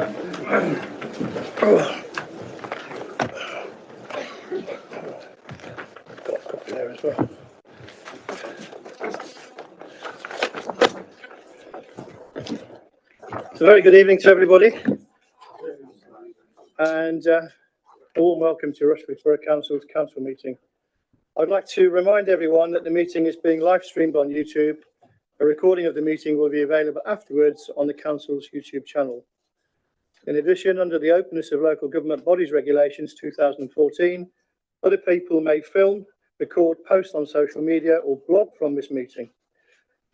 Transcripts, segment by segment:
Oh. Got a copy there as well. So, very good evening to everybody, and a warm welcome to Rushcliffe Borough Council's council meeting. I'd like to remind everyone that the meeting is being live streamed on YouTube. A recording of the meeting will be available afterwards on the council's YouTube channel. In addition, under the Openness of Local Government Bodies Regulations 2014, other people may film, record, post on social media or blog from this meeting.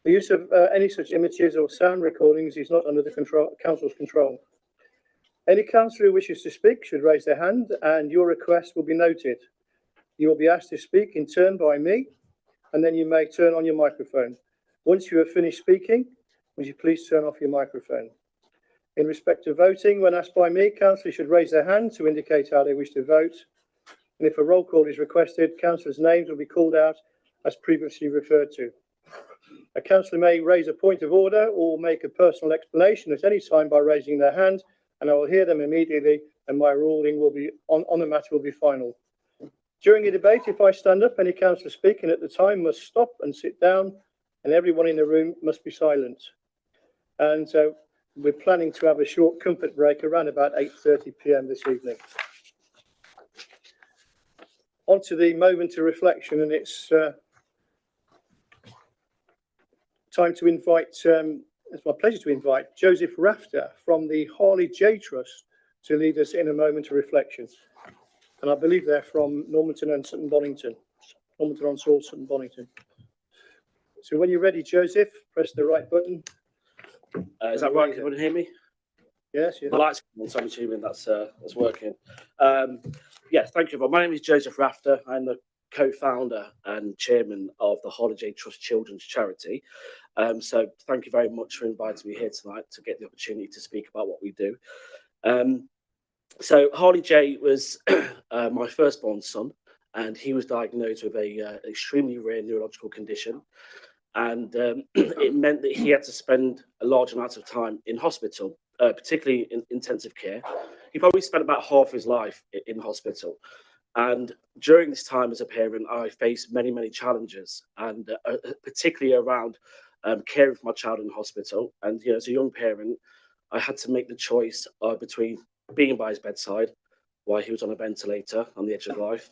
The use of any such images or sound recordings is not under the council's control. Any councillor who wishes to speak should raise their hand and your request will be noted. You will be asked to speak in turn by me, and then you may turn on your microphone. Once you have finished speaking, would you please turn off your microphone? In respect of voting, when asked by me, councillors should raise their hand to indicate how they wish to vote. And if a roll call is requested, councillors' names will be called out as previously referred to. A councillor may raise a point of order or make a personal explanation at any time by raising their hand, and I will hear them immediately, and my ruling will be on the matter will be final. During a debate, if I stand up, any councillor speaking at the time must stop and sit down, and everyone in the room must be silent. And so we're planning to have a short comfort break around about 8:30 p.m. this evening. On to the moment of reflection, and it's time to invite, it's my pleasure to invite Joseph Rafter from the Harley J Trust to lead us in a moment of reflection. And I believe they're from Normanton and Sutton Bonington, Normanton on Soar, Sutton Bonington. So when you're ready, Joseph, press the right button. Is that right? Can everyone hear me? Yes, yes. The lights on, so I'm assuming that's working. Yes, thank you. My name is Joseph Rafter. I'm the co-founder and chairman of the Harley J Trust Children's Charity. So thank you very much for inviting me here tonight to get the opportunity to speak about what we do. So Harley J was my firstborn son, and he was diagnosed with a extremely rare neurological condition. And it meant that he had to spend a large amount of time in hospital, particularly in intensive care. He probably spent about half his life in hospital. And during this time as a parent, I faced many, many challenges, and particularly around caring for my child in hospital. And as a young parent, I had to make the choice between being by his bedside while he was on a ventilator on the edge of life,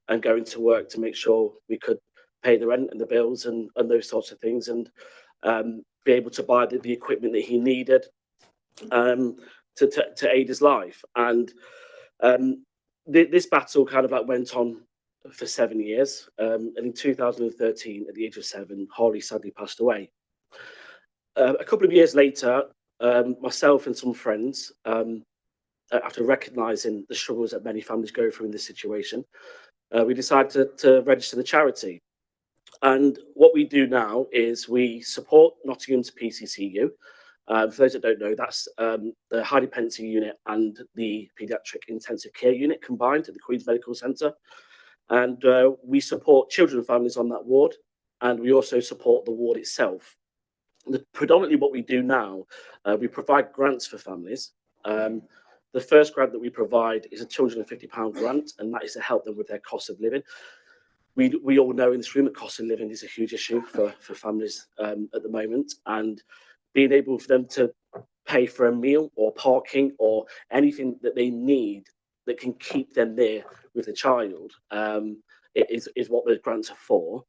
and going to work to make sure we could pay the rent and the bills and those sorts of things, and be able to buy the equipment that he needed to aid his life. And this battle kind of like went on for 7 years. And in 2013, at the age of 7, Harley sadly passed away. A couple of years later, myself and some friends, after recognising the struggles that many families go through in this situation, we decided to register the charity. And what we do now is we support Nottingham's PCCU. For those that don't know, that's the high dependency unit and the paediatric intensive care unit combined at the Queen's Medical Centre. And we support children and families on that ward, and we also support the ward itself. Predominantly what we do now, we provide grants for families. The first grant that we provide is a £250 grant, and that is to help them with their cost of living. We all know in this room that cost of living is a huge issue for families at the moment, and being able for them to pay for a meal or parking or anything that they need that can keep them there with the child is what the grants are for.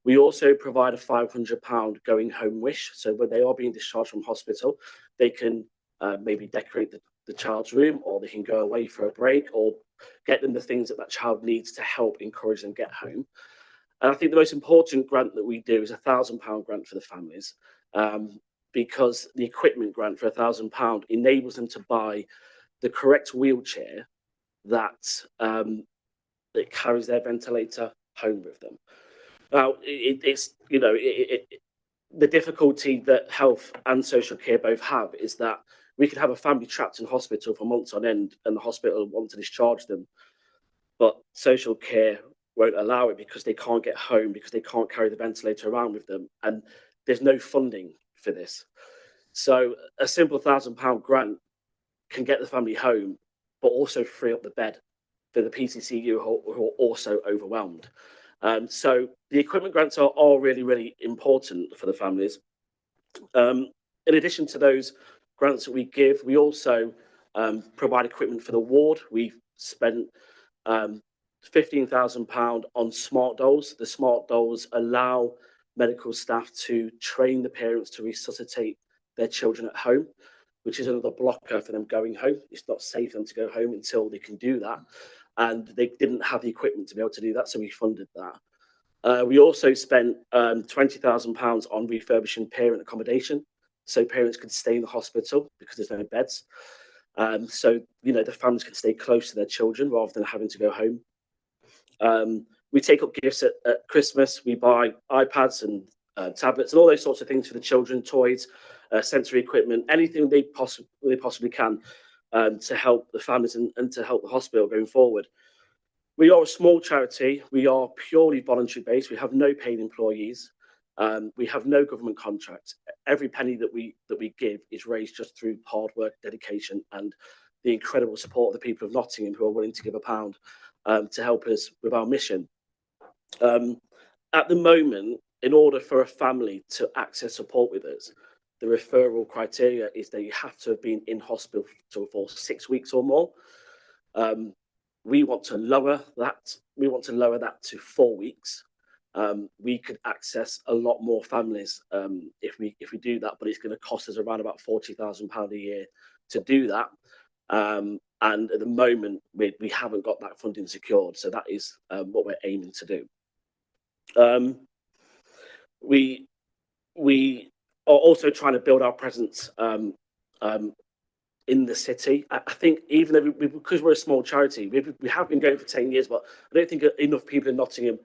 We also provide a £500 going home wish. So when they are being discharged from hospital, they can maybe decorate the child's room, or they can go away for a break, or get them the things that child needs to help encourage them get home. And I think the most important grant that we do is a £1,000 grant for the families, because the equipment grant for £1,000 enables them to buy the correct wheelchair that carries their ventilator home with them. Now, it's the difficulty that health and social care both have is that we could have a family trapped in hospital for months on end, and the hospital want to discharge them, but social care won't allow it because they can't get home, because they can't carry the ventilator around with them, and there's no funding for this. So a simple £1,000 grant can get the family home, but also free up the bed for the PCCU who are also overwhelmed. So the equipment grants are really, really important for the families. In addition to those grants that we give, we also provide equipment for the ward. We've spent £15,000 on smart dolls. The smart dolls allow medical staff to train the parents to resuscitate their children at home, which is another blocker for them going home. It's not safe for them to go home until they can do that. And they didn't have the equipment to be able to do that, so we funded that. We also spent £20,000 on refurbishing parent accommodation, so parents could stay in the hospital because there's no beds. So, you know, the families can stay close to their children rather than having to go home. We take up gifts at Christmas. We buy iPads and tablets and all those sorts of things for the children, toys, sensory equipment, anything they possibly can to help the families and to help the hospital going forward. We are a small charity. We are purely voluntary based. We have no paid employees. We have no government contracts. Every penny that we give is raised just through hard work, dedication, and the incredible support of the people of Nottingham who are willing to give £1 to help us with our mission. At the moment, in order for a family to access support with us, the referral criteria is that you have to have been in hospital for 6 weeks or more. We want to lower that. We want to lower that to 4 weeks. We could access a lot more families if we do that, but it's going to cost us around about £40,000 a year to do that. And at the moment, we haven't got that funding secured, so that is what we're aiming to do. We are also trying to build our presence in the city. I think even though because we're a small charity, we have been going for 10 years, but I don't think enough people in Nottingham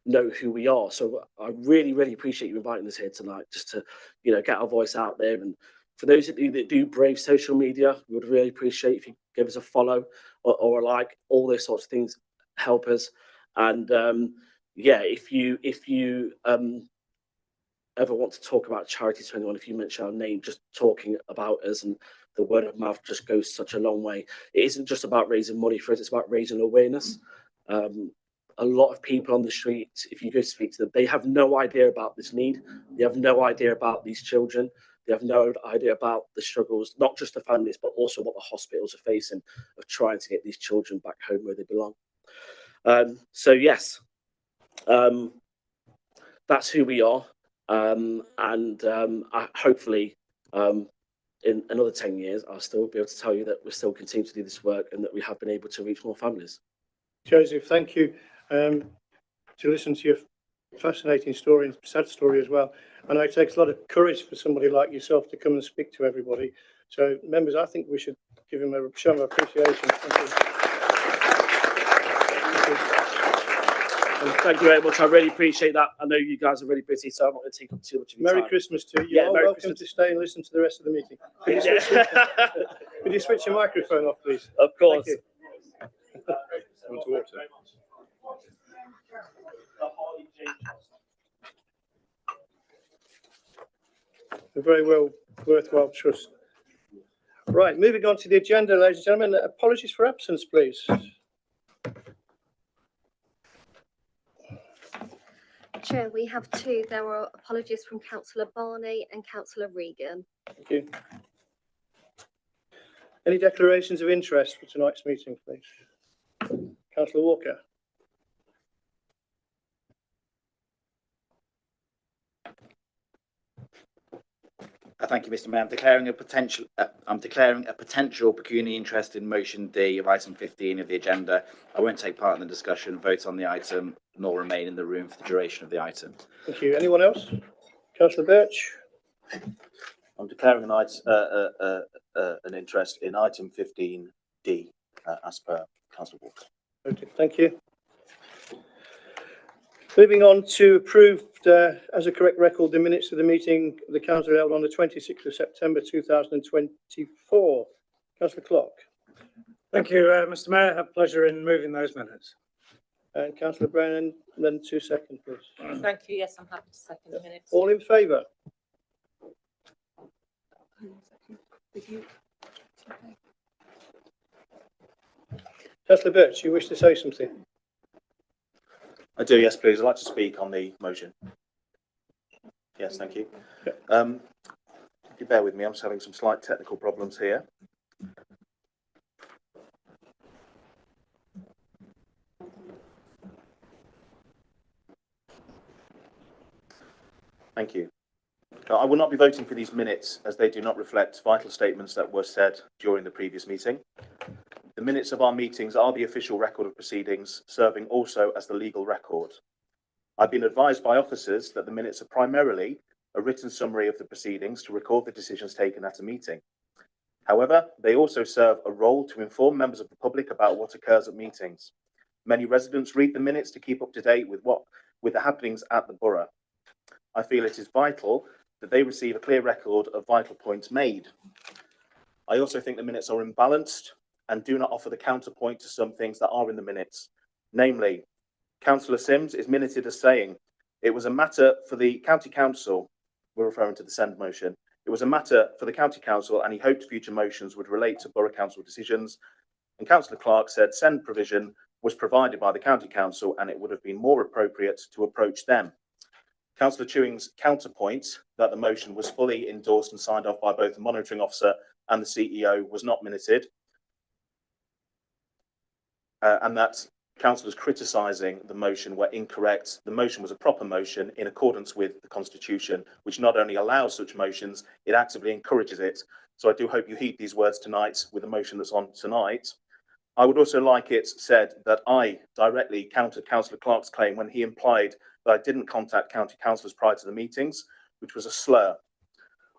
know who we are. So I really, really appreciate you inviting us here tonight, just to, you know, get our voice out there. And for those of you that do brave social media, we would really appreciate if you give us a follow or a like. All those sorts of things help us. And yeah, if you ever want to talk about charity to anyone, if you mention our name, just talking about us and the word of mouth just goes such a long way. It isn't just about raising money for us, it's about raising awareness. A lot of people on the street, if you go speak to them, they have no idea about this need. They have no idea about these children. They have no idea about the struggles, not just the families, but also what the hospitals are facing of trying to get these children back home where they belong. So yes, that's who we are. Hopefully in another 10 years, I'll still be able to tell you that we're still continuing to do this work and that we have been able to reach more families. Joseph, thank you. To listen to your fascinating story and sad story as well. I know it takes a lot of courage for somebody like yourself to come and speak to everybody. So, members, I think we should give him a show of appreciation. Thank you. And thank you very much. I really appreciate that. I know you guys are really busy, so I'm not going to take up too much of your time. Merry Christmas to you. You're welcome to stay and listen to the rest of the meeting. Could you switch your microphone off, please? Of course. A very worthwhile trust. Right, moving on to the agenda, ladies and gentlemen. Apologies for absence, please. Chair, we have two. There are apologies from Councillor Barney and Councillor Regan. Thank you. Any declarations of interest for tonight's meeting, please? Councillor Walker. Thank you, Mr. Mayor. I'm declaring a potential pecuniary interest in motion D of item 15 of the agenda. I won't take part in the discussion, vote on the item, nor remain in the room for the duration of the item. Thank you. Anyone else? Councillor Birch. I'm declaring an interest in item 15D as per Councillor Walker. Okay, thank you. Moving on to approved as a correct record the minutes of the meeting the council held on the 26th of September 2024. Councillor Clark. Thank you, Mr. Mayor. I have pleasure in moving those minutes. And Councillor Brennan, then 2 seconds, please. Thank you. Yes, I'm happy to second the minutes. All in favour? Councillor Birch, you wish to say something? I do, yes, please. I'd like to speak on the motion. Yes, thank you. If you bear with me, I'm just having some slight technical problems here. Thank you. I will not be voting for these minutes as they do not reflect vital statements that were said during the previous meeting. The minutes of our meetings are the official record of proceedings, serving also as the legal record. I've been advised by officers that the minutes are primarily a written summary of the proceedings to record the decisions taken at a meeting. However, they also serve a role to inform members of the public about what occurs at meetings. Many residents read the minutes to keep up to date with the happenings at the borough. I feel it is vital that they receive a clear record of vital points made. I also think the minutes are imbalanced and do not offer the counterpoint to some things that are in the minutes. Namely, Councillor Sims is minuted as saying, it was a matter for the County Council, we're referring to the send motion, it was a matter for the County Council and he hoped future motions would relate to Borough Council decisions. And Councillor Clark said send provision was provided by the County Council and it would have been more appropriate to approach them. Councillor Chewing's counterpoint that the motion was fully endorsed and signed off by both the monitoring officer and the CEO was not minuted, and that councillors criticising the motion were incorrect. The motion was a proper motion in accordance with the Constitution, which not only allows such motions, it actively encourages it. So I do hope you heed these words tonight with the motion that's on tonight. I would also like it said that I directly countered Councillor Clark's claim when he implied that I didn't contact county councillors prior to the meetings, which was a slur.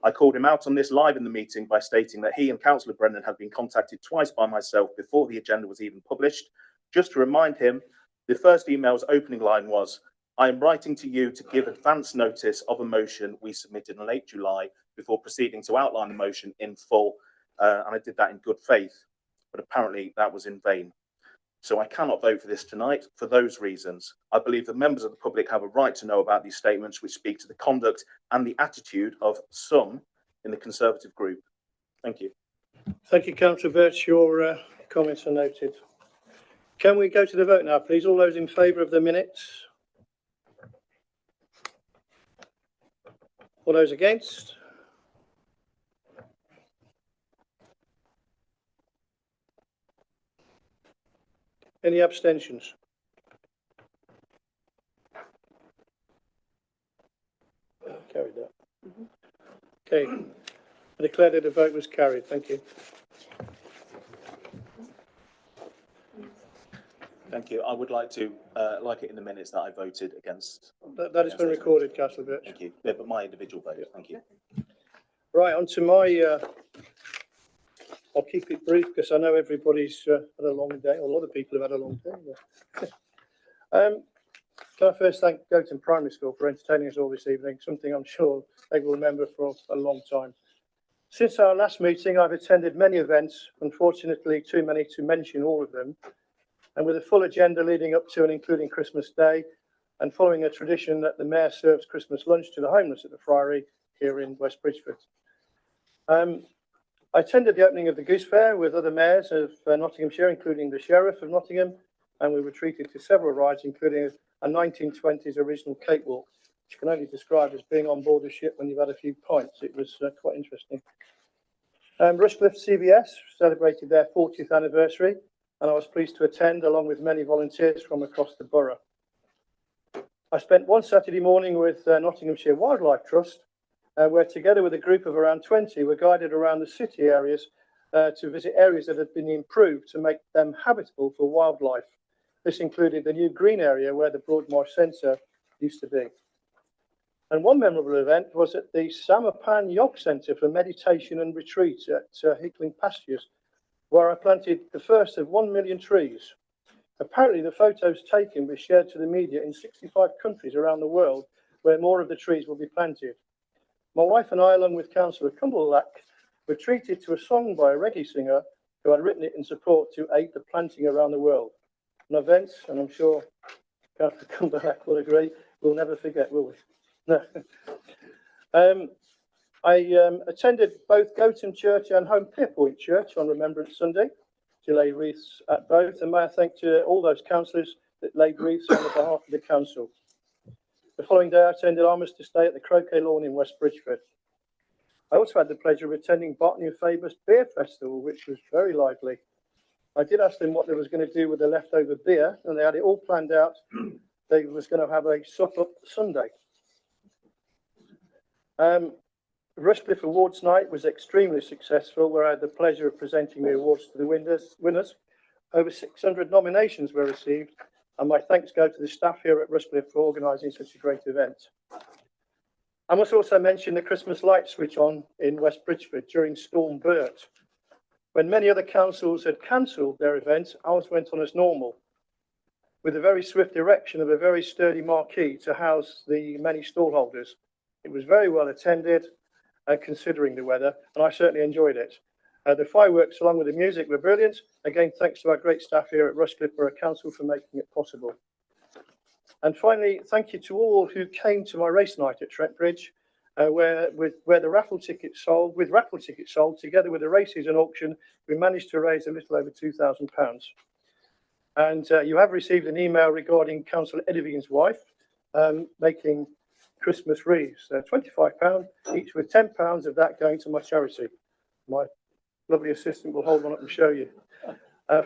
I called him out on this live in the meeting by stating that he and Councillor Brennan had been contacted twice by myself before the agenda was even published. Just to remind him, the first email's opening line was, I am writing to you to give advance notice of a motion we submitted in late July before proceeding to outline the motion in full. And I did that in good faith, but apparently that was in vain. So I cannot vote for this tonight for those reasons. I believe that members of the public have a right to know about these statements which speak to the conduct and the attitude of some in the Conservative group. Thank you. Thank you, Councillor Birch. Your comments are noted. Can we go to the vote now, please? All those in favour of the minutes? All those against? Any abstentions? Carried that. Okay. I declare that the vote was carried. Thank you. Thank you. I would like to like it in the minutes that I voted against. That has been recorded, Councillor Birch. Thank you. Yeah, but my individual vote. Thank you. Right, on to my... I'll keep it brief because I know everybody's had a long day. A lot of people have had a long day. Can I first thank Goatham Primary School for entertaining us all this evening, something I'm sure they will remember for a long time. Since our last meeting, I've attended many events, unfortunately too many to mention all of them, and with a full agenda leading up to and including Christmas Day, and following a tradition that the Mayor serves Christmas lunch to the homeless at the Friary here in West Bridgford. I attended the opening of the Goose Fair with other mayors of Nottinghamshire, including the Sheriff of Nottingham, and we were treated to several rides, including a 1920s original cakewalk, which can only describe as being on board a ship when you've had a few pints. It was quite interesting. Rushcliffe CVS celebrated their 40th anniversary, and I was pleased to attend along with many volunteers from across the borough. I spent one Saturday morning with Nottinghamshire Wildlife Trust, where together with a group of around 20, we're guided around the city areas to visit areas that had been improved to make them habitable for wildlife. This included the new green area where the Broadmarsh Centre used to be. And one memorable event was at the Samapan Yog Centre for meditation and retreat at Hickling Pastures, where I planted the first of 1 million trees. Apparently the photos taken were shared to the media in 65 countries around the world, where more of the trees will be planted. My wife and I, along with Councillor Cumberlack, were treated to a song by a reggae singer who had written it in support to aid the planting around the world. An event, and I'm sure Councillor Cumberlack will agree, we'll never forget, will we? No. I attended both Goatham Church and Home Pierpoint Church on Remembrance Sunday to lay wreaths at both, and may I thank to all those councillors that laid wreaths on the behalf of the council. The following day, I attended Armistice Day at the Croquet Lawn in West Bridgford. I also had the pleasure of attending Bartley and Faber's Beer Festival, which was very lively. I did ask them what they was going to do with the leftover beer, and they had it all planned out. They was going to have a sup-up Sunday. Rushcliffe Awards Night was extremely successful, where I had the pleasure of presenting the awards to the winners. Over 600 nominations were received, and my thanks go to the staff here at Rushcliffe for organising such a great event. I must also mention the Christmas light switch on in West Bridgford during Storm Bert. When many other councils had cancelled their events, ours went on as normal, with a very swift erection of a very sturdy marquee to house the many stallholders. It was very well attended, considering the weather, and I certainly enjoyed it. The fireworks along with the music were brilliant. Again, thanks to our great staff here at Rushcliffe Borough Council for making it possible. And finally, thank you to all who came to my race night at Trentbridge, where the raffle tickets sold, together with the races and auction, we managed to raise a little over £2,000. And you have received an email regarding Councillor Edivine's wife making Christmas wreaths. £25, each with £10 of that going to my charity. My lovely assistant will hold one up and show you,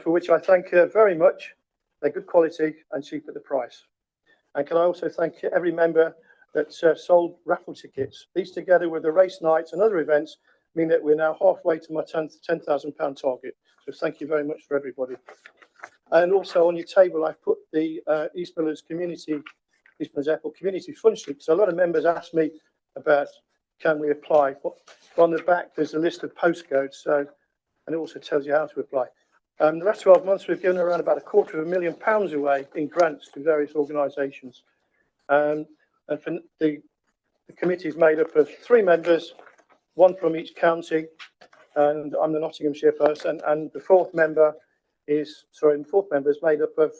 for which I thank her very much. They're good quality and cheap at the price. And can I also thank every member that sold raffle tickets. These, together with the race nights and other events, mean that we're now halfway to my £10,000 target. So thank you very much for everybody. And also on your table, I've put the East Midlands Airport Community Fund Sheet. So a lot of members asked me about, can we apply? On the back, there's a list of postcodes. So, and it also tells you how to apply. The last 12 months, we've given around about £250,000 away in grants to various organisations. And for the committee is made up of 3 members, 1 from each county, and I'm the Nottinghamshire person. And the fourth member is made up of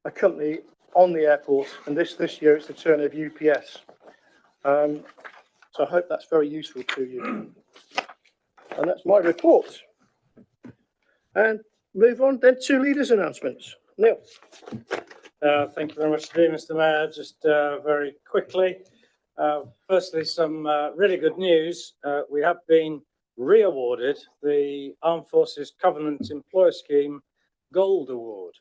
a company on the airport, and this year it's the turn of UPS. So I hope that's very useful to you. And that's my report. And move on then to leaders' announcements. Neil. Thank you very much indeed, Mr. Mayor. Just very quickly, firstly, some really good news. We have been re-awarded the Armed Forces Covenant Employer Scheme Gold Award,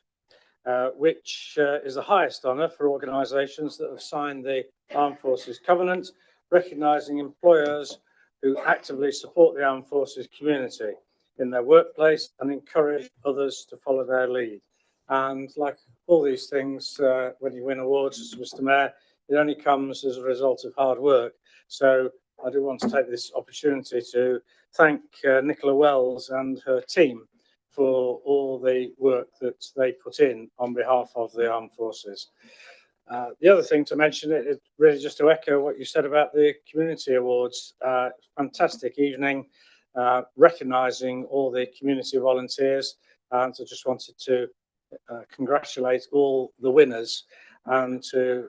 which is the highest honour for organisations that have signed the Armed Forces Covenant, recognising employers who actively support the Armed Forces community in their workplace and encourage others to follow their lead. And like all these things, when you win awards, Mr. Mayor, it only comes as a result of hard work. So I do want to take this opportunity to thank Nicola Wells and her team for all the work that they put in on behalf of the Armed Forces. The other thing to mention, it really just to echo what you said about the community awards, fantastic evening, recognising all the community volunteers. And I just wanted to congratulate all the winners and to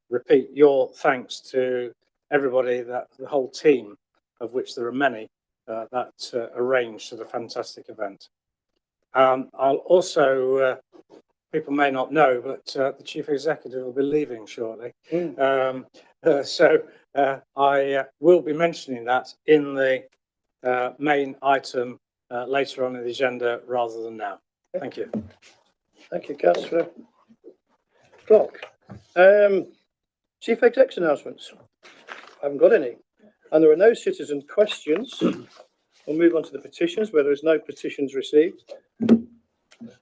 repeat your thanks to everybody, the whole team, of which there are many, that arranged for the fantastic event. I'll also, people may not know, but the Chief Executive will be leaving shortly. So I will be mentioning that in the main item later on in the agenda rather than now. Thank you. Thank you, Councillor Clark. Chief Exec's announcements. I haven't got any. And there are no citizen questions. We'll move on to the petitions where there is no petitions received.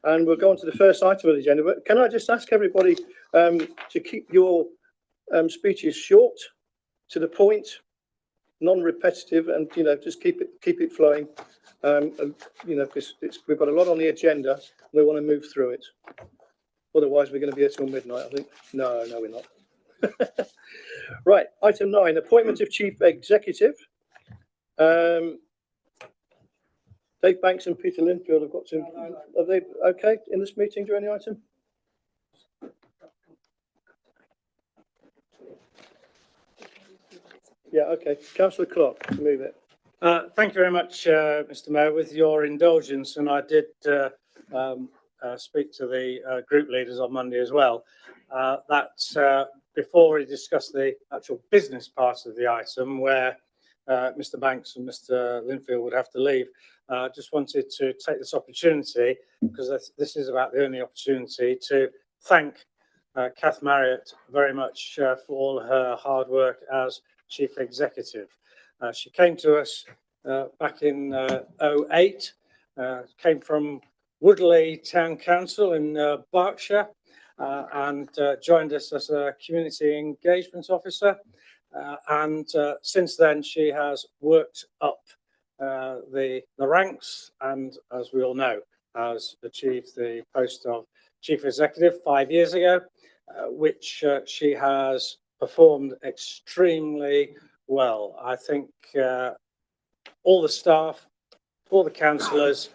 And we'll go on to the first item of the agenda. But can I just ask everybody to keep your speeches short, to the point, non-repetitive, and just keep it flowing. Because we've got a lot on the agenda, and we want to move through it. Otherwise, we're going to be here till midnight, I think. No, we're not. Right, item 9, appointment of Chief Executive. Dave Banks and Peter Linfield have got to. Are they okay in this meeting during the item? Yeah, okay. Councillor Clark, move it. Thank you very much, Mr. Mayor. With your indulgence, and I did speak to the group leaders on Monday as well, that before we discuss the actual business part of the item, where Mr. Banks and Mr. Linfield would have to leave, just wanted to take this opportunity, because this is about the only opportunity, to thank Kath Marriott very much for all her hard work as Chief Executive. She came to us back in 2008, came from Woodley Town Council in Berkshire, and joined us as a community engagement officer. And since then, she has worked up the ranks, and as we all know, has achieved the post of Chief Executive 5 years ago, which she has performed extremely well. I think all the staff, all the councillors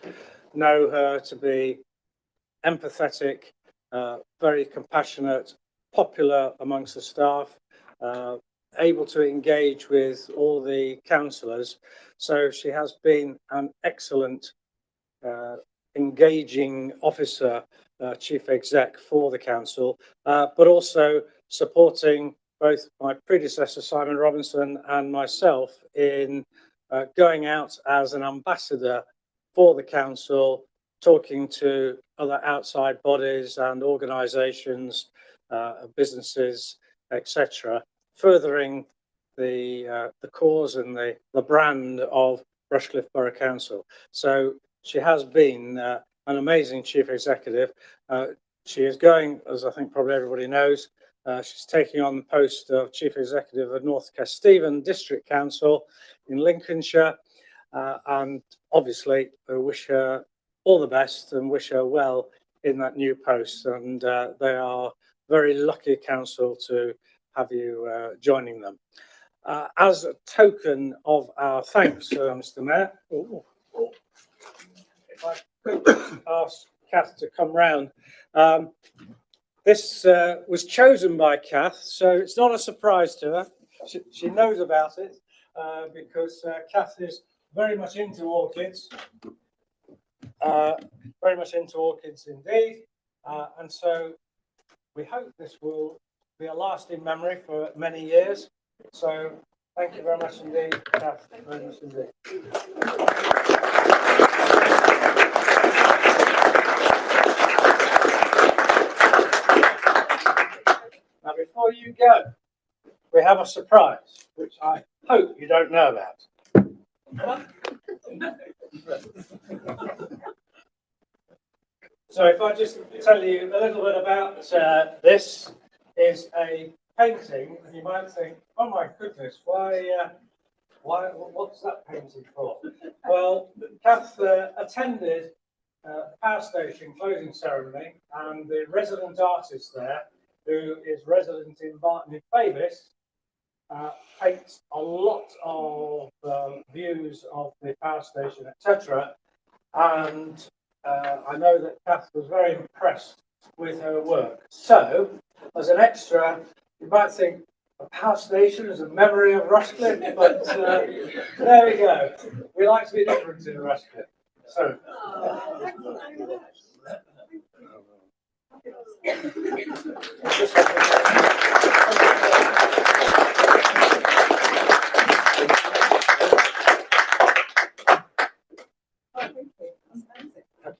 know her to be empathetic, very compassionate, popular amongst the staff, able to engage with all the councillors. So she has been an excellent engaging officer, chief exec for the council, but also supporting both my predecessor Simon Robinson and myself in going out as an ambassador for the council, talking to other outside bodies and organisations, businesses, etc., furthering the cause and the brand of Rushcliffe Borough Council. So she has been an amazing chief executive. She is going, as I think probably everybody knows, she's taking on the post of chief executive of North Kesteven District Council in Lincolnshire, and obviously wish her all the best and wish her well in that new post. And they are very lucky council to have you joining them. As a token of our thanks, Mr. Mayor, if I could ask Kath to come round. This was chosen by Kath, so it's not a surprise to her. She knows about it because Kath is very much into orchids, very much into orchids indeed. And so we hope this will be a lasting memory for many years. So thank you very much indeed, Kath, very much indeed. Now, before you go, we have a surprise, which I hope you don't know about. So if I just tell you a little bit about this, is a painting, and you might think, oh my goodness, what's that painting for? Well, Kath attended power station closing ceremony, and the resident artist there, who is resident in Barton in Favis, paints a lot of views of the power station, etc. And I know that Kath was very impressed with her work. So, as an extra, you might think a power station is a memory of Rushcliffe, but there we go. We like to be different in Rushcliffe. So.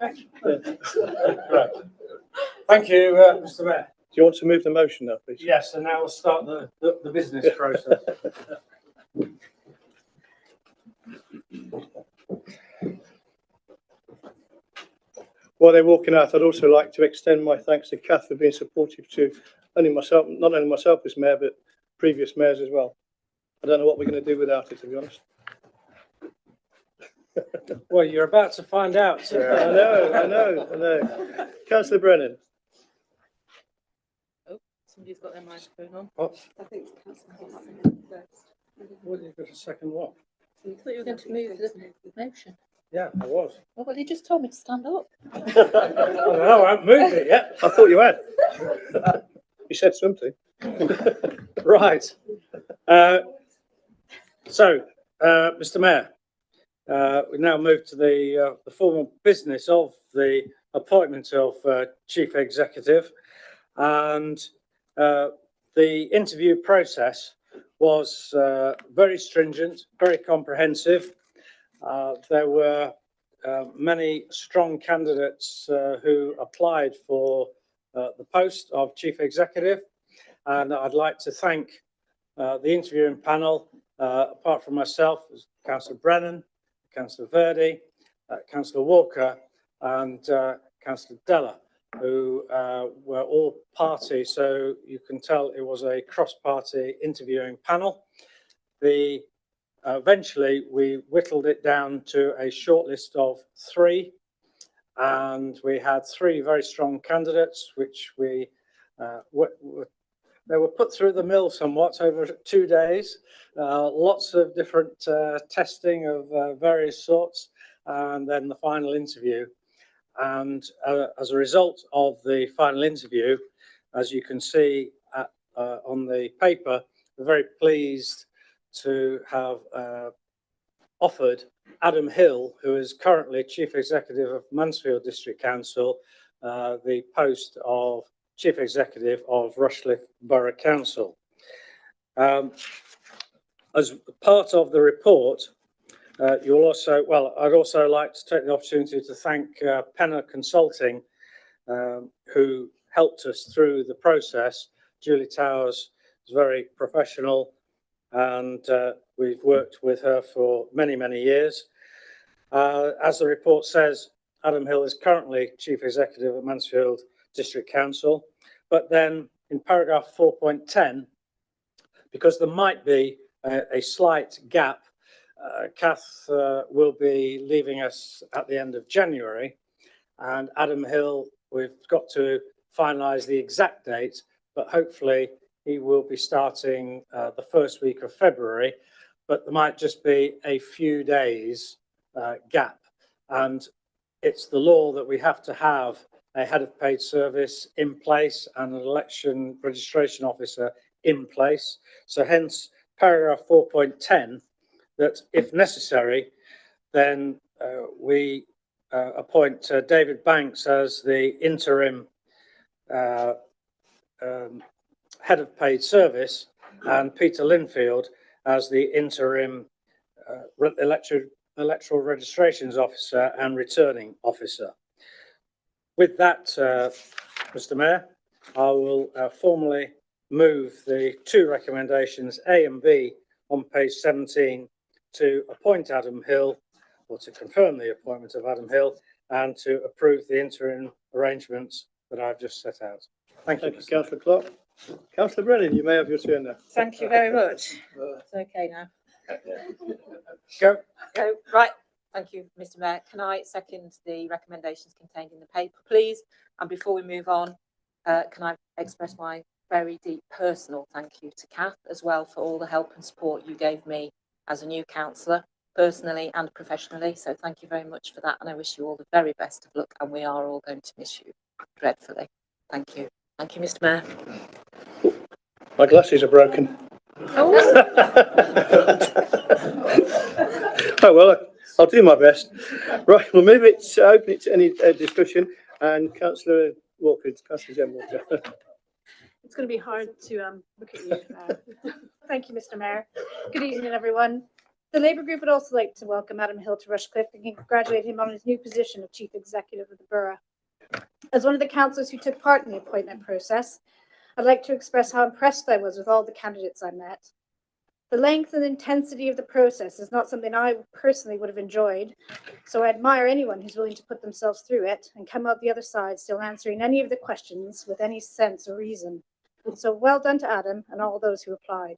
Okay. Right. Thank you, Mr. Mayor. Do you want to move the motion now, please? Yes, and now we'll start the business process. While they're walking out, I'd also like to extend my thanks to Kath for being supportive to not only myself as mayor, but previous mayors as well. I don't know what we're going to do without it, to be honest. Well, you're about to find out. I know. Councillor Brennan. Somebody's got their microphone on. What? I think Councillor first. What, you've got a second what? You thought you were going to move the motion. Yeah, I was. Oh, well, you just told me to stand up. No, I haven't moved it yet. I thought you had. You said something. Right. So, Mr. Mayor, We now move to the formal business of the appointment of Chief Executive, and the interview process was very stringent, very comprehensive. There were many strong candidates who applied for the post of Chief Executive, and I'd like to thank the interviewing panel, apart from myself, Councillor Brennan, Councillor Verdi, Councillor Walker, and Councillor Della, who were all party, so you can tell it was a cross-party interviewing panel. Eventually, we whittled it down to a shortlist of 3, and we had 3 very strong candidates, which they were put through the mill somewhat over 2 days. Lots of different testing of various sorts, and then the final interview. And as a result of the final interview, as you can see on the paper, we're very pleased to have offered Adam Hill, who is currently Chief Executive of Mansfield District Council, the post of Chief Executive of Rushcliffe Borough Council. As part of the report, I'd also like to take the opportunity to thank Penna Consulting, who helped us through the process. Julie Towers is very professional, and we've worked with her for many, many years. As the report says, Adam Hill is currently Chief Executive at Mansfield District Council, but then in paragraph 4.10, because there might be a slight gap, Kath will be leaving us at the end of January, and Adam Hill, we've got to finalise the exact date, but hopefully he will be starting the first week of February, but there might just be a few days gap. And it's the law that we have to have a head of paid service in place and an election registration officer in place. So hence paragraph 4.10, that if necessary, then we appoint David Banks as the interim head of paid service and Peter Linfield as the interim electoral registrations officer and returning officer. With that, Mr. Mayor, I will formally move the 2 recommendations A and B on page 17 to appoint Adam Hill, or to confirm the appointment of Adam Hill, and to approve the interim arrangements that I've just set out. Thank you. Thank you, Councillor Clark. Councillor Brennan, you may have your turn now. Thank you very much. It's okay now. Go. Right. Thank you, Mr. Mayor. Can I second the recommendations contained in the paper, please? And before we move on, can I express my very deep personal thank you to Kath as well for all the help and support you gave me as a new councillor, personally and professionally. So thank you very much for that. And I wish you all the very best of luck. And we are all going to miss you dreadfully. Thank you. Thank you, Mr. Mayor. My glasses are broken. Oh. Oh, well, I'll do my best. Right, we'll move it, open it to any discussion. And Councillor Walker, Councillor Jen Walker. It's going to be hard to look at you. Thank you, Mr. Mayor. Good evening, everyone. The Labour Group would also like to welcome Adam Hill to Rushcliffe and congratulate him on his new position of Chief Executive of the Borough. As one of the councillors who took part in the appointment process, I'd like to express how impressed I was with all the candidates I met. The length and intensity of the process is not something I personally would have enjoyed, so I admire anyone who's willing to put themselves through it and come out the other side still answering any of the questions with any sense or reason. So well done to Adam and all those who applied.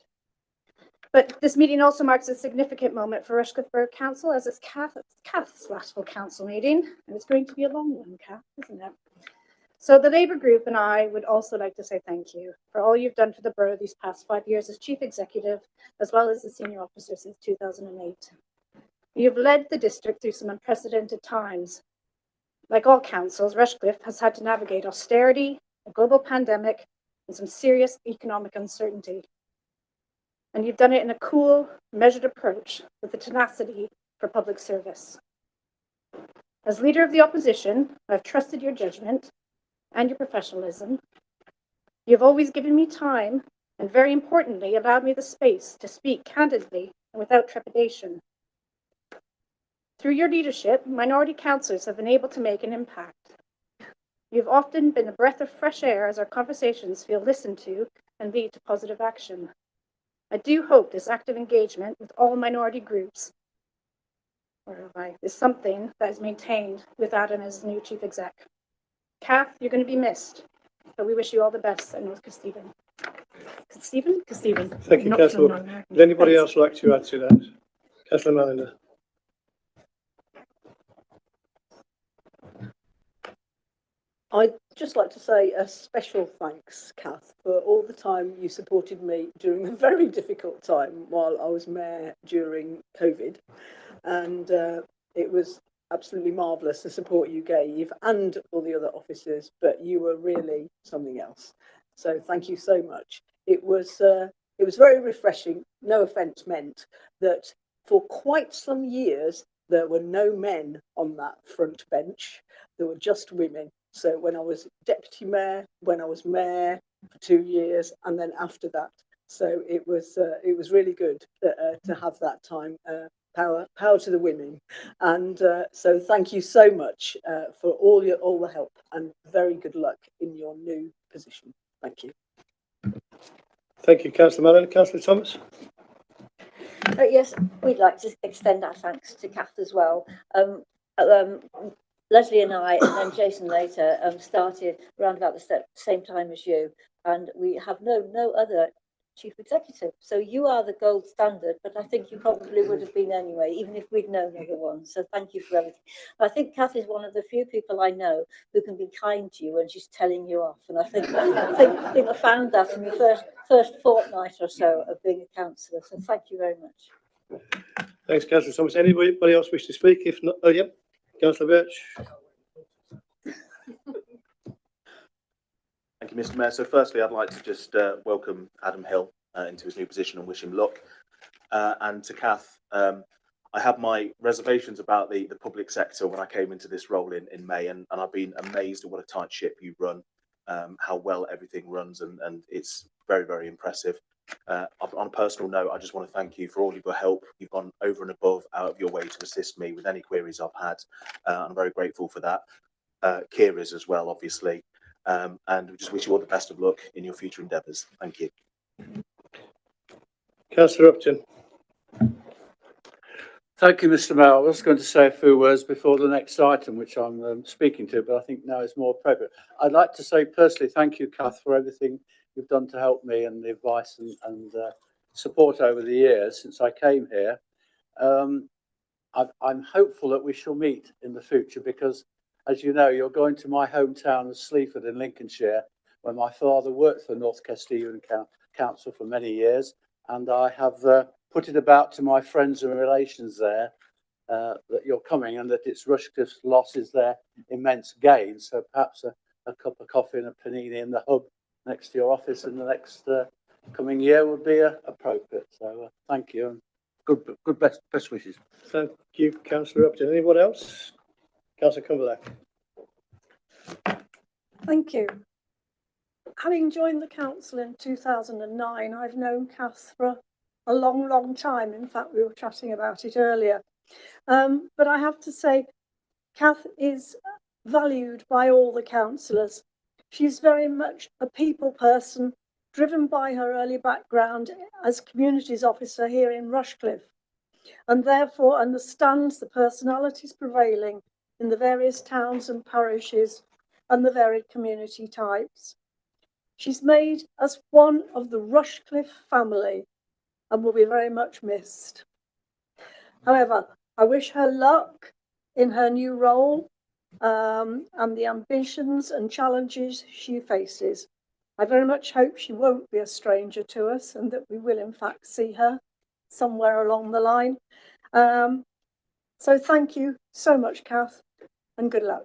But this meeting also marks a significant moment for Rushcliffe Borough Council, as it's Kath's last full council meeting, and it's going to be a long one, Kath, isn't it? So the Labour Group and I would also like to say thank you for all you've done for the borough these past 5 years as Chief Executive, as well as the Senior Officer since 2008. You've led the district through some unprecedented times. Like all councils, Rushcliffe has had to navigate austerity, a global pandemic, and some serious economic uncertainty. And you've done it in a cool, measured approach with the tenacity for public service. As leader of the opposition, I've trusted your judgment and your professionalism. You've always given me time and, very importantly, allowed me the space to speak candidly and without trepidation. Through your leadership, minority councillors have been able to make an impact. You've often been a breath of fresh air as our conversations feel listened to and lead to positive action. I do hope this active engagement with all minority groups is something that is maintained with Adam as the new chief exec. Kath, you're going to be missed, but we wish you all the best at North Kesteven. Kesteven. Thank you, Councillor. Would anybody else like to add to that? Councillor Malinder. I'd just like to say a special thanks, Kath, for all the time you supported me during a very difficult time while I was mayor during COVID. And it was absolutely marvellous, the support you gave and all the other officers, but you were really something else. So thank you so much. It was very refreshing, no offence meant, that for quite some years there were no men on that front bench. There were just women. So when I was deputy mayor, when I was mayor for 2 years, and then after that. So it was really good to have that time. Power to the women. And so thank you so much for all the help, and very good luck in your new position. Thank you. Thank you, Councillor Malinder. Councillor Thomas. Yes, we'd like to extend our thanks to Kath as well. Leslie and I, and then Jason later, started around about the same time as you, and we have no other chief executive. So you are the gold standard, but I think you probably would have been anyway, even if we'd known other ones. So thank you for everything. I think Kath is one of the few people I know who can be kind to you when she's telling you off, and I think I found that in your first fortnight or so of being a councillor. So thank you very much. Thanks, Councillor Thomas. Anybody else wish to speak? If not, oh yeah, Councillor Birch. Thank you, Mr. Mayor. So firstly, I'd like to just welcome Adam Hill into his new position and wish him luck. And to Kath, I had my reservations about the public sector when I came into this role in May, and I've been amazed at what a tight ship you run, how well everything runs, and it's very, very impressive. On a personal note, I just want to thank you for all of your help. You've gone over and above out of your way to assist me with any queries I've had. I'm very grateful for that. Kira's as well, obviously. And we just wish you all the best of luck in your future endeavours. Thank you. Councillor Upton. Thank you, Mr. Mayor. I was going to say a few words before the next item, which I'm speaking to, but I think now is more appropriate. I'd like to say personally, thank you, Kath, for everything you've done to help me and the advice and support over the years since I came here. I'm hopeful that we shall meet in the future because, as you know, you're going to my hometown of Sleaford in Lincolnshire, where my father worked for North Kesteven Council for many years, and I have put it about to my friends and relations there that you're coming and that it's Rushcliffe's loss is their immense gain. So perhaps a cup of coffee and a panini in the hub next to your office in the next coming year would be appropriate. So thank you and good best wishes. Thank you, Councillor Upton. Anyone else? Councillor Cumberland. Thank you. Having joined the council in 2009, I've known Kath for a long time. In fact, we were chatting about it earlier. But I have to say, Kath is valued by all the councillors. She's very much a people person, driven by her early background as communities officer here in Rushcliffe, and therefore understands the personalities prevailing in the various towns and parishes and the varied community types. She's made us one of the Rushcliffe family and will be very much missed. However, I wish her luck in her new role and the ambitions and challenges she faces. I very much hope she won't be a stranger to us and that we will in fact see her somewhere along the line. So thank you so much, Kath, and good luck.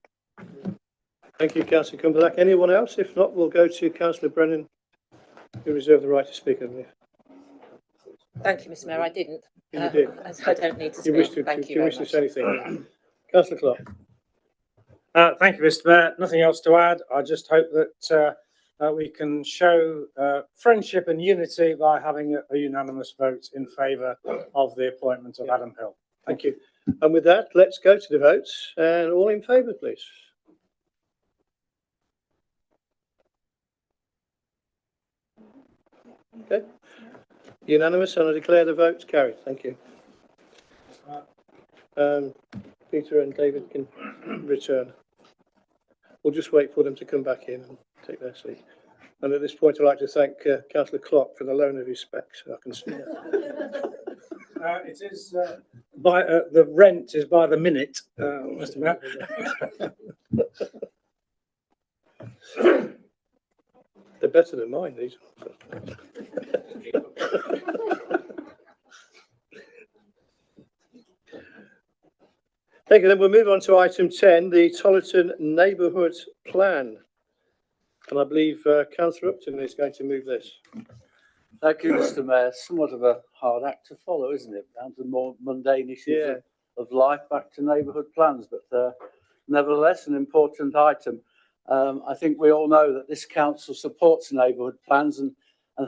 Thank you, Councillor Cumberland. Anyone else? If not, we'll go to Councillor Brennan, who reserved the right to speak, I believe. Thank you, Mr. Mayor. I didn't. You did. I don't need to You wish speak. to, Thank do you you very wish to much. say anything? Councillor Clark. Thank you, Mr. Mayor. Nothing else to add. I just hope that we can show friendship and unity by having a unanimous vote in favour of the appointment of Adam Hill. Thank you. And with that, let's go to the votes. And all in favour, please. Okay. Unanimous, and I declare the votes carried. Thank you. Peter and David can return. We'll just wait for them to come back in and take their seat. And at this point, I'd like to thank Councillor Clark for the loan of his specs. I can see that. It is by the rent is by the minute, Mr. Mayor. They're better than mine, these. Thank you. Then we'll move on to item 10, the Tollerton Neighbourhood Plan. And I believe Councillor Upton is going to move this. Thank you, Mr. Mayor. Somewhat of a hard act to follow, isn't it? Down to the more mundane issues of life, back to neighbourhood plans. But nevertheless, an important item. I think we all know that this council supports neighbourhood plans and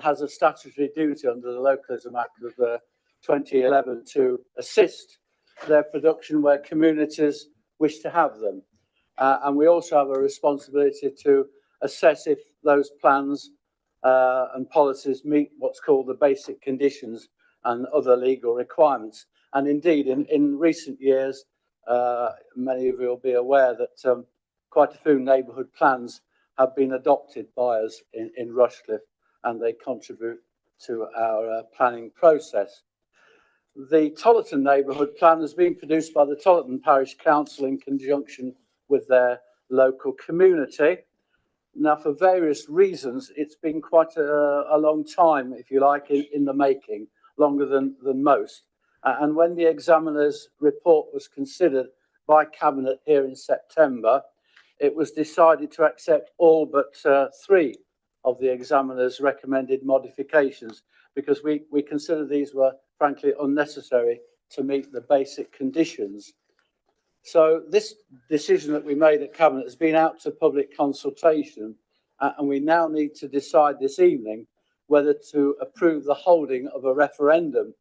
has a statutory duty under the Localism Act of 2011 to assist their production where communities wish to have them. And we also have a responsibility to assess if those plans and policies meet what's called the basic conditions and other legal requirements. And indeed, in recent years, many of you will be aware that quite a few neighbourhood plans have been adopted by us in Rushcliffe, and they contribute to our planning process. The Tollerton Neighbourhood Plan has been produced by the Tollerton Parish Council in conjunction with their local community. Now, for various reasons, it's been quite a long time, if you like, in the making, longer than most. And when the examiner's report was considered by Cabinet here in September, it was decided to accept all but 3 of the examiner's recommended modifications, because we consider these were frankly unnecessary to meet the basic conditions. So this decision that we made at Cabinet has been out to public consultation, and we now need to decide this evening whether to approve the holding of a referendum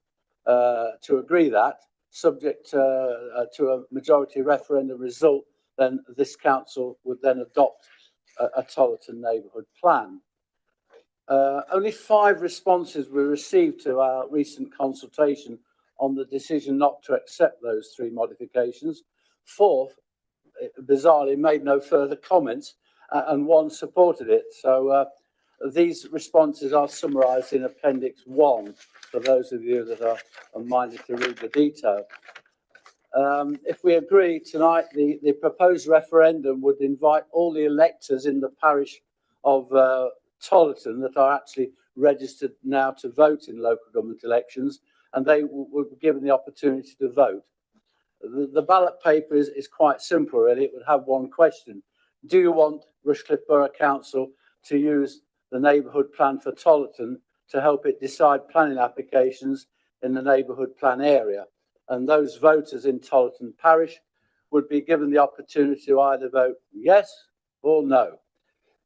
to agree that, subject to a majority referendum result. Then this council would then adopt a Tollerton neighbourhood plan. Only 5 responses were received to our recent consultation on the decision not to accept those 3 modifications. 4, bizarrely, made no further comments, and 1 supported it. So these responses are summarised in Appendix 1 for those of you that are minded to read the detail. If we agree tonight, the proposed referendum would invite all the electors in the parish of Tollerton that are actually registered now to vote in local government elections, and they would be given the opportunity to vote. The ballot paper is quite simple, really. It would have 1 question. Do you want Rushcliffe Borough Council to use the neighbourhood plan for Tollerton to help it decide planning applications in the neighbourhood plan area? And those voters in Tollerton Parish would be given the opportunity to either vote yes or no.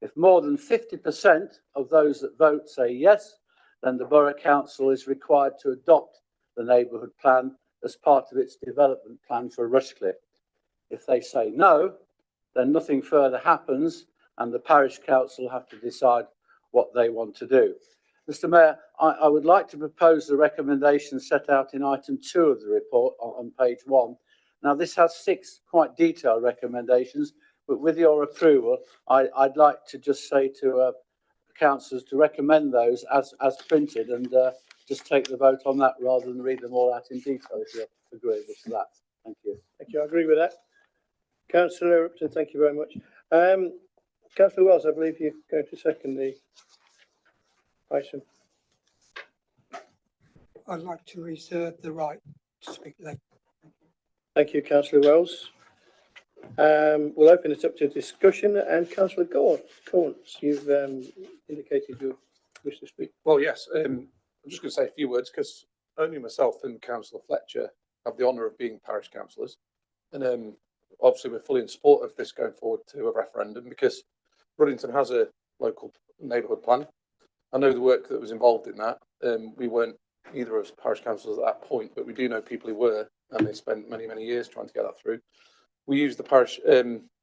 If more than 50% of those that vote say yes, then the Borough Council is required to adopt the neighbourhood plan as part of its development plan for Rushcliffe. If they say no, then nothing further happens, and the Parish Council have to decide what they want to do. Mr. Mayor, I would like to propose the recommendations set out in item 2 of the report on page 1. Now, this has 6 quite detailed recommendations, but with your approval, I'd like to just say to councillors to recommend those as printed, and just take the vote on that rather than read them all out in detail, if you agree with that. Thank you. Thank you. I agree with that. Councillor Upton, thank you very much. Councillor Wells, I believe you're going to second the item. I'd like to reserve the right to speak later. Thank you, Councillor Wells. We'll open it up to discussion, and Councillor Corns, you've indicated you wish to speak. Well, yes, I'm just going to say a few words because only myself and Councillor Fletcher have the honour of being parish councillors. And obviously we're fully in support of this going forward to a referendum because Ruddington has a local neighbourhood plan. I know the work that was involved in that. We weren't either of us parish councillors at that point, but we do know people who were, and they spent many, many years trying to get that through. We use the parish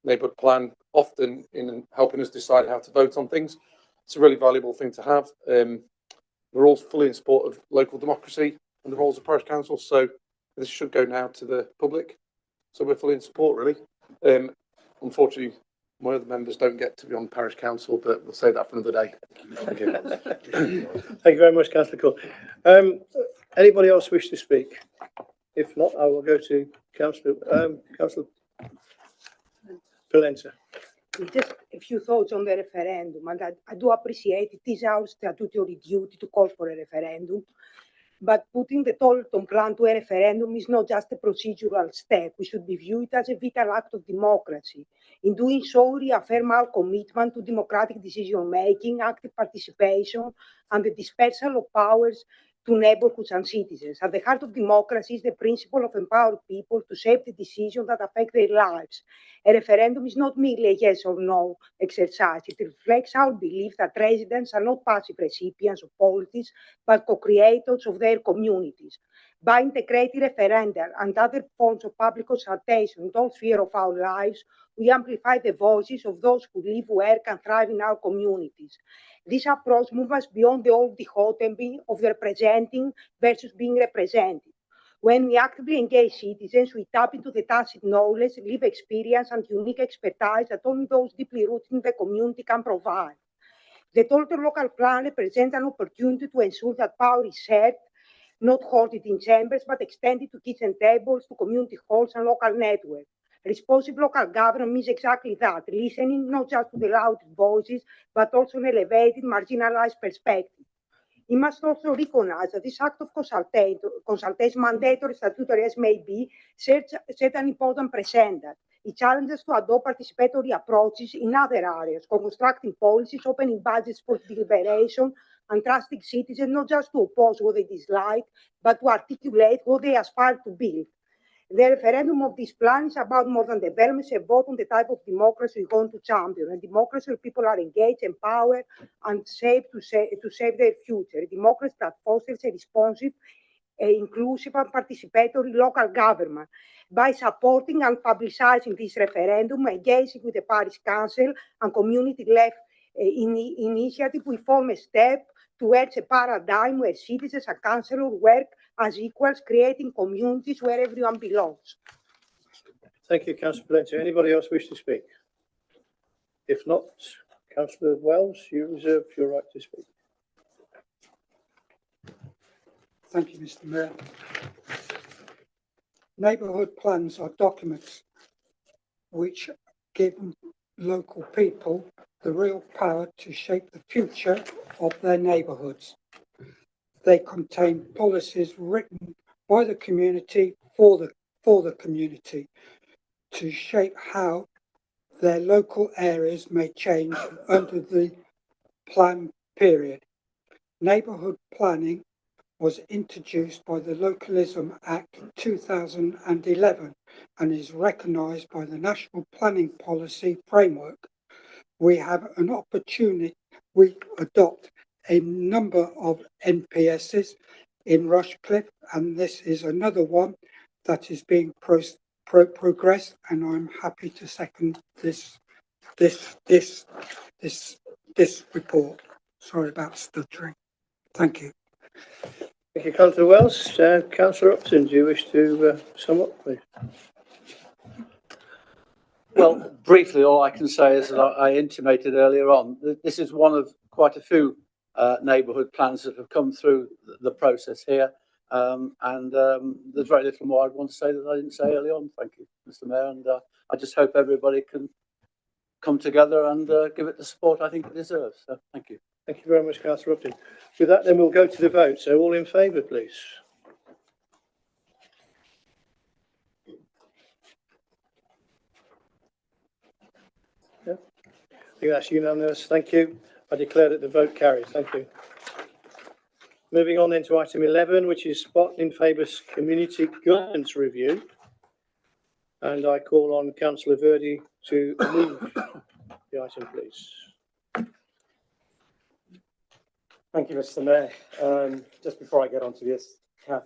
neighbourhood plan often in helping us decide how to vote on things. It's a really valuable thing to have. We're all fully in support of local democracy and the roles of parish councils, so this should go now to the public. So we're fully in support, really. Unfortunately, my other members don't get to be on parish council, but we'll save that for another day. Thank you. Thank you very much, Councillor Cole. Anybody else wish to speak? If not, I will go to Councillor Polenta. Just a few thoughts on the referendum, and I do appreciate it is our statutory duty to call for a referendum, but putting the Tolton plan to a referendum is not just a procedural step. We should view it as a vital act of democracy. In doing so, we reaffirm our commitment to democratic decision-making, active participation, and the dispersal of powers to neighbourhoods and citizens. At the heart of democracy is the principle of empowering people to shape the decisions that affect their lives. A referendum is not merely a yes or no exercise. It reflects our belief that residents are not passive recipients of politics, but co-creators of their communities. By integrating referenda and other forms of public consultation in all spheres of our lives, we amplify the voices of those who live, work, and thrive in our communities. This approach moves us beyond the old dichotomy of representing versus being represented. When we actively engage citizens, we tap into the tacit knowledge, lived experience, and unique expertise that only those deeply rooted in the community can provide. The Tolton local plan represents an opportunity to ensure that power is shared, not hoarded in chambers, but extended to kitchen tables, to community halls, and local networks. Responsive local government means exactly that, listening not just to the loud voices, but also an elevated, marginalized perspective. We must also recognize that this act of consultation, mandatory statutory as may be, set an important precedent. It challenges to adopt participatory approaches in other areas, constructing policies, opening budgets for deliberation, and trusting citizens not just to oppose what they dislike, but to articulate what they aspire to build. The referendum of this plan is about more than development, it's a vote on the type of democracy we want to champion. A democracy where people are engaged, empowered, and shaped to shape their future. A democracy that fosters a responsive, inclusive, and participatory local government. By supporting and publicizing this referendum, engaging with the parish council and community-led initiative, we form a step towards a paradigm where citizens and councillors work as equals, creating communities where everyone belongs. Thank you, Councillor Polenta. Anybody else wish to speak? If not, Councillor Wells, you reserve your right to speak. Thank you, Mr. Mayor. Neighbourhood plans are documents which give local people the real power to shape the future of their neighbourhoods. They contain policies written by the community for the community to shape how their local areas may change under the plan period. Neighbourhood planning was introduced by the Localism Act 2011 and is recognised by the National Planning Policy Framework. We have an opportunity, we adopt a number of NPSs in Rushcliffe, and this is another one that is being progressed, and I'm happy to second this report. Sorry about stuttering. Thank you. Thank you, Councillor Wells. Councillor Upton, do you wish to sum up, please? Well, briefly, all I can say is that I intimated earlier on that this is one of quite a few neighbourhood plans that have come through the process here. There's very little more I'd want to say that I didn't say early on. Thank you, Mr. Mayor. And I just hope everybody can come together and give it the support I think it deserves. So thank you. Thank you very much, Councillor Upton. With that, then we'll go to the vote. So all in favour, please. Yeah. I think that's unanimous. Thank you. I declare that the vote carries. Thank you. Moving on then to item 11, which is Barton Fabus Community Governance Review. And I call on Councillor Verdi to move the item, please. Thank you, Mr. Mayor. Just before I get onto this, Kath,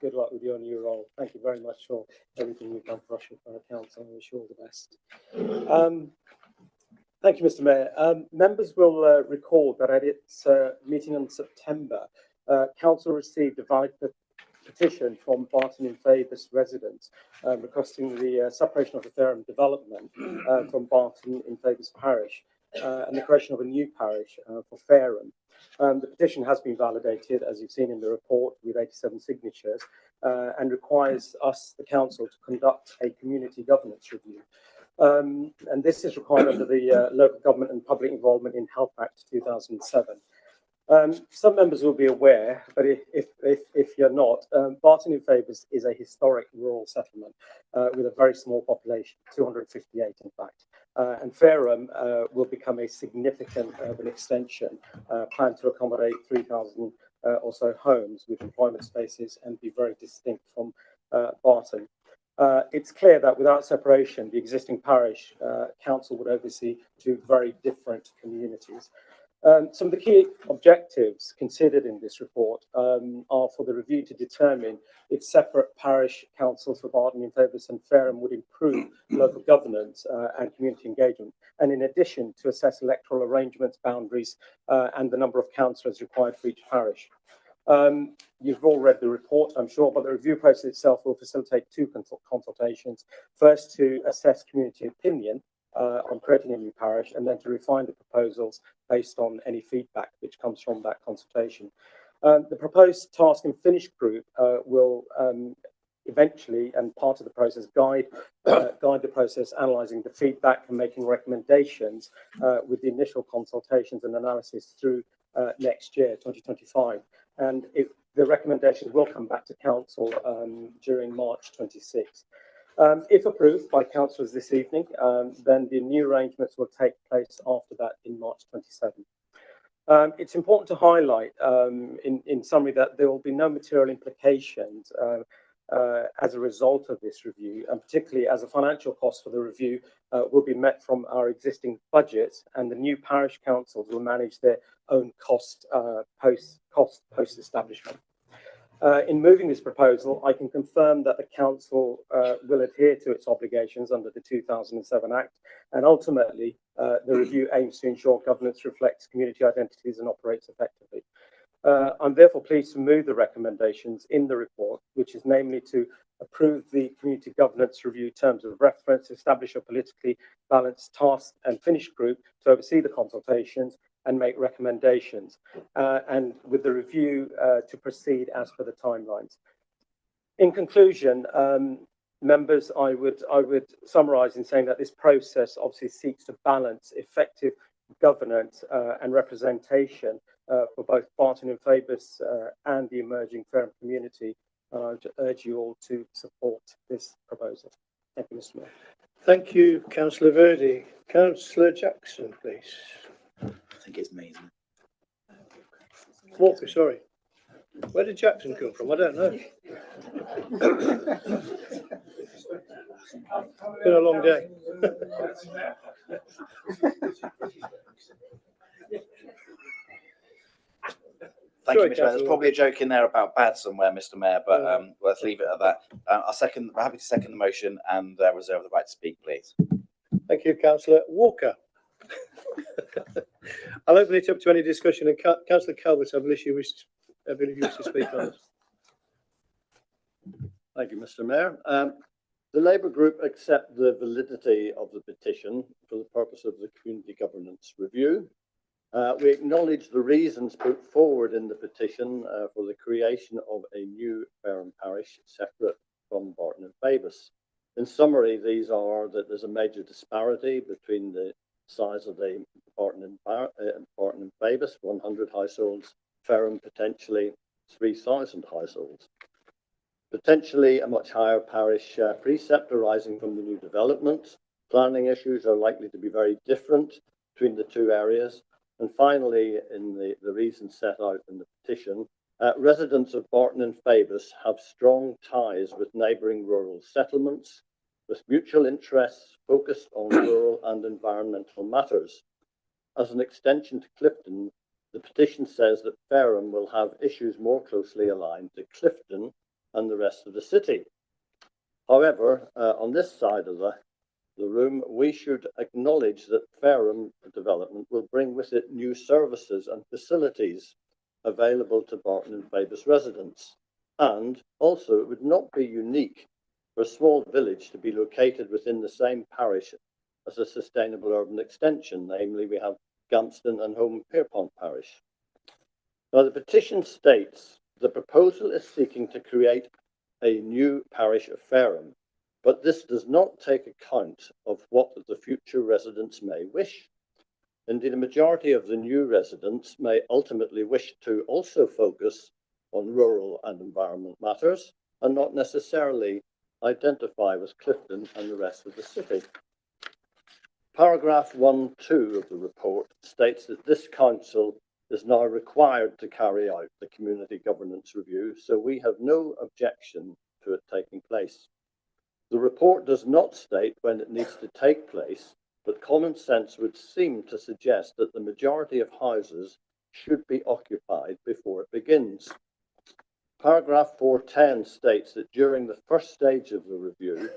good luck with your new role. Thank you very much for everything you've done for Rushcliffe Borough Council. I wish you all the best. Thank you, Mr. Mayor. Members will recall that at its meeting in September, Council received a petition from Barton in Fabus residents requesting the separation of the Fareham development from Barton in Fabus parish and the creation of a new parish for Fareham. The petition has been validated, as you've seen in the report, with 87 signatures and requires us, the council, to conduct a community governance review. And this is required under the Local Government and Public Involvement in Health Act 2007. Some members will be aware, but if you're not, Barton in Fabus is a historic rural settlement with a very small population, 258 in fact. And Fareham will become a significant urban extension planned to accommodate 3,000 or so homes with employment spaces and be very distinct from Barton. It's clear that without separation, the existing parish council would oversee two very different communities. Some of the key objectives considered in this report are for the review to determine if separate parish councils for Barton in Fabus and Fareham would improve local governance and community engagement, and in addition to assess electoral arrangements, boundaries, and the number of councillors required for each parish. You've all read the report, I'm sure, but the review process itself will facilitate two consultations. First, to assess community opinion on creating a new parish, and then to refine the proposals based on any feedback which comes from that consultation. The proposed task and finish group will eventually, and part of the process, guide the process, analysing the feedback and making recommendations with the initial consultations and analysis through next year, 2025. And the recommendations will come back to council during March 26. If approved by councillors this evening, then the new arrangements will take place after that in March 27. It's important to highlight in summary that there will be no material implications as a result of this review, and particularly as a financial cost for the review will be met from our existing budgets, and the new parish councils will manage their own cost post-establishment. In moving this proposal, I can confirm that the council will adhere to its obligations under the 2007 Act, and ultimately the review aims to ensure governance reflects community identities and operates effectively. I'm therefore pleased to move the recommendations in the report, which is namely to approve the community governance review terms of reference, establish a politically balanced task and finish group to oversee the consultations and make recommendations, and with the review to proceed as per the timelines. In conclusion, members, I would summarise in saying that this process obviously seeks to balance effective governance and representation for both Barton and Fabus and the emerging Fareham community. And I would urge you all to support this proposal. Thank you, Mr. Mayor. Thank you, Councillor Verdi. Councillor Jackson, please. I think it's me, isn't it? Walker, sorry. Where did Jackson come from? I don't know. Been a long day. Thank you, Mr. Mayor. There's probably a joke in there about bad somewhere, Mr. Mayor, but let's leave it at that. I'm happy to second the motion and reserve the right to speak, please. Thank you, Councillor Walker. I'll open it up to any discussion, and Councillor Calvert, I believe you wish to speak on it. Thank you, Mr. Mayor. The Labour Group accept the validity of the petition for the purpose of the community governance review. We acknowledge the reasons put forward in the petition for the creation of a new Fareham parish separate from Barton and Fabus. In summary, these are that there's a major disparity between the size of the Barton and Fabus, 100 households, Fareham potentially 3,000 households. Potentially a much higher parish precept arising from the new development. Planning issues are likely to be very different between the two areas. And finally, in the reasons set out in the petition, Residents of Barton and Fabus have strong ties with neighbouring rural settlements, with mutual interests focused on rural and environmental matters. As an extension to Clifton, the petition says that Fareham will have issues more closely aligned to Clifton and the rest of the city. However, on this side of the room, we should acknowledge that Fareham development will bring with it new services and facilities available to Barton and Fabus residents. And also, it would not be unique for a small village to be located within the same parish as a sustainable urban extension. Namely, we have Gampston and Home Pierpont parish. Now, the petition states the proposal is seeking to create a new parish of Fareham, but this does not take account of what the future residents may wish. Indeed, a majority of the new residents may ultimately wish to also focus on rural and environment matters and not necessarily identify with Clifton and the rest of the city. Paragraph 1.2 of the report states that this council is now required to carry out the community governance review, so we have no objection to it taking place. The report does not state when it needs to take place, but common sense would seem to suggest that the majority of houses should be occupied before it begins. Paragraph 410 states that during the first stage of the review,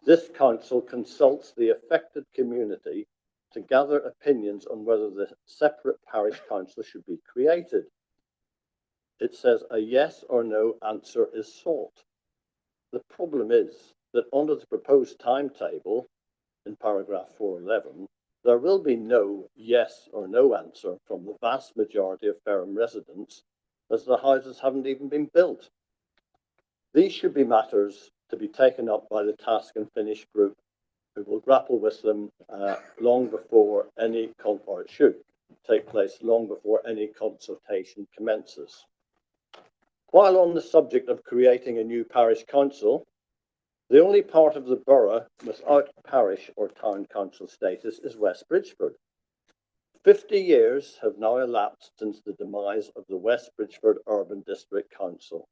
this council consults the affected community to gather opinions on whether the separate parish council should be created. It says a yes or no answer is sought. The problem is that under the proposed timetable, in paragraph 411, there will be no yes or no answer from the vast majority of Fareham residents, as the houses haven't even been built. These should be matters to be taken up by the Task and Finish group, who will grapple with them long before any, or it should take place long before any consultation commences. While on the subject of creating a new parish council, the only part of the borough without parish or town council status is West Bridgeford. 50 years have now elapsed since the demise of the West Bridgeford Urban District Council.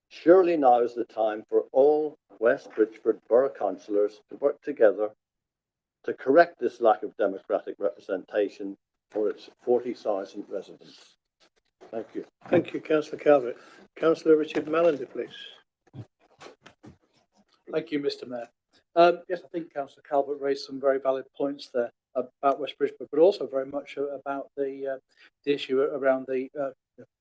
Surely now is the time for all West Bridgeford Borough Councillors to work together to correct this lack of democratic representation for its 40,000 residents. Thank you. Thank you, Councillor Calvert. Councillor Richard Mallender, please. Thank you, Mr. Mayor. Yes, I think Councillor Calvert raised some very valid points there about West Bridgeford, but also very much about the issue around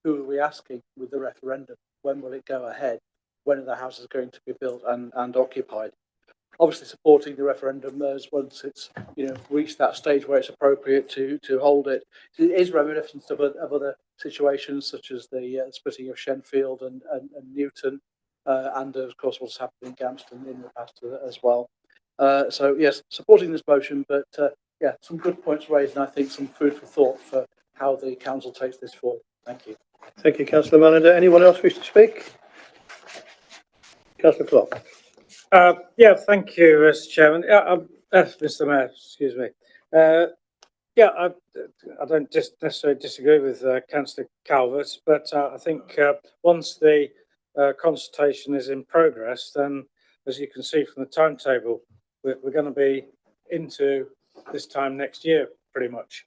who are we asking with the referendum? When will it go ahead? When are the houses going to be built and occupied? Obviously, supporting the referendum as once it's reached that stage where it's appropriate to hold it. It is reminiscent of other situations such as the splitting of Shenfield and Newton. And of course, what's happened in Gampston in the past as well. So yes, supporting this motion, but yeah, some good points raised, and I think some food for thought for how the council takes this forward. Thank you. Thank you, Councillor Mallender. Anyone else wish to speak? Councillor Clark. Yeah, thank you, Mr. Chairman. Mr. Mayor, excuse me. Yeah, I don't just necessarily disagree with Councillor Calvert, but I think once the consultation is in progress, then as you can see from the timetable, we're going to be into this time next year, pretty much.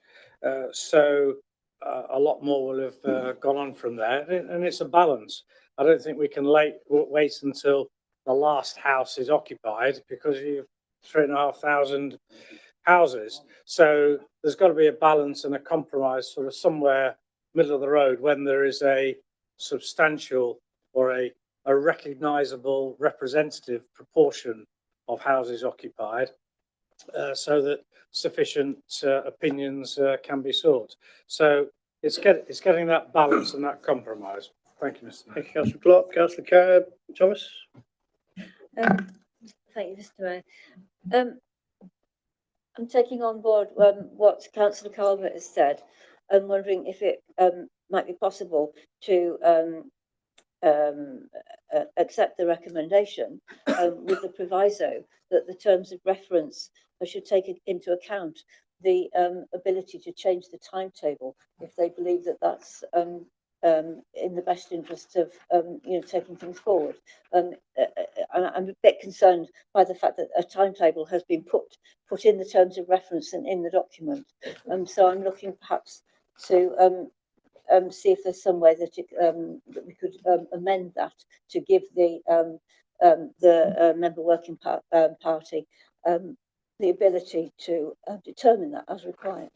So a lot more will have gone on from there, and it's a balance. I don't think we can wait until the last house is occupied, because you've 3,500 houses. So there's got to be a balance and a compromise sort of somewhere middle of the road when there is a substantial or a recognisable representative proportion of houses occupied, so that sufficient opinions can be sought. So it's getting that balance and that compromise. Thank you, Mr. Mayor. Thank you, Councillor Clark. Councillor Thomas. Thank you, Mr. Mayor. I'm taking on board what Councillor Calvert has said, and wondering if it might be possible to accept the recommendation with the proviso that the terms of reference should take into account the ability to change the timetable if they believe that that's in the best interest of taking things forward. And I'm a bit concerned by the fact that a timetable has been put in the terms of reference and in the document. So I'm looking perhaps to see if there's some way that that we could amend that to give the member working party the ability to determine that as required.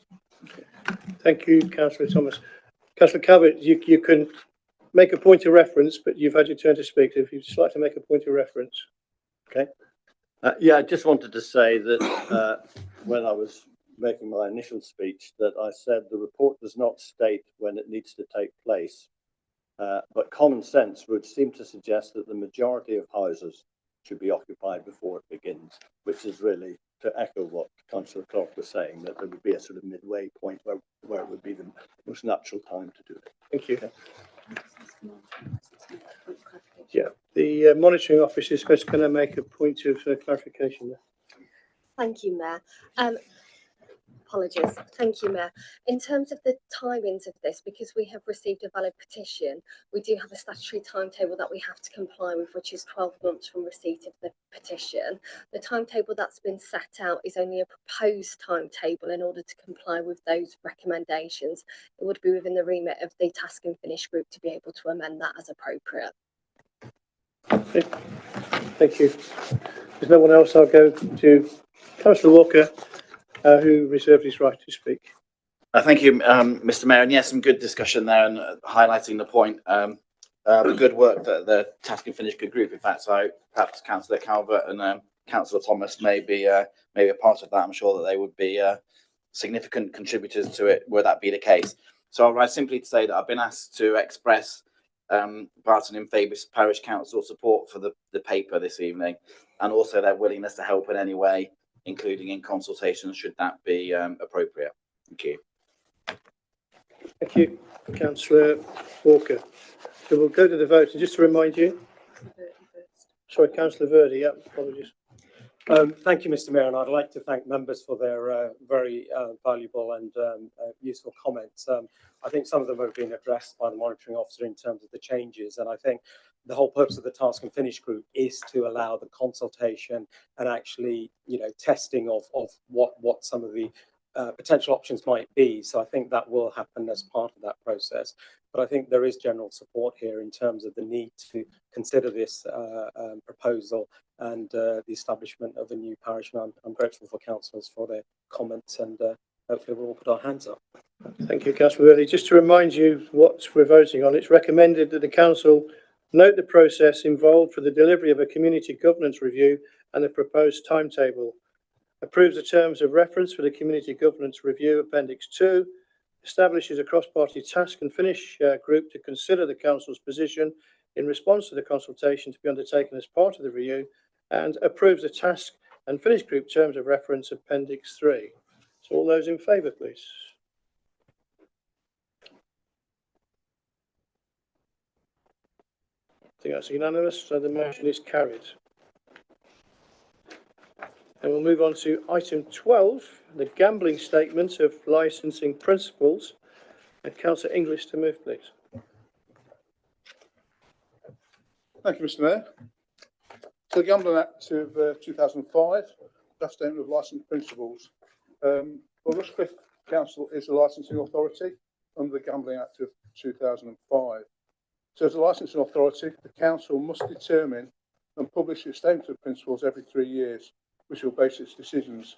Thank you, Councillor Thomas. Councillor Calvert, you can make a point of reference, but you've had your turn to speak. So if you'd just like to make a point of reference. Okay. Yeah, I just wanted to say that when I was making my initial speech, that I said the report does not state when it needs to take place, but common sense would seem to suggest that the majority of houses should be occupied before it begins, which is really to echo what Councillor Clark was saying, that there would be a sort of midway point where it would be the most natural time to do it. Thank you. Okay. Yeah, the monitoring officer is just going to make a point of clarification there. Thank you, Mayor. Apologies. Thank you, Mayor. In terms of the timings of this, because we have received a valid petition, we do have a statutory timetable that we have to comply with, which is 12 months from receipt of the petition. The timetable that's been set out is only a proposed timetable in order to comply with those recommendations. It would be within the remit of the task and finish group to be able to amend that as appropriate. Okay. Thank you. There's no one else. I'll go to Councillor Walker, who reserved his right to speak. Thank you, Mr. Mayor. And yes, some good discussion there and highlighting the point, the good work that the task and finish good group. In fact, so perhaps Councillor Calvert and Councillor Thomas may be a part of that. I'm sure that they would be significant contributors to it were that be the case. So I'd like simply to say that I've been asked to express Barton and Fabus Parish Council support for the paper this evening, and also their willingness to help in any way, including in consultations, should that be appropriate. Thank you. Thank you, Councillor Walker. So we'll go to the vote. And just to remind you, sorry, Councillor Verdi. Yeah, apologies. Thank you, Mr. Mayor, and I'd like to thank members for their very valuable and useful comments. I think some of them have been addressed by the monitoring officer in terms of the changes, and I think the whole purpose of the task and finish group is to allow the consultation and actually, testing of what some of the potential options might be. So I think that will happen as part of that process. But I think there is general support here in terms of the need to consider this proposal and the establishment of a new parish. And I'm grateful for councillors for their comments, and hopefully we'll all put our hands up. Thank you, Councillor Verdi. Just to remind you what we're voting on, it's recommended that the council note the process involved for the delivery of a community governance review and the proposed timetable, approves the terms of reference for the community governance review, Appendix 2, establishes a cross-party task and finish group to consider the council's position in response to the consultation to be undertaken as part of the review, and approves the task and finish group terms of reference, Appendix 3. So all those in favour, please. I think that's unanimous, so the motion is carried. And we'll move on to item 12, the gambling statement of licensing principles. And Councillor English to move, please. Thank you, Mr. Mayor. So the Gambling Act of 2005, draft statement of licensing principles. Well, Rushcliffe Council is the licensing authority under the Gambling Act of 2005. So as a licensing authority, the council must determine and publish its statement of principles every 3 years, which will base its decisions.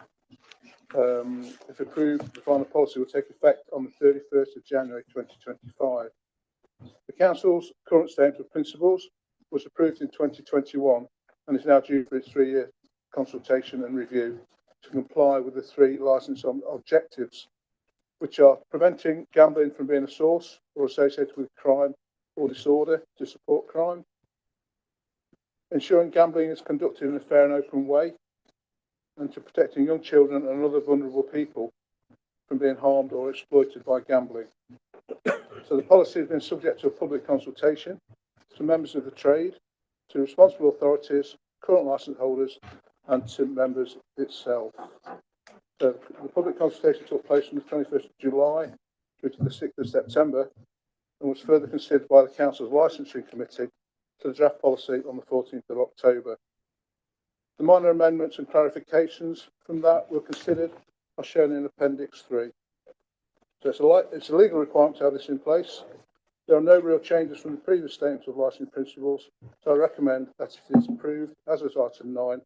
If approved, the final policy will take effect on the 31st of January 2025. The council's current statement of principles was approved in 2021 and is now due for its 3-year consultation and review to comply with the 3 licence objectives, which are preventing gambling from being a source or associated with crime or disorder to support crime, ensuring gambling is conducted in a fair and open way, and to protecting young children and other vulnerable people from being harmed or exploited by gambling. So the policy has been subject to a public consultation to members of the trade, to responsible authorities, current licence holders, and to members itself. So the public consultation took place from the 21st of July through to the 6th of September, and was further considered by the Council's Licensing Committee to the draft policy on the 14th of October. The minor amendments and clarifications from that were considered are shown in Appendix 3. So it's a legal requirement to have this in place. There are no real changes from the previous statements of licensing principles, so I recommend that it is approved as is item 9,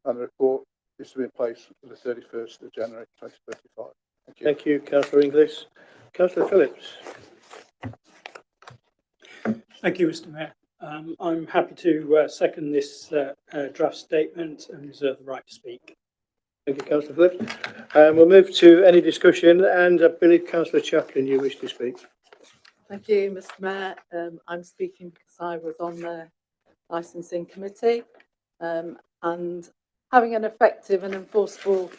and the report is to be in place for the 31st of January 2035. Thank you. Thank you, Councillor Inglis. Councillor Phillips. Thank you, Mr. Mayor. I'm happy to second this draft statement and reserve the right to speak. Thank you, Councillor Phillips. We'll move to any discussion, and I believe Councillor Chaplin, you wish to speak. Thank you, Mr. Mayor. I'm speaking because I was on the licensing committee, and having an effective and enforceable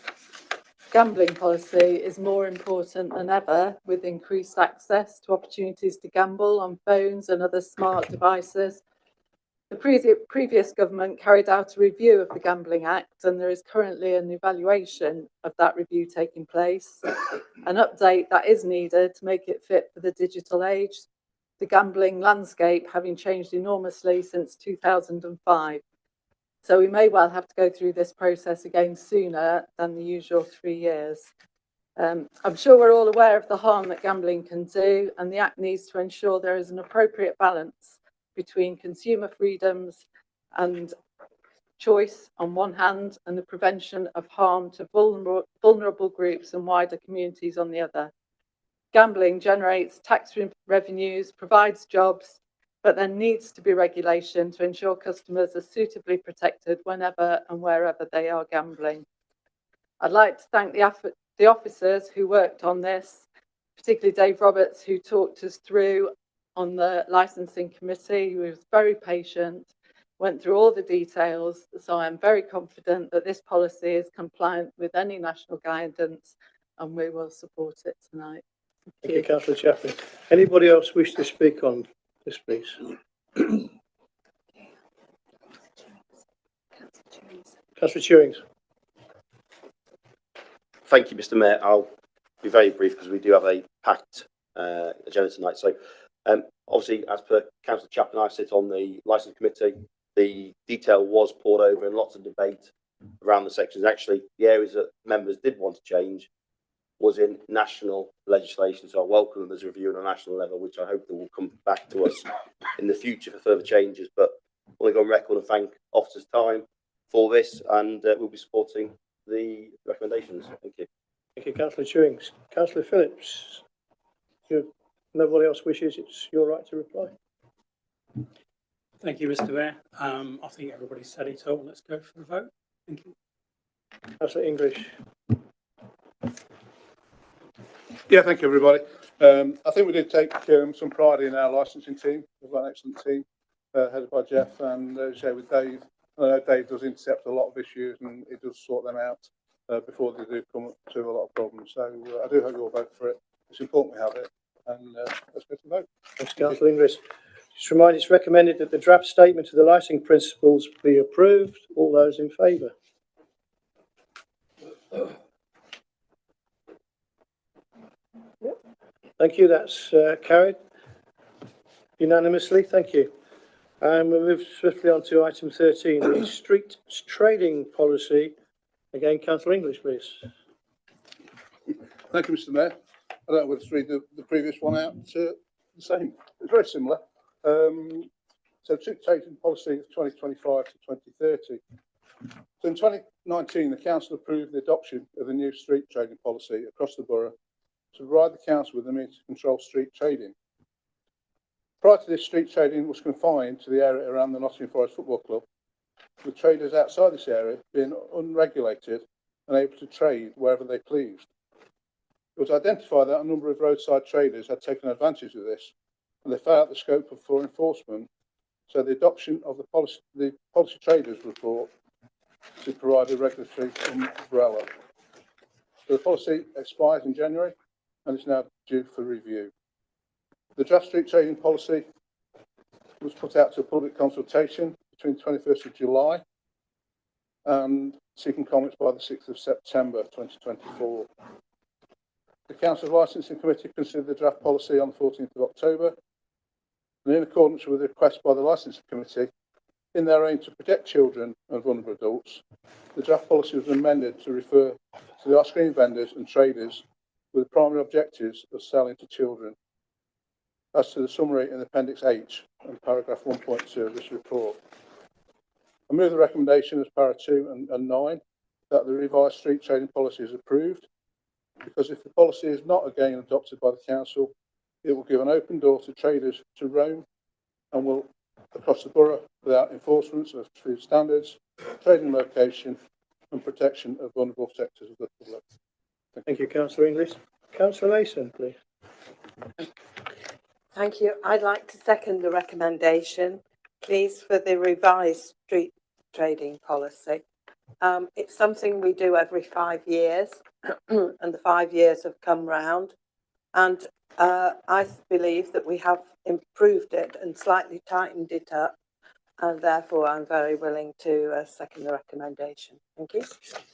gambling policy is more important than ever, with increased access to opportunities to gamble on phones and other smart devices. The previous government carried out a review of the Gambling Act, and there is currently an evaluation of that review taking place, an update that is needed to make it fit for the digital age, the gambling landscape having changed enormously since 2005. So we may well have to go through this process again sooner than the usual 3 years. I'm sure we're all aware of the harm that gambling can do, and the Act needs to ensure there is an appropriate balance between consumer freedoms and choice on one hand, and the prevention of harm to vulnerable groups and wider communities on the other. Gambling generates tax revenues, provides jobs, but there needs to be regulation to ensure customers are suitably protected whenever and wherever they are gambling. I'd like to thank the officers who worked on this, particularly Dave Roberts, who talked us through on the licensing committee. He was very patient, went through all the details, so I'm very confident that this policy is compliant with any national guidance, and we will support it tonight. Thank you, Councillor Chaplin. Anybody else wish to speak on this, please? Councillor Chewings. Thank you, Mr. Mayor. I'll be very brief because we do have a packed agenda tonight. So, obviously, as per Councillor Chaplin, I sit on the licence committee. The detail was poured over and lots of debate around the sections. Actually, the areas that members did want to change was in national legislation. So I welcome them as a review on a national level, which I hope that will come back to us in the future for further changes. But I want to go on record and thank officers' time for this, and we'll be supporting the recommendations. Thank you. Thank you, Councillor Chewings. Councillor Phillips. Nobody else wishes, it's your right to reply. Thank you, Mr. Mayor. I think everybody said it all. Let's go for the vote. Thank you. Councillor English. Yeah, thank you, everybody. I think we did take some pride in our licensing team. We've got an excellent team, headed by Jeff, and share with Dave. I know Dave does intercept a lot of issues, and he does sort them out before they do come up to a lot of problems. So I do hope you'll vote for it. It's important we have it, and let's go to vote. Thanks, Councillor English. Just remind, it's recommended that the draft statement of the licensing principles be approved. All those in favour? Thank you. That's carried unanimously. Thank you. And we'll move swiftly on to item 13, the street trading policy. Again, Councillor English, please. Thank you, Mr. Mayor. I don't know whether to read the previous one out. The same. It's very similar. So, street trading policy of 2025 to 2030. So, in 2019, the council approved the adoption of a new street trading policy across the borough to provide the council with the means to control street trading. Prior to this, street trading was confined to the area around the Nottingham Forest Football Club, with traders outside this area being unregulated and able to trade wherever they pleased. It was identified that a number of roadside traders had taken advantage of this, and they fell out the scope for enforcement. So the adoption of the policy traders was brought to provide a regulatory umbrella. So the policy expires in January and is now due for review. The draft street trading policy was put out to a public consultation between the 21st of July and seeking comments by the 6th of September 2024. The Council's Licensing Committee considered the draft policy on the 14th of October And in accordance with the request by the Licensing Committee, in their aim to protect children and vulnerable adults, the draft policy was amended to refer to the ice cream vendors and traders with the primary objectives of selling to children, as to the summary in Appendix H and paragraph 1.2 of this report. I move the recommendation as para 2 and 9 that the revised street trading policy is approved, because if the policy is not again adopted by the Council, it will give an open door to traders to roam and will across the borough without enforcement of food standards, trading location and protection of vulnerable sectors of the public. Thank you, Councillor English. Councillor Mason, please. Thank you. I'd like to second the recommendation, please, for the revised street trading policy. It's something we do every 5 years, and the 5 years have come round. And I believe that we have improved it and slightly tightened it up, and therefore I'm very willing to second the recommendation. Thank you.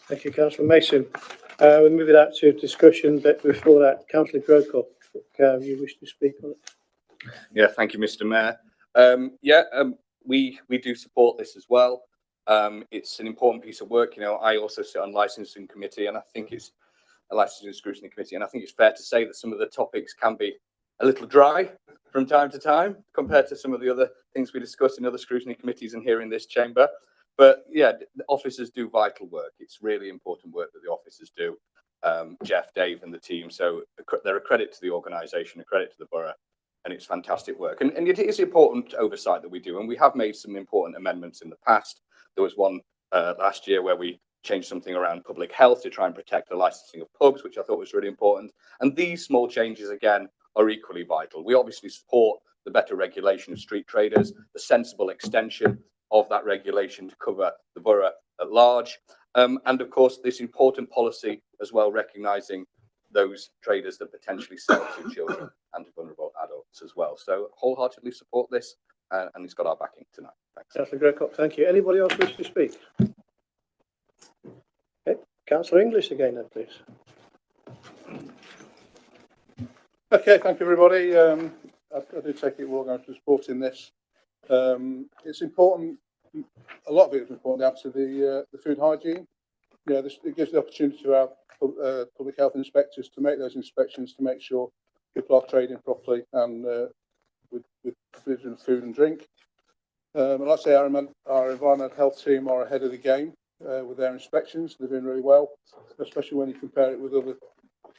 Thank you, Councillor Mason. We'll move it out to discussion, but before that, Councillor Grocott, you wish to speak on it? Yeah, thank you, Mr. Mayor. We do support this as well. It's an important piece of work. You know, I also sit on licensing committee, and I think it's a licensing scrutiny committee, and I think it's fair to say that some of the topics can be a little dry from time to time compared to some of the other things we discuss in other scrutiny committees and here in this chamber. But yeah, the officers do vital work. It's really important work that the officers do. Jeff, Dave, and the team. So they're a credit to the organisation, a credit to the borough, and it's fantastic work. And it is important oversight that we do, and we have made some important amendments in the past. There was one last year where we changed something around public health to try and protect the licensing of pubs, which I thought was really important. And these small changes, again, are equally vital. We obviously support the better regulation of street traders, the sensible extension of that regulation to cover the borough at large. And of course, this important policy as well, recognising those traders that potentially sell to children and to vulnerable adults as well. So wholeheartedly support this, and it's got our backing tonight. Thanks. Councillor Grocott, thank you. Anybody else wish to speak? Okay, Councillor English again then, please. Okay, thank you, everybody. I do take it we're all going to support in this. It's important. A lot of it is important down to the food hygiene. You know, it gives the opportunity to our public health inspectors to make those inspections to make sure people are trading properly and with provision of food and drink. And like I say, our environmental health team are ahead of the game with their inspections. They're doing really well, especially when you compare it with other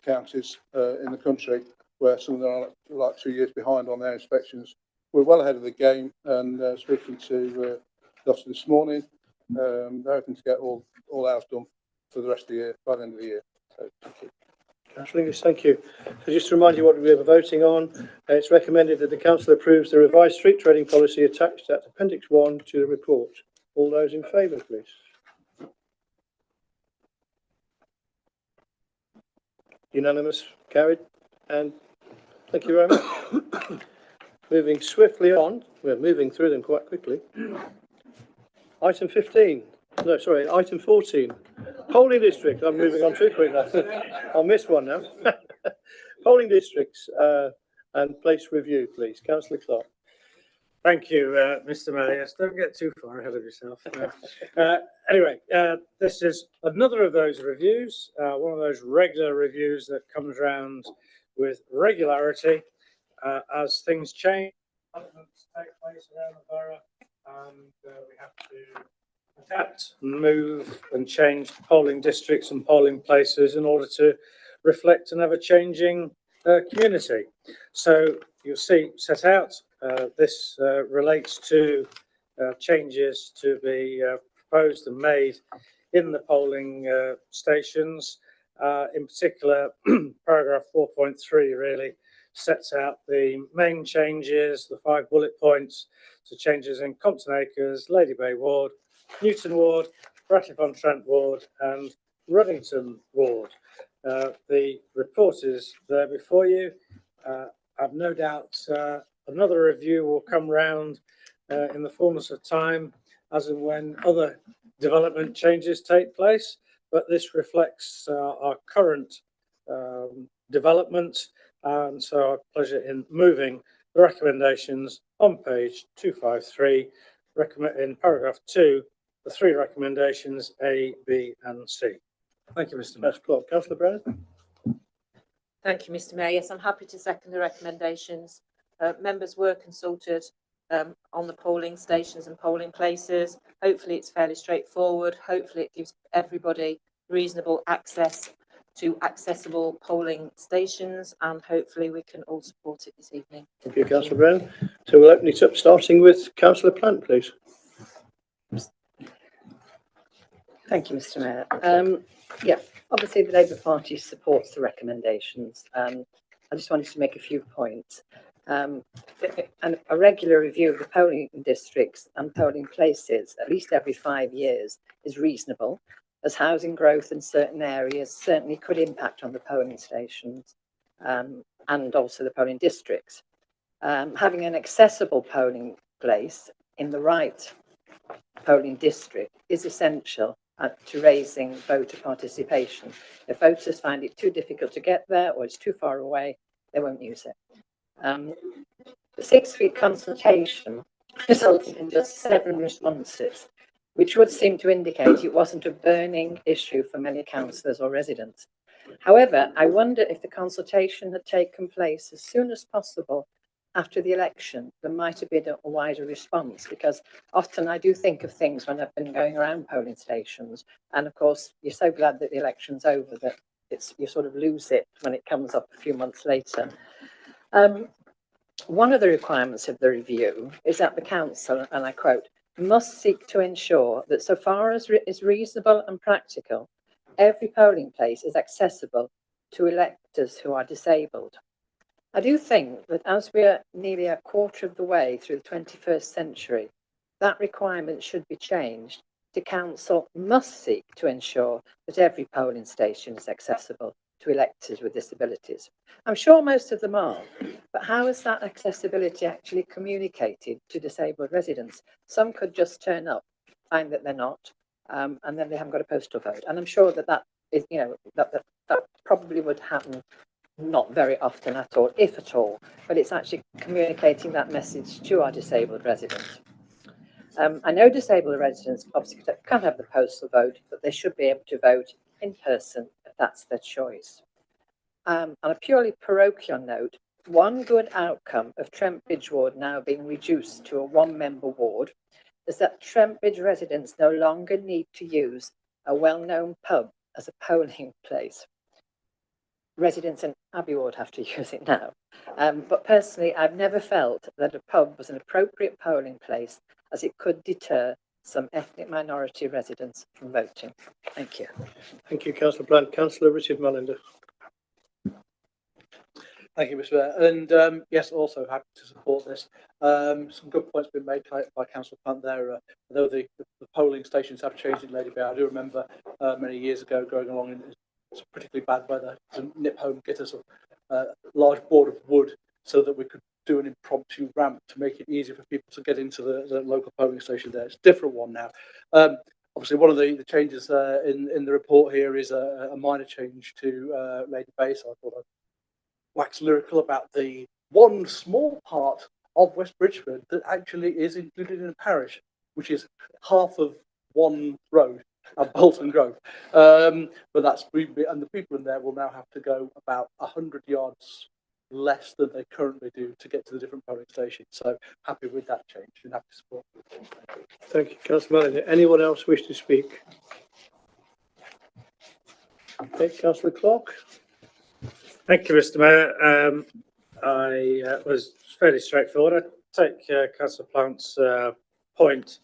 counties in the country, where some of them are like 2 years behind on their inspections. We're well ahead of the game, and speaking to the officer this morning, they're hoping to get all ours done for the rest of the year, by the end of the year. So, thank you. Councillor English, thank you. So just to remind you what we are voting on, it's recommended that the Council approves the revised street trading policy attached at Appendix 1 to the report. All those in favour, please. Unanimous, carried, and thank you very much. Moving swiftly on, we're moving through them quite quickly. Item 15. No, sorry, item 14. Polling district. I'm moving on too quick now. I'll miss one now. Polling districts and place review, please. Councillor Clark. Thank you, Mr. Mayor. Yes, don't get too far ahead of yourself. Anyway, this is another of those reviews, one of those regular reviews that comes round with regularity as things change, developments take place around the borough, and we have to adapt, move and change polling districts and polling places in order to reflect an ever-changing community. So you'll see set out, this relates to changes to be proposed and made in the polling stations. In particular, paragraph 4.3 really sets out the main changes, the 5 bullet points, so changes in Compton Acres, Lady Bay Ward, Newton Ward, Ratcliffe-on-Trent Ward and Ruddington Ward. The report is there before you. I've no doubt another review will come round in the fullness of time as and when other development changes take place, but this reflects our current development, and so our pleasure in moving the recommendations on page 253, recommend in paragraph 2, the 3 recommendations A, B, and C. Thank you, Mr. Mayor. Councillor Brennan. Thank you, Mr. Mayor. Yes, I'm happy to second the recommendations. Members were consulted on the polling stations and polling places. Hopefully it's fairly straightforward. Hopefully it gives everybody reasonable access to accessible polling stations, and hopefully we can all support it this evening. Thank you, Councillor Brennan. So we'll open it up, starting with Councillor Plant, please. Thank you, Mr. Mayor. Yeah, obviously the Labour Party supports the recommendations. I just wanted to make a few points. And a regular review of the polling districts and polling places, at least every 5 years, is reasonable, as housing growth in certain areas certainly could impact on the polling stations and also the polling districts. Having an accessible polling place in the right polling district is essential to raising voter participation. If voters find it too difficult to get there or it's too far away, they won't use it. The 6-week consultation resulted in just 7 responses, which would seem to indicate it wasn't a burning issue for many councillors or residents. However, I wonder if the consultation had taken place as soon as possible after the election, there might have been a wider response, because often I do think of things when I've been going around polling stations, and of course you're so glad that the election's over that you sort of lose it when it comes up a few months later. One of the requirements of the review is that the council, and I quote, must seek to ensure that so far as is reasonable and practical, every polling place is accessible to electors who are disabled. I do think that as we're nearly a quarter of the way through the 21st century, that requirement should be changed to council must seek to ensure that every polling station is accessible to electors with disabilities. I'm sure most of them are, but how is that accessibility actually communicated to disabled residents? Some could just turn up, find that they're not, and then they haven't got a postal vote. And I'm sure that is, that probably would happen not very often at all, if at all, but it's actually communicating that message to our disabled residents. I know disabled residents obviously can't have the postal vote, but they should be able to vote in person if that's their choice. On a purely parochial note, one good outcome of Trent Ward now being reduced to a 1-member ward is that Trent residents no longer need to use a well-known pub as a polling place. Residents in Abbey Ward have to use it now. But personally, I've never felt that a pub was an appropriate polling place, as it could deter some ethnic minority residents from voting. Thank you. Thank you, Councillor Plant. Councillor Richard Mullender. Thank you, Mr. Mayor. And yes, also happy to support this. Some good points been made by Councillor Plant there. Although the polling stations have changed in Lady Bay, I do remember many years ago going along in particularly bad weather to nip home, get us a large board of wood so that we could do an impromptu ramp to make it easier for people to get into the local polling station there. It's a different one now. Obviously, one of the changes in the report here is a minor change to Lady Bay, so I thought I'd wax lyrical about the one small part of West Bridgford that actually is included in a parish, which is half of one road at Bolton Grove. But that's and the people in there will now have to go about 100 yards less than they currently do to get to the different polling stations. So happy with that change and happy to support it. Thank you, Councillor Mullender. Anyone else wish to speak? Okay, Councillor Clark. Thank you, Mr. Mayor. I was fairly straightforward. I take Councillor Plant's point.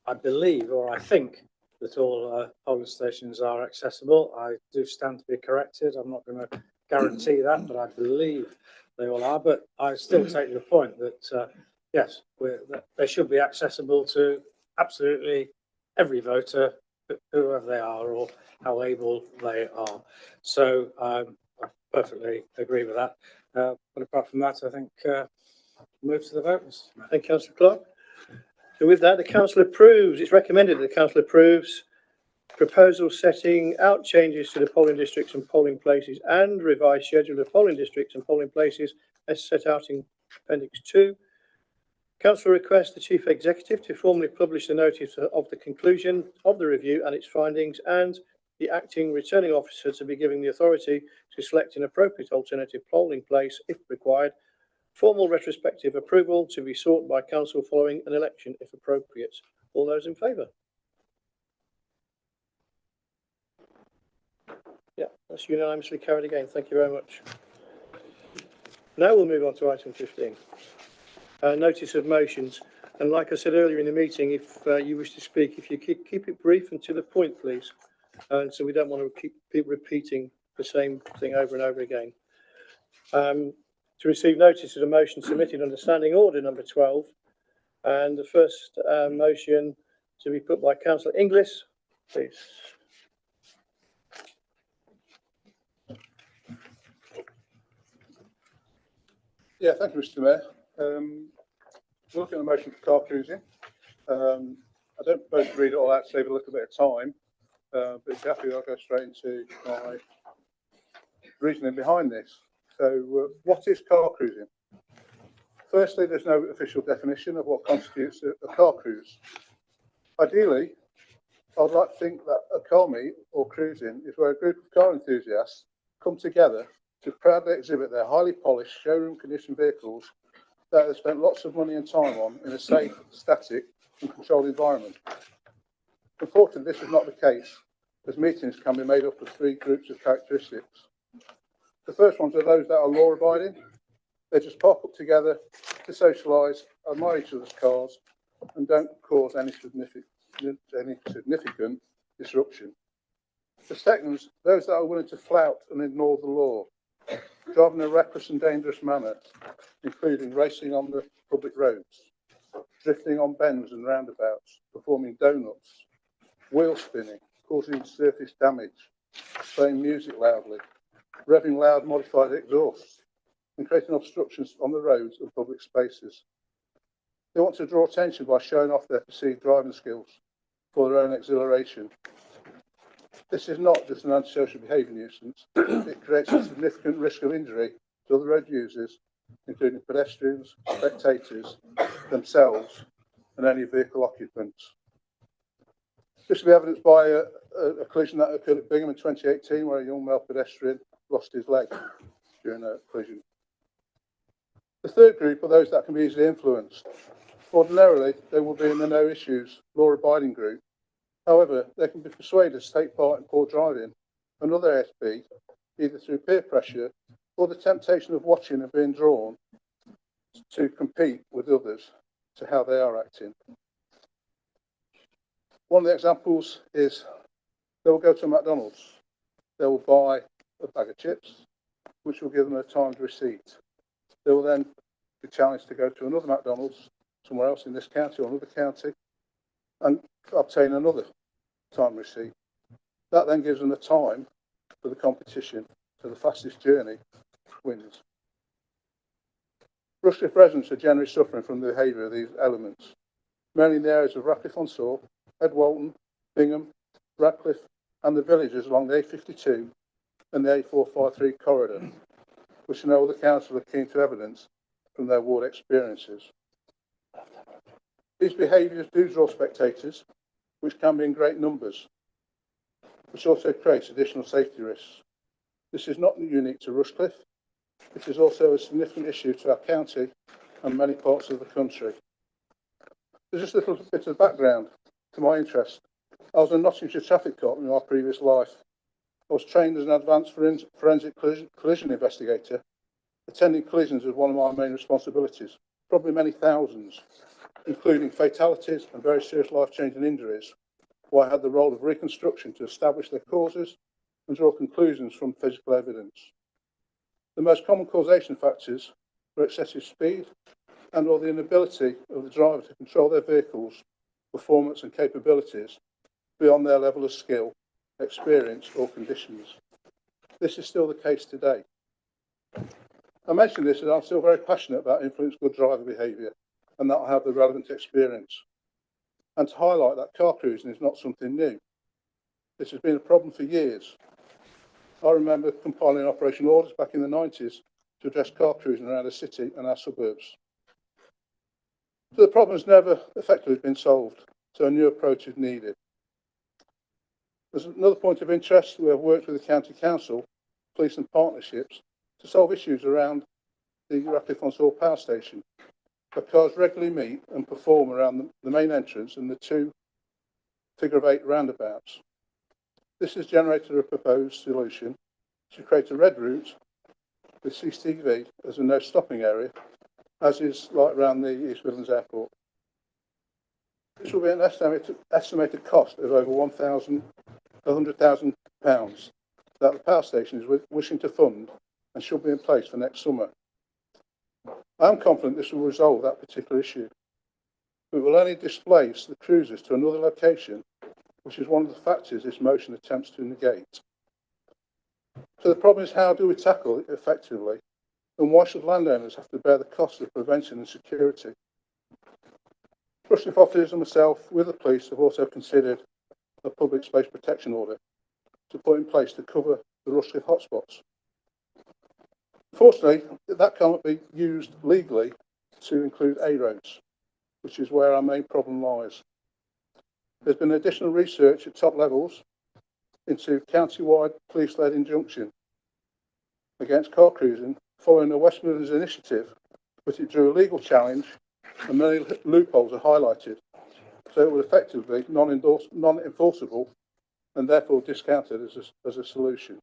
I believe, or I think, that all polling stations are accessible. I do stand to be corrected. I'm not going to guarantee that, but I believe they all are. But I still take your point that, yes, they should be accessible to absolutely every voter, whoever they are or how able they are. So I perfectly agree with that. But apart from that, I think move to the vote. Thank you, Councillor Clark. So with that, the council approves. It's recommended that the council approves proposal setting out changes to the polling districts and polling places and revised schedule of polling districts and polling places as set out in Appendix 2. Council requests the Chief Executive to formally publish the notice of the conclusion of the review and its findings, and the acting returning officer to be given the authority to select an appropriate alternative polling place if required. Formal retrospective approval to be sought by Council following an election if appropriate. All those in favour? Yeah, that's unanimously carried again. Thank you very much. Now we'll move on to item 15. Notice of motions. And like I said earlier in the meeting, if you wish to speak, if you keep it brief and to the point, please. So we don't want to keep repeating the same thing over and over again. To receive notice of a motion submitted under Standing Order number 12. And the first motion to be put by Councillor Inglis, please. Yeah, thank you, Mr. Mayor. We're looking at a motion for car cruising. I don't propose to read it all out to save a little bit of time, but if you're happy, I'll go straight into my reasoning behind this. So, what is car cruising? Firstly, there's no official definition of what constitutes a car cruise. Ideally, I'd like to think that a car meet or cruising is where a group of car enthusiasts come together to proudly exhibit their highly polished showroom conditioned vehicles that they've spent lots of money and time on in a safe, static and controlled environment. Unfortunately, this is not the case, as meetings can be made up of three groups of characteristics. The first ones are those that are law abiding. They just park up together to socialise, admire each other's cars and don't cause any significant disruption. The second, those that are willing to flout and ignore the law, driving in a reckless and dangerous manner, including racing on the public roads, drifting on bends and roundabouts, performing donuts, wheel spinning, causing surface damage, playing music loudly, revving loud modified exhausts, and creating obstructions on the roads and public spaces. They want to draw attention by showing off their perceived driving skills for their own exhilaration. This is not just an antisocial behaviour nuisance, it creates a significant risk of injury to other road users, including pedestrians, spectators, themselves, and any vehicle occupants. This will be evidenced by a collision that occurred at Bingham in 2018, where a young male pedestrian lost his leg during a collision. The third group are those that can be easily influenced. Ordinarily, they will be in the no issues, law-abiding group. However, they can be persuaded to take part in poor driving and other ASB, either through peer pressure or the temptation of watching and being drawn to compete with others to how they are acting. One of the examples is they will go to McDonald's. They will buy a bag of chips, which will give them a timed receipt. They will then be challenged to go to another McDonald's somewhere else in this county or another county and obtain another time receipt. That then gives them a time for the competition, so the fastest journey wins. Rushcliffe residents are generally suffering from the behaviour of these elements, mainly in the areas of Rushcliffe-on-Soar, Edwalton, Bingham, Radcliffe and the villages along the A52 and the A453 corridor, which I know the council are keen to evidence from their ward experiences. These behaviours do draw spectators, which can be in great numbers, which also creates additional safety risks. This is not unique to Rushcliffe. It is also a significant issue to our county and many parts of the country. There's just a little bit of background to my interest. I was a Nottinghamshire traffic cop in my previous life. I was trained as an advanced forensic collision investigator. Attending collisions was one of my main responsibilities, probably many thousands, including fatalities and very serious life-changing injuries, where I had the role of reconstruction to establish their causes and draw conclusions from physical evidence. The most common causation factors were excessive speed and or the inability of the driver to control their vehicle's performance and capabilities beyond their level of skill, experience or conditions. This is still the case today. I mention this as I'm still very passionate about influence good driver behaviour and that I have the relevant experience. And to highlight that car cruising is not something new. This has been a problem for years. I remember compiling operation orders back in the 90s to address car cruising around the city and our suburbs. So the problem has never effectively been solved, so a new approach is needed. There's another point of interest. We have worked with the County Council, police and partnerships to solve issues around the Rushcliffe Power Station, where cars regularly meet and perform around the main entrance and the two figure-of-8 roundabouts. This has generated a proposed solution to create a red route with CCTV as a no stopping area, as is like around the East Midlands Airport. This will be an estimated cost of over £100,000 that the power station is wishing to fund and should be in place for next summer. I am confident this will resolve that particular issue. It will only displace the cruisers to another location, which is one of the factors this motion attempts to negate. So the problem is, how do we tackle it effectively, and why should landowners have to bear the cost of prevention and security? Rushcliffe officers and myself, with the police, have also considered a public space protection order to put in place to cover the Rushcliffe hotspots. Unfortunately, that cannot be used legally to include A roads, which is where our main problem lies. There's been additional research at top levels into county-wide police-led injunction against car cruising following a West Midlands initiative, but it drew a legal challenge and many loopholes are highlighted, so it was effectively non-enforceable and therefore discounted as a solution.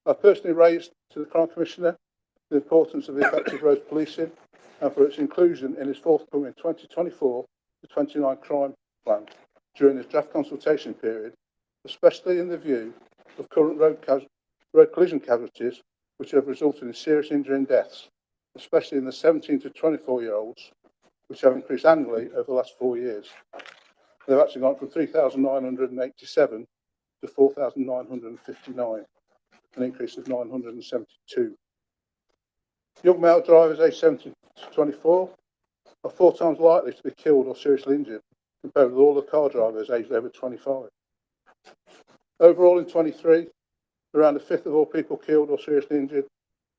I've personally raised to the Crime Commissioner the importance of effective road policing and for its inclusion in his forthcoming 2024 to 29 crime plan during this draft consultation period, especially in the view of current road collision casualties which have resulted in serious injury and deaths, especially in the 17 to 24-year-olds, which have increased annually over the last 4 years. They've actually gone from 3,987 to 4,959, an increase of 972. Young male drivers aged 17 to 24 are 4 times likely to be killed or seriously injured compared with all the car drivers aged over 25. Overall, in 23, around a fifth of all people killed or seriously injured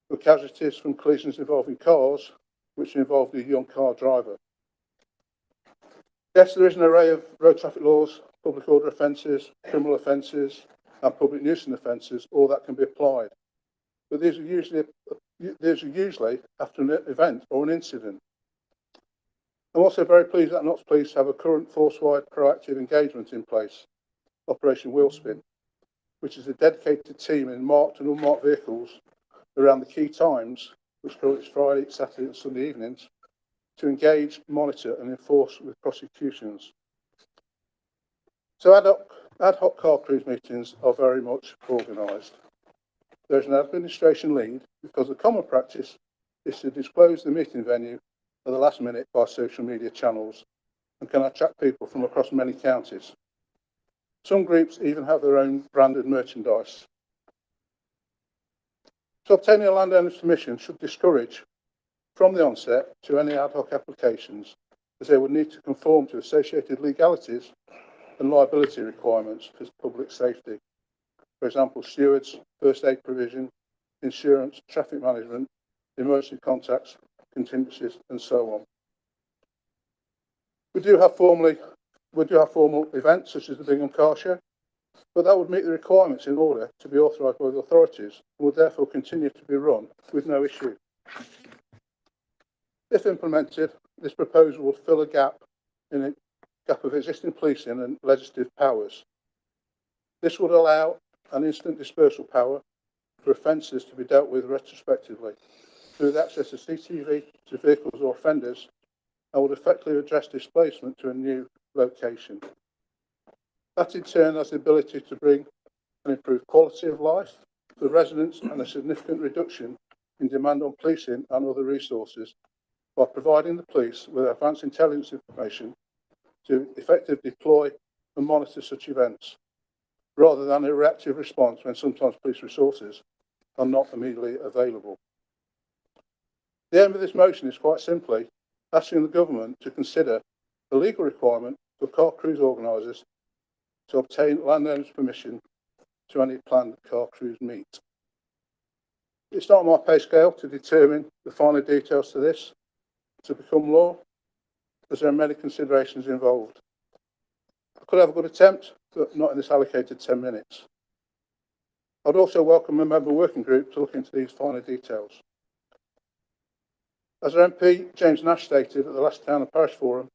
were casualties from collisions involving cars, which involved a young car driver. Yes, there is an array of road traffic laws, public order offences, criminal offences and public nuisance offences, all that can be applied. But these are usually after an event or an incident. I'm also very pleased that Notts Police have a current force-wide proactive engagement in place, Operation Wheelspin, which is a dedicated team in marked and unmarked vehicles around the key times, which is Friday, Saturday and Sunday evenings, to engage, monitor and enforce with prosecutions. So ad hoc car cruise meetings are very much organised. There's an administration lead because the common practice is to disclose the meeting venue at the last minute by social media channels and can attract people from across many counties. Some groups even have their own branded merchandise. So obtaining a landowner's permission should discourage from the onset to any ad hoc applications, as they would need to conform to associated legalities and liability requirements for public safety. For example, stewards, first aid provision, insurance, traffic management, emergency contacts, contingencies and so on. We do have formal events such as the Bingham Car Show, but that would meet the requirements in order to be authorised by the authorities and would therefore continue to be run with no issue. If implemented, this proposal would fill a gap of existing policing and legislative powers. This would allow an instant dispersal power for offences to be dealt with retrospectively through the access of CCTV to vehicles or offenders, and would effectively address displacement to a new location. That in turn has the ability to bring an improved quality of life for residents and a significant reduction in demand on policing and other resources by providing the police with advanced intelligence information to effectively deploy and monitor such events, rather than a reactive response when sometimes police resources are not immediately available. The aim of this motion is quite simply asking the government to consider the legal requirement for car cruise organisers to obtain landowners' permission to any planned car cruise meet. It's not on my pay scale to determine the finer details to this to become law, as there are many considerations involved. I could have a good attempt, but not in this allocated 10 minutes. I'd also welcome a member working group to look into these finer details. As our MP James Nash stated at the last Town and Parish Forum,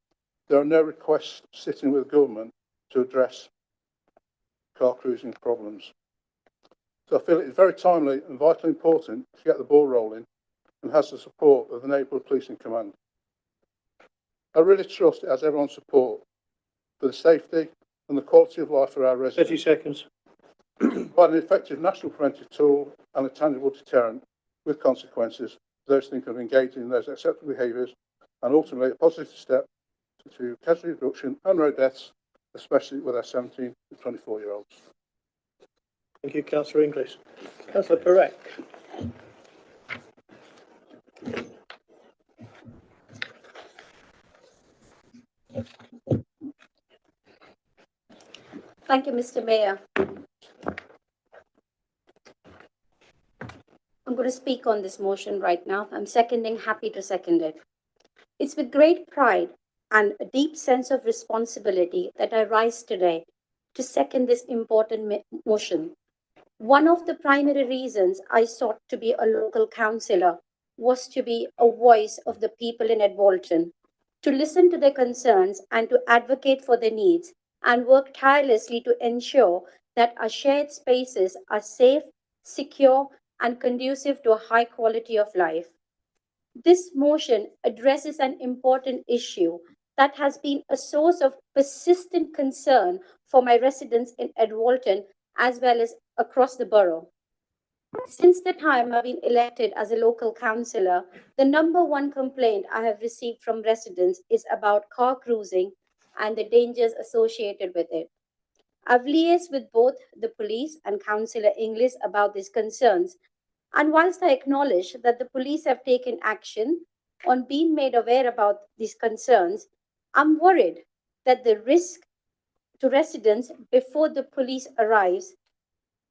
there are no requests sitting with government to address car cruising problems. So I feel it is very timely and vitally important to get the ball rolling and has the support of the Neighbourhood Policing Command. I really trust it has everyone's support for the safety and the quality of life for our residents. 30 seconds. By an effective national preventive tool and a tangible deterrent with consequences for those thinking of engaging in those acceptable behaviours, and ultimately a positive step to casualty reduction and road deaths, especially with our 17 to 24-year-olds. Thank you, Councillor English. Councillor Perec. Thank you, Mr. Mayor. I'm going to speak on this motion right now. I'm happy to second it. It's with great pride and a deep sense of responsibility that I rise today to second this important motion. One of the primary reasons I sought to be a local councillor was to be a voice of the people in Edwalton, to listen to their concerns and to advocate for their needs, and work tirelessly to ensure that our shared spaces are safe, secure, and conducive to a high quality of life. This motion addresses an important issue that has been a source of persistent concern for my residents in Edwalton as well as across the borough. Since the time I've been elected as a local councillor, the number one complaint I have received from residents is about car cruising and the dangers associated with it. I've liaised with both the police and Councillor English about these concerns, and whilst I acknowledge that the police have taken action on being made aware about these concerns, I'm worried that the risk to residents before the police arrives,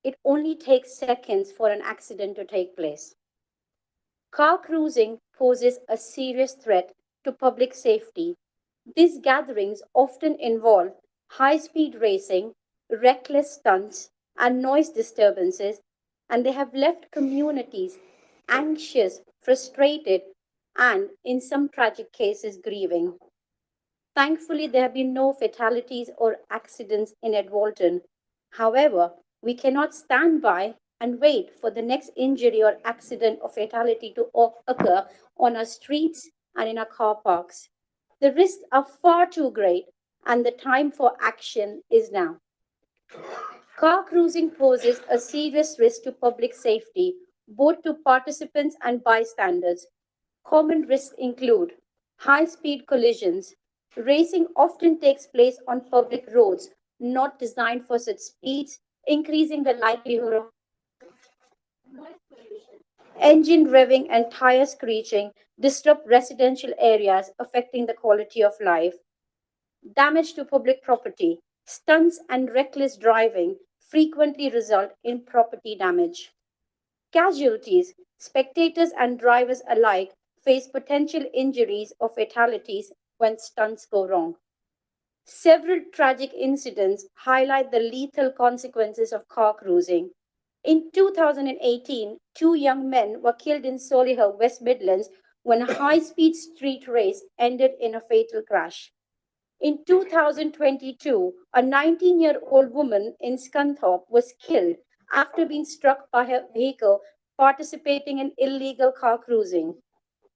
it only takes seconds for an accident to take place. Car cruising poses a serious threat to public safety. These gatherings often involve high-speed racing, reckless stunts, and noise disturbances, and they have left communities anxious, frustrated, and in some tragic cases, grieving. Thankfully, there have been no fatalities or accidents in Edwalton. However, we cannot stand by and wait for the next injury or accident or fatality to occur on our streets and in our car parks. The risks are far too great, and the time for action is now. Car cruising poses a serious risk to public safety, both to participants and bystanders. Common risks include high-speed collisions. Racing often takes place on public roads, not designed for such speeds, increasing the likelihood of engine revving and tire screeching disrupt residential areas, affecting the quality of life. Damage to public property. Stunts and reckless driving frequently result in property damage. Casualties. Spectators and drivers alike face potential injuries or fatalities when stunts go wrong. Several tragic incidents highlight the lethal consequences of car cruising. In 2018, two young men were killed in Solihull, West Midlands, when a high-speed street race ended in a fatal crash. In 2022, a 19-year-old woman in Scunthorpe was killed after being struck by her vehicle participating in illegal car cruising.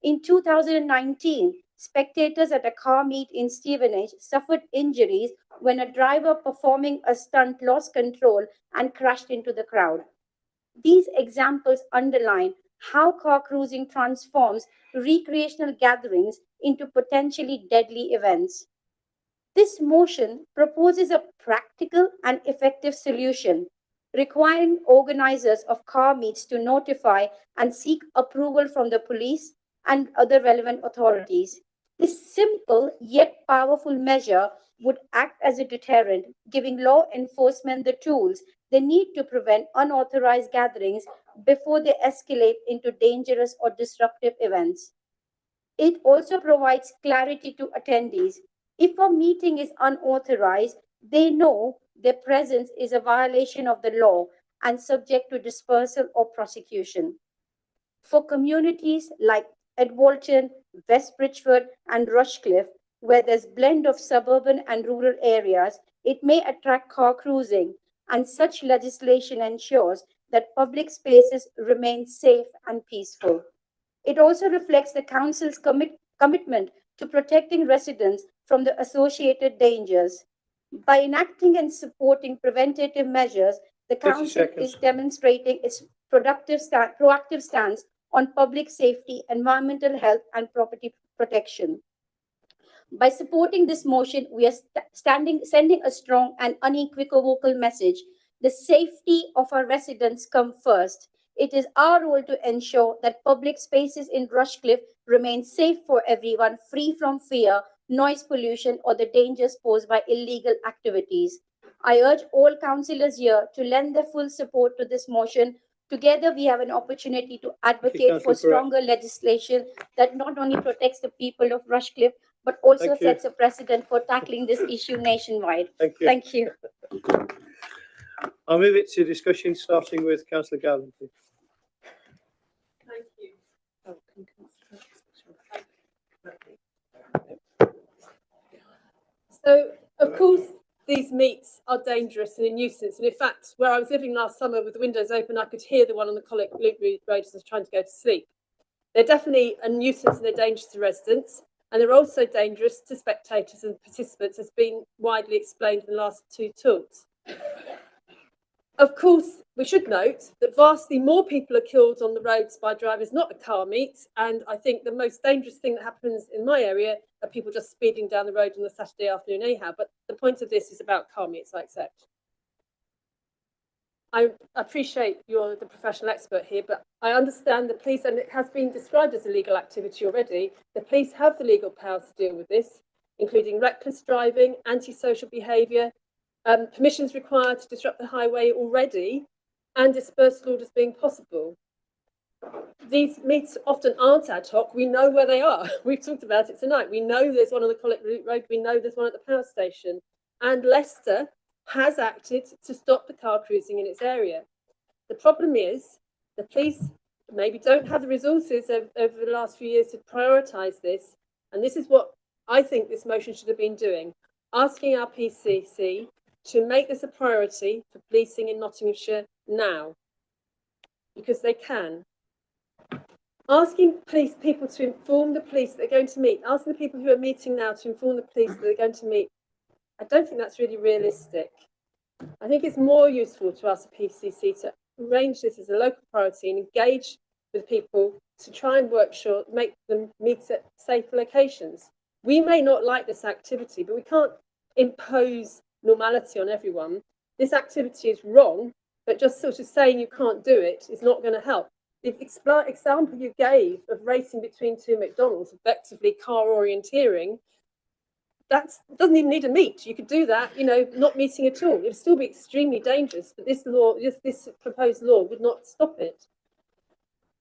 In 2019, spectators at a car meet in Stevenage suffered injuries when a driver performing a stunt lost control and crashed into the crowd. These examples underline how car cruising transforms recreational gatherings into potentially deadly events. This motion proposes a practical and effective solution, requiring organizers of car meets to notify and seek approval from the police and other relevant authorities. This simple yet powerful measure would act as a deterrent, giving law enforcement the tools they need to prevent unauthorized gatherings before they escalate into dangerous or disruptive events. It also provides clarity to attendees. If a meeting is unauthorized, they know their presence is a violation of the law and subject to dispersal or prosecution. For communities like Edwalton, West Bridgford, and Rushcliffe, where there's blend of suburban and rural areas, it may attract car cruising, and such legislation ensures that public spaces remain safe and peaceful. It also reflects the Council's commitment to protecting residents from the associated dangers. By enacting and supporting preventative measures, the 30 Council seconds. is demonstrating its proactive stance on public safety, environmental health, and property protection. By supporting this motion, we are sending a strong and unequivocal message. The safety of our residents come first. It is our role to ensure that public spaces in Rushcliffe remain safe for everyone, free from fear, noise pollution, or the dangers posed by illegal activities. I urge all councillors here to lend their full support to this motion. Together, we have an opportunity to advocate for stronger legislation that not only protects the people of Rushcliffe, but also sets a precedent for tackling this issue nationwide. Thank you. Thank you. I'll move it to discussion, starting with Councillor Gavin. Thank you. So, of course, these meets are dangerous and a nuisance. And in fact, where I was living last summer with the windows open, I could hear the one on the Collick Loop Road as I was trying to go to sleep. They're definitely a nuisance and they're dangerous to residents. And they're also dangerous to spectators and participants, as been widely explained in the last two talks. Of course, we should note that vastly more people are killed on the roads by drivers not at car meets. And I think the most dangerous thing that happens in my area are people just speeding down the road on a Saturday afternoon anyhow. But the point of this is about car meets, I accept. I appreciate you're the professional expert here, but I understand the police, and it has been described as illegal activity already, the police have the legal power to deal with this, including reckless driving, antisocial behaviour, permissions required to disrupt the highway already, and dispersal orders being possible. These meets often aren't ad hoc. We know where they are. We've talked about it tonight. We know there's one on the Collick Loop Road. We know there's one at the power station. And Leicester has acted to stop the car cruising in its area. The problem is the police maybe don't have the resources over the last few years to prioritise this. And this is what I think this motion should have been doing, asking our PCC to make this a priority for policing in Nottinghamshire now, because they can. Asking people to inform the police that they're going to meet, asking the people who are meeting now to inform the police that they're going to meet, I don't think that's really realistic. I think it's more useful to ask the PCC to arrange this as a local priority and engage with people to try and make them meet at safe locations. We may not like this activity, but we can't impose normality on everyone. This activity is wrong, but just sort of saying you can't do it is not going to help. The example you gave of racing between two McDonald's, effectively car orienteering, that doesn't even need a meet. You could do that, not meeting at all. It would still be extremely dangerous, but this proposed law would not stop it.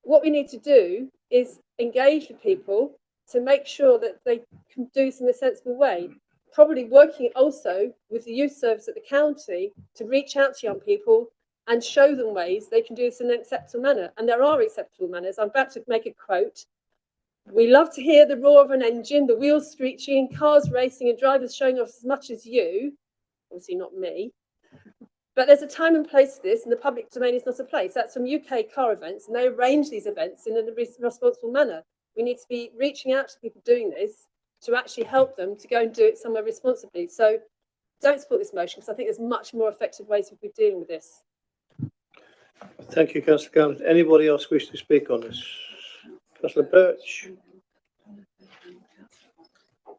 What we need to do is engage with people to make sure that they can do this in a sensible way. Probably working also with the youth service at the county to reach out to young people and show them ways they can do this in an acceptable manner. And there are acceptable manners. I'm about to make a quote. We love to hear the roar of an engine, the wheels screeching, cars racing, and drivers showing off as much as you. Obviously not me. But there's a time and place for this, and the public domain is not a place. That's from UK car events, and they arrange these events in a responsible manner. We need to be reaching out to people doing this to actually help them to go and do it somewhere responsibly. So don't support this motion, because I think there's much more effective ways of dealing with this. Thank you, Councillor Garland. Anybody else wish to speak on this? Councillor Birch.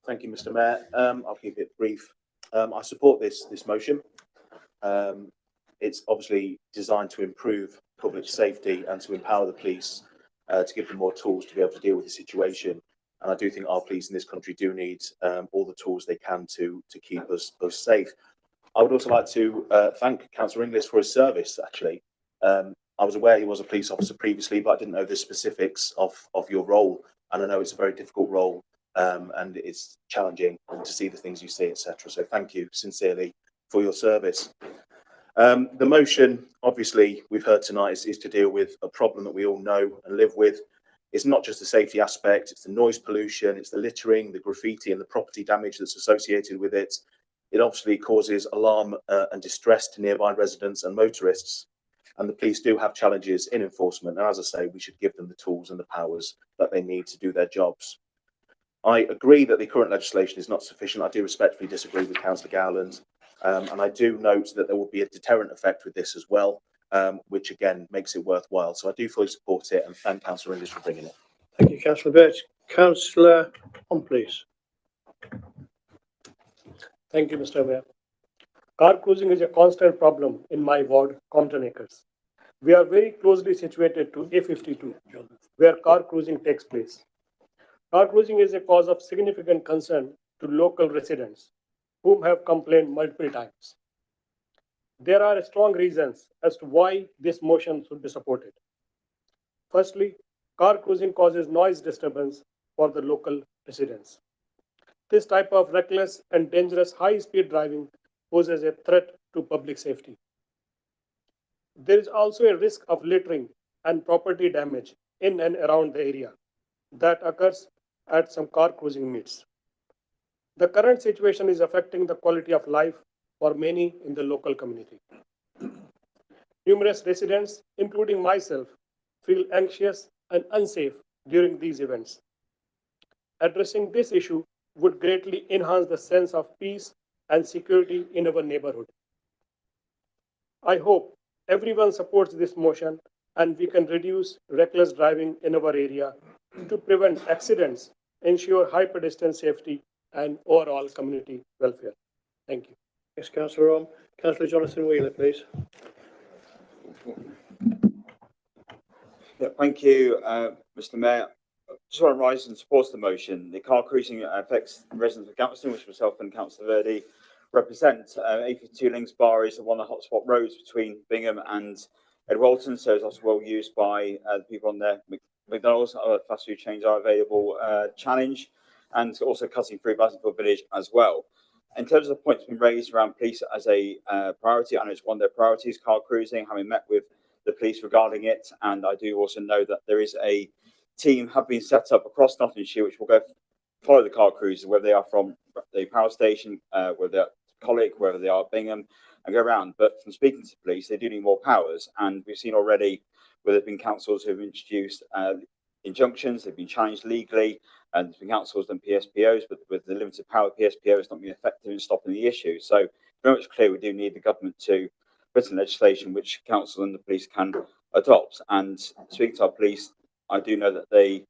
Thank you, Mr. Mayor. I'll keep it brief. I support this motion. It's obviously designed to improve public safety and to empower the police to give them more tools to be able to deal with the situation. And I do think our police in this country do need all the tools they can to keep us safe. I would also like to thank Councillor Inglis for his service, actually. I was aware he was a police officer previously, but I didn't know the specifics of your role. And I know it's a very difficult role, and it's challenging to see the things you see, etc. So thank you sincerely for your service. The motion, obviously, we've heard tonight is to deal with a problem that we all know and live with. It's not just the safety aspect, it's the noise pollution, it's the littering, the graffiti and the property damage that's associated with it. It obviously causes alarm and distress to nearby residents and motorists. And the police do have challenges in enforcement. And as I say, we should give them the tools and the powers that they need to do their jobs. I agree that the current legislation is not sufficient. I do respectfully disagree with Councillor Gowland. And I do note that there will be a deterrent effect with this as well, which again makes it worthwhile. So I do fully support it and thank Councillor English for bringing it. Thank you, Councillor Birch. Councillor on, please. Thank you, Mr. Mayor. Car cruising is a constant problem in my ward, Compton Acres. We are very closely situated to A52, where car cruising takes place. Car cruising is a cause of significant concern to local residents, whom have complained multiple times. There are strong reasons as to why this motion should be supported. Firstly, car cruising causes noise disturbance for the local residents. This type of reckless and dangerous high-speed driving poses a threat to public safety. There is also a risk of littering and property damage in and around the area that occurs at some car cruising meets. The current situation is affecting the quality of life for many in the local community. Numerous residents, including myself, feel anxious and unsafe during these events. Addressing this issue would greatly enhance the sense of peace and security in our neighborhood. I hope everyone supports this motion and we can reduce reckless driving in our area to prevent accidents, ensure high pedestrian safety and overall community welfare. Thank you. Yes, Councillor Rom. Councillor Jonathan Wheeler, please. Yeah, thank you, Mr. Mayor. Just want to rise and support the motion. The car cruising affects the residents of Galveston, which myself and Councillor Verdi represent. A52 Links Bar is one of the hotspot roads between Bingham and Edwalton, so it's also well used by the people on there. McDonald's, other fast food chains are available. Challenge, and also cutting through Basingfield Village as well. In terms of the points being raised around police as a priority, I know it's one of their priorities, car cruising, having met with the police regarding it, and I do also know that there is a team have been set up across Nottinghamshire which will go follow the car cruisers, whether they are from the power station, whether they're Collick, whether they are Bingham, and go around. But from speaking to police, they do need more powers, and we've seen already where there have been councils who have introduced injunctions, they've been challenged legally, and there's been councils and PSPOs, but with the limited power, PSPO has not been effective in stopping the issue. So very much clear we do need the government to put in legislation which council and the police can adopt. And speaking to our police, I do know that they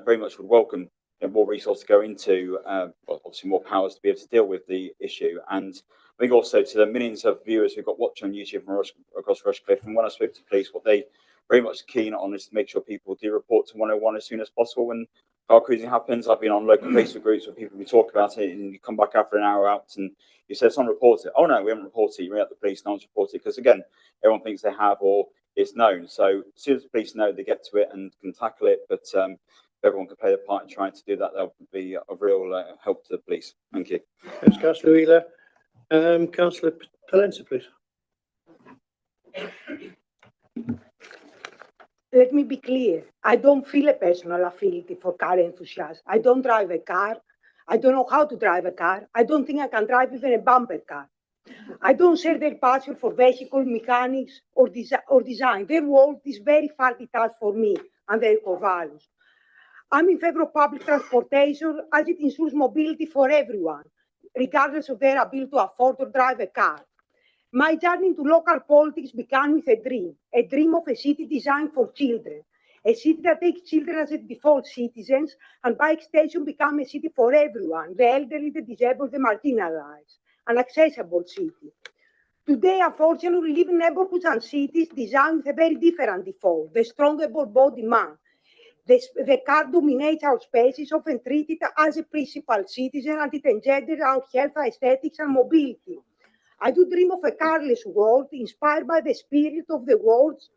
very much would welcome more resources to go into, well, obviously more powers to be able to deal with the issue. And I think also to the millions of viewers who've got watching on YouTube from across Rushcliffe, and when I spoke to police, what they very much keen on is to make sure people do report to 101 as soon as possible when car cruising happens. I've been on local Facebook groups where people will talk about it, and you come back after an hour out and you say, someone report it. Oh no, we haven't reported it. You ring up the police, no one's reported it, because again, everyone thinks they have or it's known. So as soon as the police know, they get to it and can tackle it. But if everyone can play their part in trying to do that, that would be of real help to the police. Thank you. Thanks, Councillor Wheeler. Councillor Palenza, please. Let me be clear. I don't feel a personal affinity for car enthusiasts. I don't drive a car. I don't know how to drive a car. I don't think I can drive even a bumper car. I don't share their passion for vehicle mechanics or design. Their world is very far detached for me and their core values. I'm in favor of public transportation as it ensures mobility for everyone, regardless of their ability to afford or drive a car. My journey into local politics began with a dream of a city designed for children, a city that takes children as its default citizens, and by extension become a city for everyone, the elderly, the disabled, the marginalized, an accessible city. Today, unfortunately, we live in neighborhoods and cities designed with a very different default, the strong able-bodied man. The car dominates our spaces, often treated as a principal citizen, and it engenders our health, aesthetics, and mobility. I do dream of a carless world inspired by the spirit of the words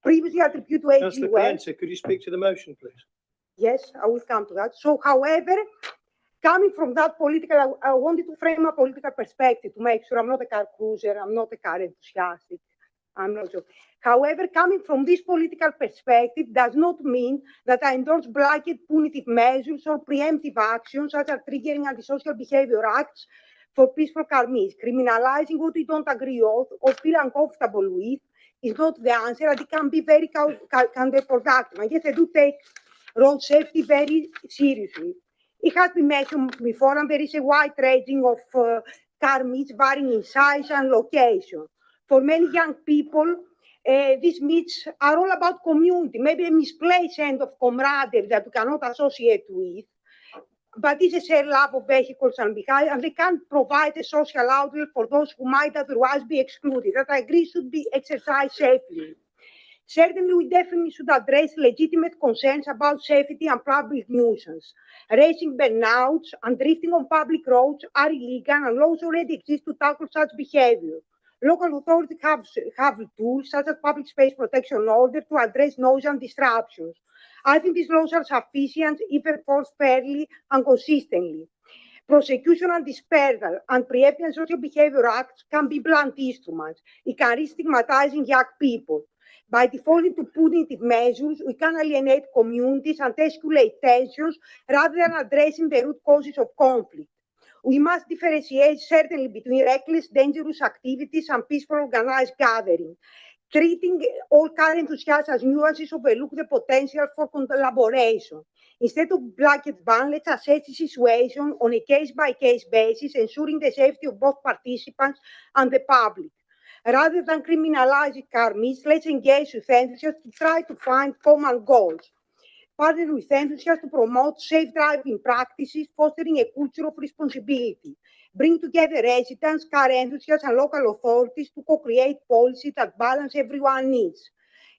previously attributed to H.G. Councillor Wells. Palencia, could you speak to the motion, please? Yes, I will come to that. So, however, coming from that political, I wanted to frame a political perspective to make sure I'm not a car cruiser, I'm not a car enthusiastic, I'm not so. However, coming from this political perspective does not mean that I endorse blanket punitive measures or preemptive actions such as triggering antisocial behavior acts for peaceful car meets. Criminalizing what we don't agree with or feel uncomfortable with is not the answer, and it can be very counterproductive. And yes, I do take road safety very seriously. It has been mentioned before, and there is a wide ranging of car meets varying in size and location. For many young people, these meets are all about community, maybe a misplaced sense of camaraderie that we cannot associate with, but it's a shared love of vehicles and behind, and they can provide a social outlet for those who might otherwise be excluded. That I agree should be exercised safely. Certainly, we definitely should address legitimate concerns about safety and public nuisance. Racing burnouts and drifting on public roads are illegal, and laws already exist to tackle such behavior. Local authorities have tools such as public space protection order to address noise and disruptions. I think these laws are sufficient if enforced fairly and consistently. Prosecution and dispersal and preemptive and social behavior acts can be blunt instruments. It can risk stigmatizing young people. By defaulting to punitive measures, we can alienate communities and escalate tensions rather than addressing the root causes of conflict. We must differentiate certainly between reckless, dangerous activities and peaceful organized gathering. Treating all car enthusiasts as nuances overlook the potential for collaboration. Instead of blanket ban, let's assess the situation on a case-by-case basis, ensuring the safety of both participants and the public. Rather than criminalizing car meets, let's engage with enthusiasts to try to find common goals. Partner with enthusiasts to promote safe driving practices, fostering a culture of responsibility. Bring together residents, car enthusiasts, and local authorities to co-create policies that balance everyone's needs.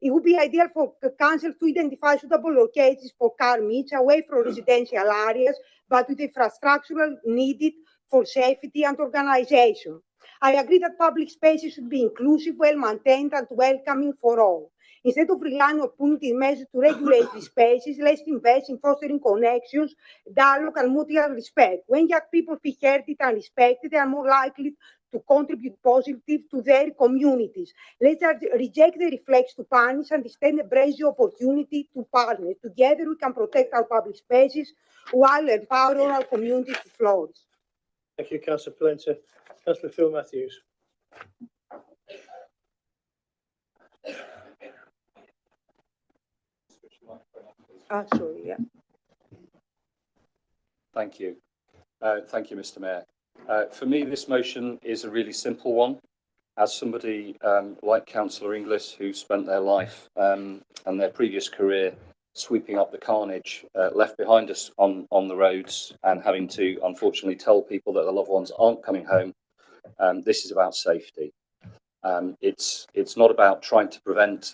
It would be ideal for the council to identify suitable locations for car meets away from residential areas, but with the infrastructure needed for safety and organization. I agree that public spaces should be inclusive, well-maintained, and welcoming for all. Instead of relying on punitive measures to regulate these spaces, let's invest in fostering connections, dialogue, and mutual respect. When young people feel heard and respected, they are more likely to contribute positively to their communities. Let's reject the reflex to punish and instead embrace the opportunity to partner. Together, we can protect our public spaces while empowering our communities to flourish. Thank you, Councillor Palencia. Councillor Phil Matthews. Sorry, yeah. Thank you. Thank you, Mr. Mayor. For me, this motion is a really simple one. As somebody like Councillor Inglis, who spent their life and their previous career sweeping up the carnage left behind us on the roads and having to, unfortunately, tell people that their loved ones aren't coming home, this is about safety. It's not about trying to prevent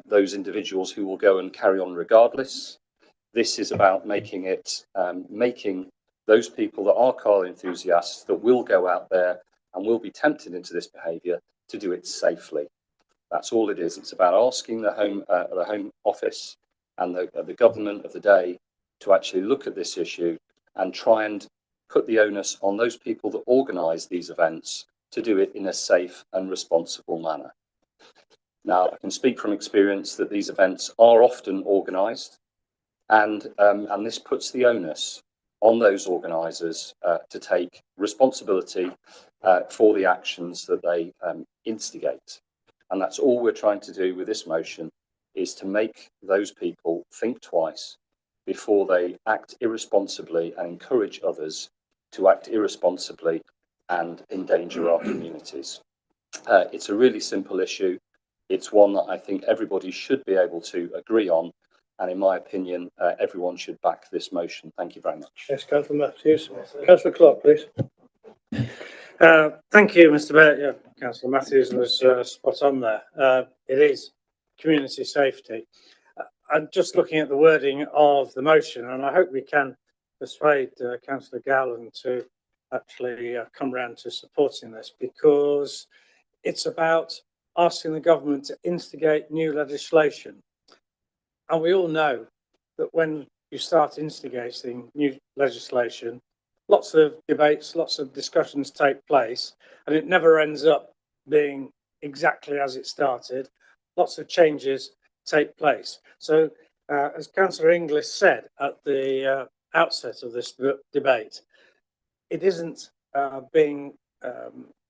those individuals who will go and carry on regardless. This is about making those people that are car enthusiasts that will go out there and will be tempted into this behaviour to do it safely. That's all it is. It's about asking the Home Office and the government of the day to actually look at this issue and try and put the onus on those people that organise these events to do it in a safe and responsible manner. Now, I can speak from experience that these events are often organised, and this puts the onus on those organisers to take responsibility for the actions that they instigate. And that's all we're trying to do with this motion, is to make those people think twice before they act irresponsibly and encourage others to act irresponsibly and endanger our communities. It's a really simple issue. It's one that I think everybody should be able to agree on. And in my opinion, everyone should back this motion. Thank you very much. Yes, Councillor Matthews. Councillor Clark, please. Thank you, Mr. Mayor. Yeah, Councillor Matthews was spot on there. It is community safety. I'm just looking at the wording of the motion, and I hope we can persuade Councillor Gowland to actually come round to supporting this, because it's about asking the government to instigate new legislation. And we all know that when you start instigating new legislation, lots of debates, lots of discussions take place, and it never ends up being exactly as it started. Lots of changes take place. So, as Councillor Inglis said at the outset of this debate, it isn't being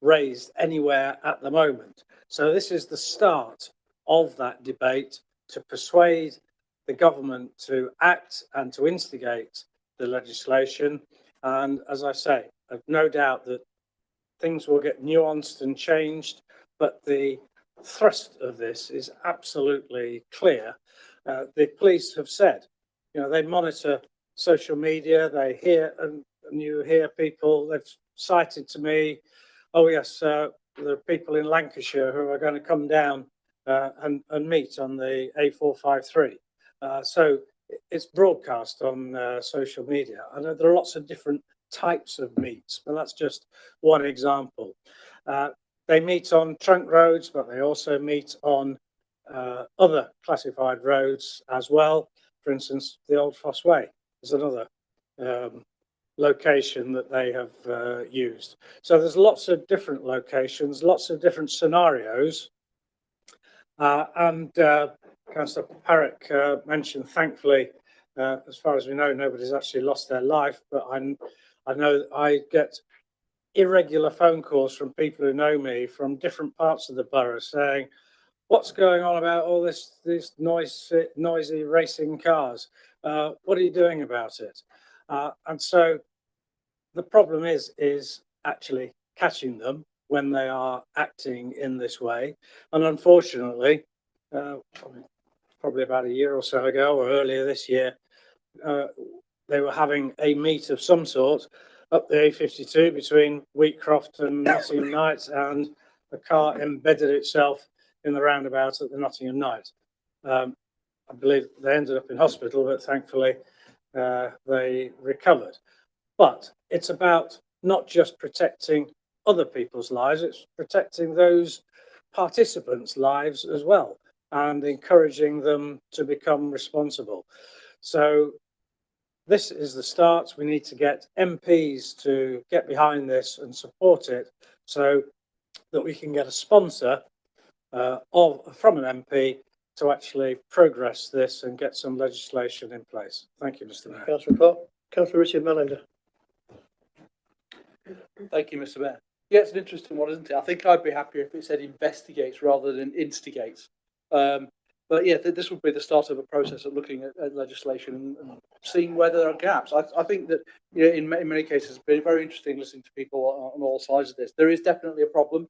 raised anywhere at the moment. So this is the start of that debate to persuade the government to act and to instigate the legislation. And as I say, I've no doubt that things will get nuanced and changed, but the thrust of this is absolutely clear. The police have said, you know, they monitor social media, they hear, and you hear people, they've cited to me, oh yes, there are people in Lancashire who are going to come down and meet on the A453. So it's broadcast on social media. I know there are lots of different types of meets, but that's just one example. They meet on trunk roads, but they also meet on other classified roads as well. For instance, the Old Foss Way is another location that they have used. So there's lots of different locations, lots of different scenarios. And Councillor Parrick mentioned, thankfully, as far as we know, nobody's actually lost their life, but I know I get irregular phone calls from people who know me from different parts of the borough saying, what's going on about all this noisy racing cars? What are you doing about it? And so the problem is actually catching them when they are acting in this way. And unfortunately, probably about a year or so ago or earlier this year, they were having a meet of some sort up the A52 between Wheatcroft and Nottingham Knight, and the car embedded itself in the roundabout at the Nottingham Knight. I believe they ended up in hospital, but thankfully they recovered. But it's about not just protecting other people's lives, it's protecting those participants' lives as well and encouraging them to become responsible. So this is the start. We need to get MPs to get behind this and support it so that we can get a sponsor from an MP to actually progress this and get some legislation in place. Thank you, Mr. Mayor. Councillor Clark. Councillor Richard Melander. Thank you, Mr. Mayor. Yeah, it's an interesting one, isn't it? I think I'd be happier if it said investigates rather than instigates. But yeah, this would be the start of a process of looking at legislation and seeing where there are gaps. I think that, you know, in many cases, it's been very interesting listening to people on all sides of this. There is definitely a problem.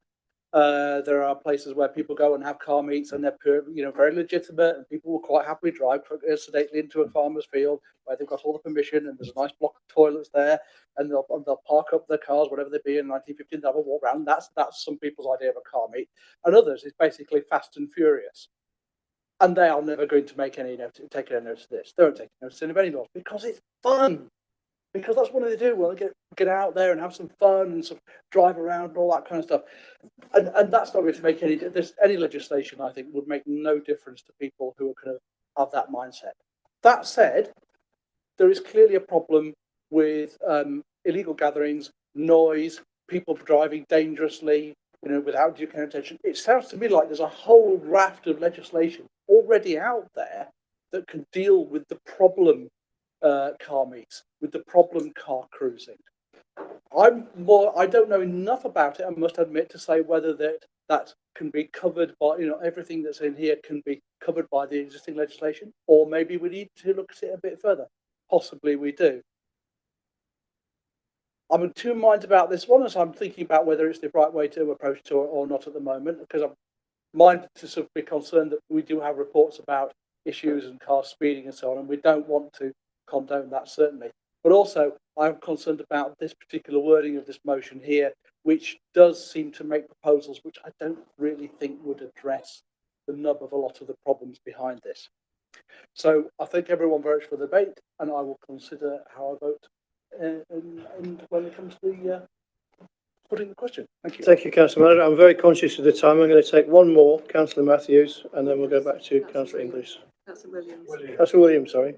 There are places where people go and have car meets and they're very legitimate, and people will quite happily drive sedately into a farmer's field where they've got all the permission and there's a nice block of toilets there, and they'll park up their cars, whatever they be, in 1915, they'll have a walk around. That's some people's idea of a car meet, and others is basically fast and furious. And they are never going to take any notice of this. They won't take notice of any laws because it's fun. Because that's what they do. Well, they get out there and have some fun and sort of drive around and all that kind of stuff. And that's not going to make any legislation, I think, would make no difference to people who are kind of have that mindset. That said, there is clearly a problem with illegal gatherings, noise, people driving dangerously, without due care and attention. It sounds to me like there's a whole raft of legislation already out there that can deal with the problem car meets, with the problem car cruising. I don't know enough about it, I must admit, to say whether that can be covered by, everything that's in here can be covered by the existing legislation, or maybe we need to look at it a bit further. Possibly we do. I'm in two minds about this one, as I'm thinking about whether it's the right way to approach it or not at the moment, because I'm minded to sort of be concerned that we do have reports about issues and car speeding and so on, and we don't want to condone that, certainly. But also, I'm concerned about this particular wording of this motion here, which does seem to make proposals which I don't really think would address the nub of a lot of the problems behind this. So I thank everyone very much for the debate, and I will consider how I vote and when it comes to the putting the question. Thank you. Thank you, Councillor Manager. I'm very conscious of the time. I'm going to take one more, Councillor Matthews, and then we'll go back to Councillor English. Councillor Williams. Councillor Williams, sorry.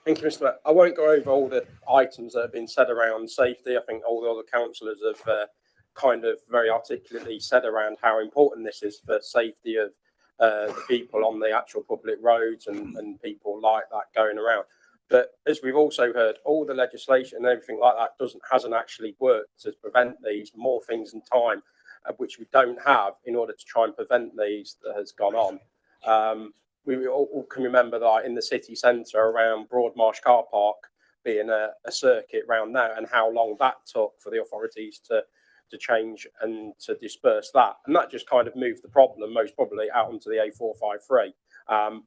Thank you, Mr. Mayor. I won't go over all the items that have been said around safety. I think all the other councillors have kind of very articulately said around how important this is for safety of the people on the actual public roads and people like that going around. But as we've also heard, all the legislation and everything like that hasn't actually worked to prevent these. More things in time, which we don't have in order to try and prevent these, that has gone on. We all can remember that in the city centre around Broadmarsh car park being a circuit around there, and how long that took for the authorities to change and to disperse that. And that just kind of moved the problem most probably out onto the A453.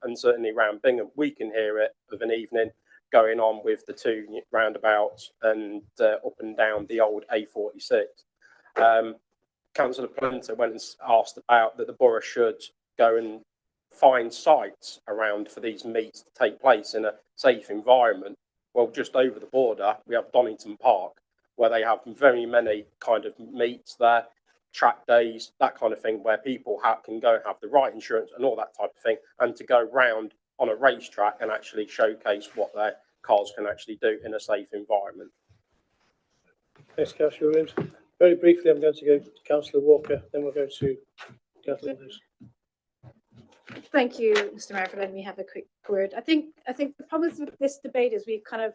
And certainly around Bingham, we can hear it of an evening going on with the two roundabouts and up and down the old A46. Councillor Plenter went and asked about that the borough should go and find sites around for these meets to take place in a safe environment. Well, just over the border, we have Donington Park, where they have very many kind of meets there, track days, that kind of thing, where people can go and have the right insurance and all that type of thing, and to go round on a racetrack and actually showcase what their cars can actually do in a safe environment. Thanks, Councillor Williams. Very briefly, I'm going to go to Councillor Walker, then we'll go to Councillor English. Thank you, Mr. Mayor, for letting me have a quick word. I think the problem with this debate is we've kind of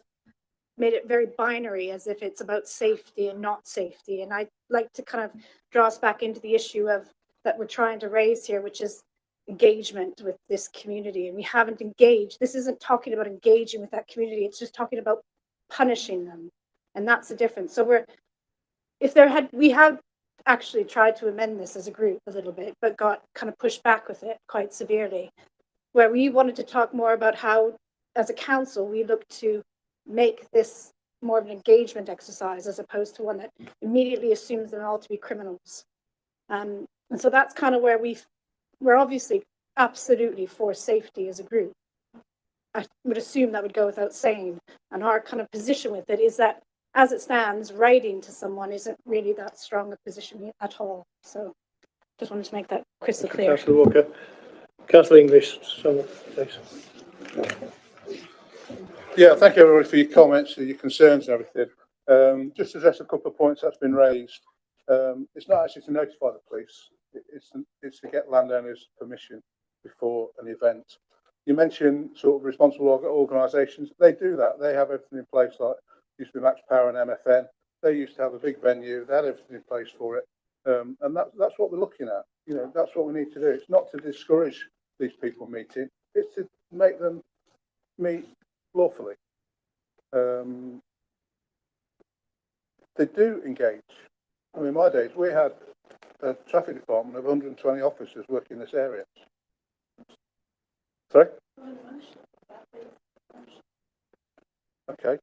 made it very binary, as if it's about safety and not safety. And I'd like to kind of draw us back into the issue of that we're trying to raise here, which is engagement with this community. And we haven't engaged. This isn't talking about engaging with that community. It's just talking about punishing them. And that's the difference. So we have actually tried to amend this as a group a little bit, but got kind of pushed back with it quite severely, where we wanted to talk more about how, as a council, we look to make this more of an engagement exercise as opposed to one that immediately assumes them all to be criminals. And so that's kind of where we're obviously absolutely for safety as a group. I would assume that would go without saying. And our kind of position with it is that, as it stands, writing to someone isn't really that strong a position at all. So just wanted to make that crystal clear. Councillor Walker. Councillor English, please. Yeah, thank you everybody for your comments, your concerns and everything. Just to address a couple of points that's been raised. It's not actually to notify the police. It's to get landowners' permission before an event. You mentioned sort of responsible organisations. They do that. They have everything in place, like used to be Max Power and MFN. They used to have a big venue. They had everything in place for it. And that's what we're looking at. You know, that's what we need to do. It's not to discourage these people meeting. It's to make them meet lawfully. They do engage. I mean, in my days, we had a traffic department of 120 officers working in this area. Sorry? Okay.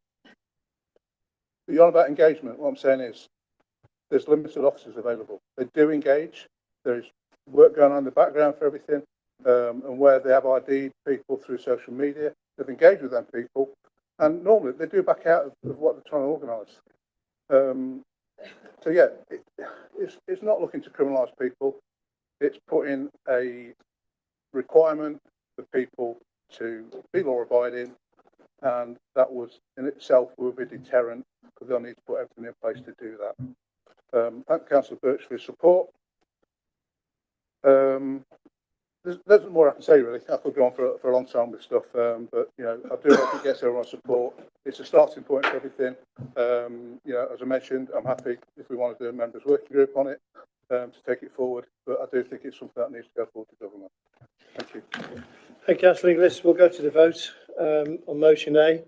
But you're on about engagement. What I'm saying is there's limited officers available. They do engage. There's work going on in the background for everything. And where they have ID'd people through social media, they've engaged with them people. And normally they do back out of what they're trying to organise. So yeah, it's not looking to criminalise people. It's putting a requirement for people to be law-abiding, and that was in itself will be a deterrent because they'll need to put everything in place to do that. Thank Councillor Birch for his support. There's more I can say really. I could go on for a long time with stuff, but you know, I do hope it gets everyone's support. It's a starting point for everything. You know, as I mentioned, I'm happy if we want to do a members' working group on it to take it forward. But I do think it's something that needs to go forward to government. Thank you. Thank you, Councillor English. We'll go to the vote on motion A.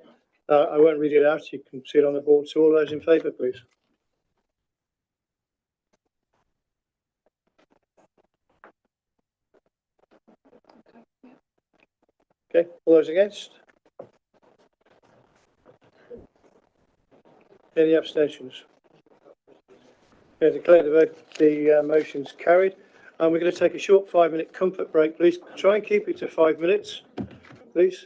I won't read it out. You can see it on the board. So all those in favour, please. Okay, all those against? Any abstentions? I declare the motion's carried. And we're going to take a short 5-minute comfort break. Please try and keep it to 5 minutes, please.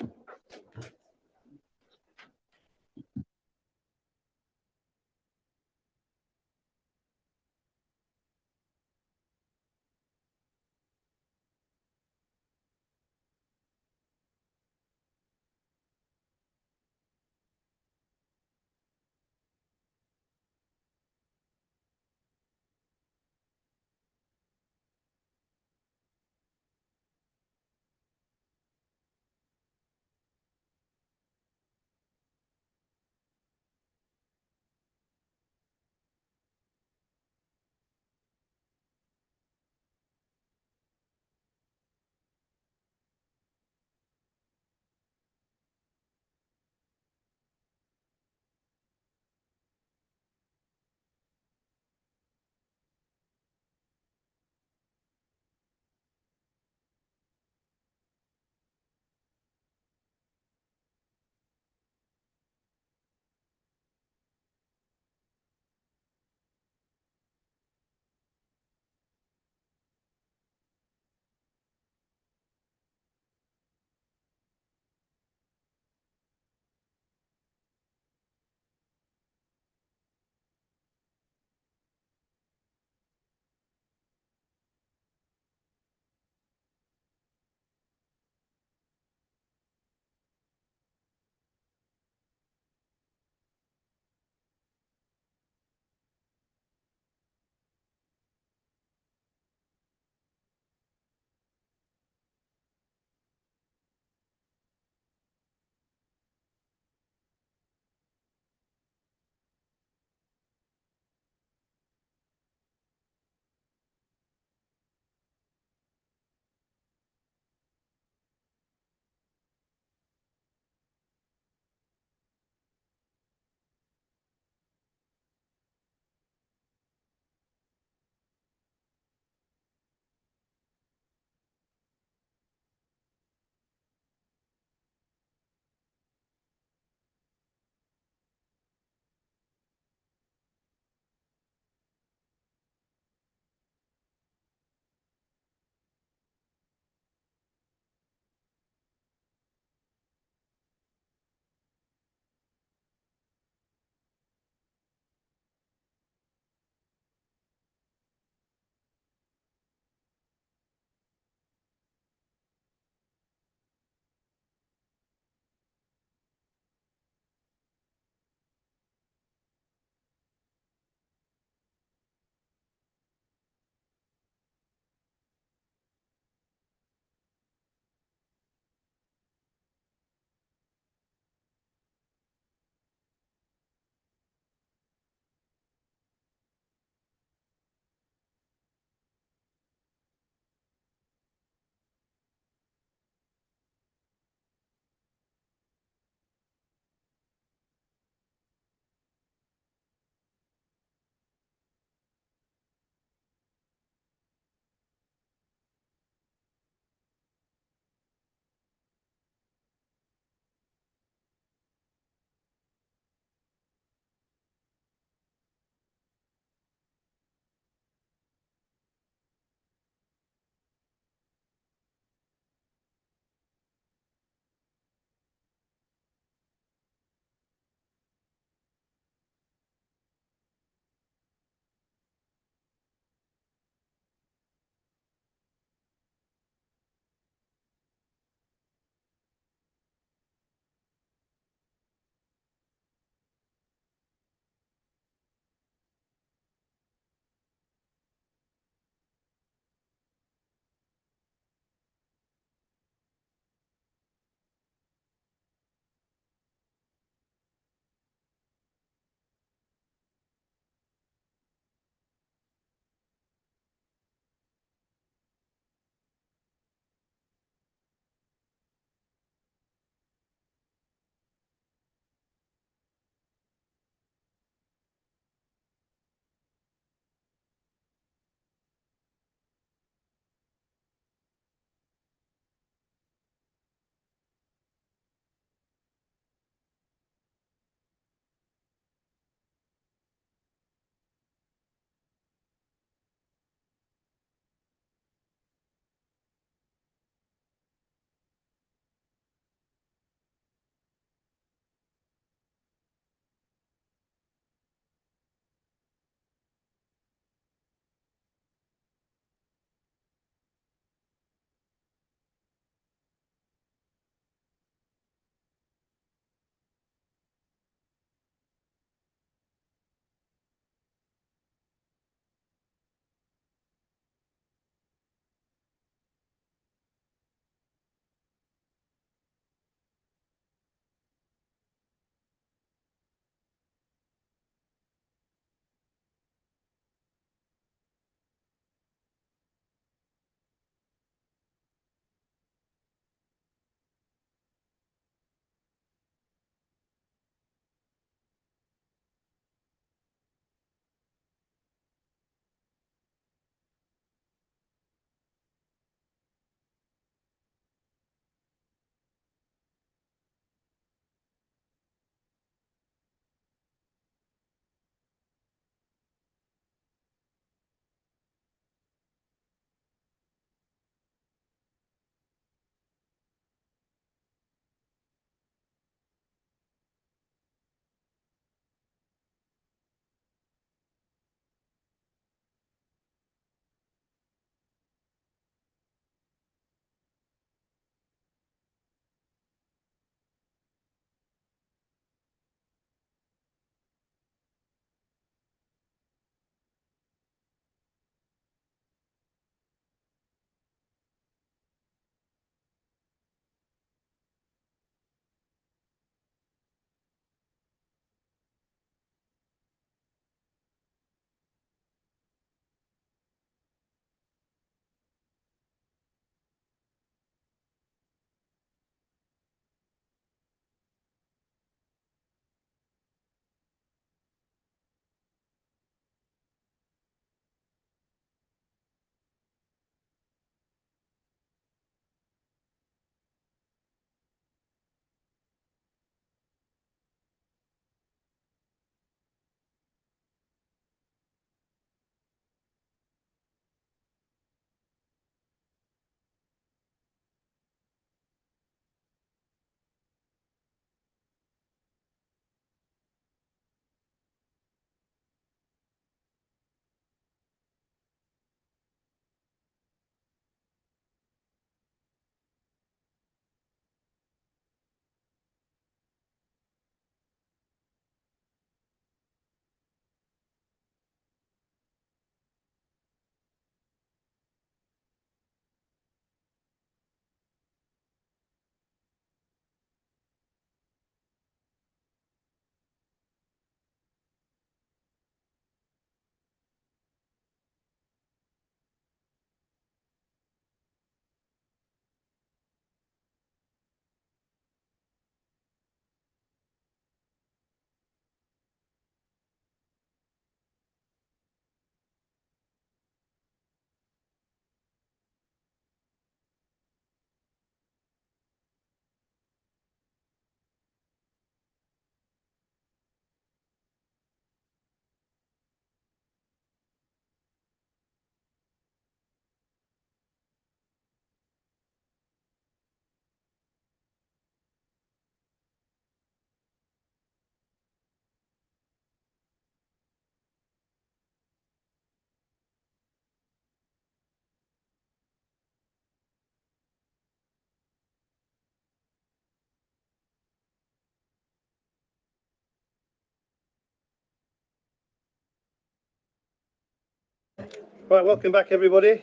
Right, welcome back, everybody.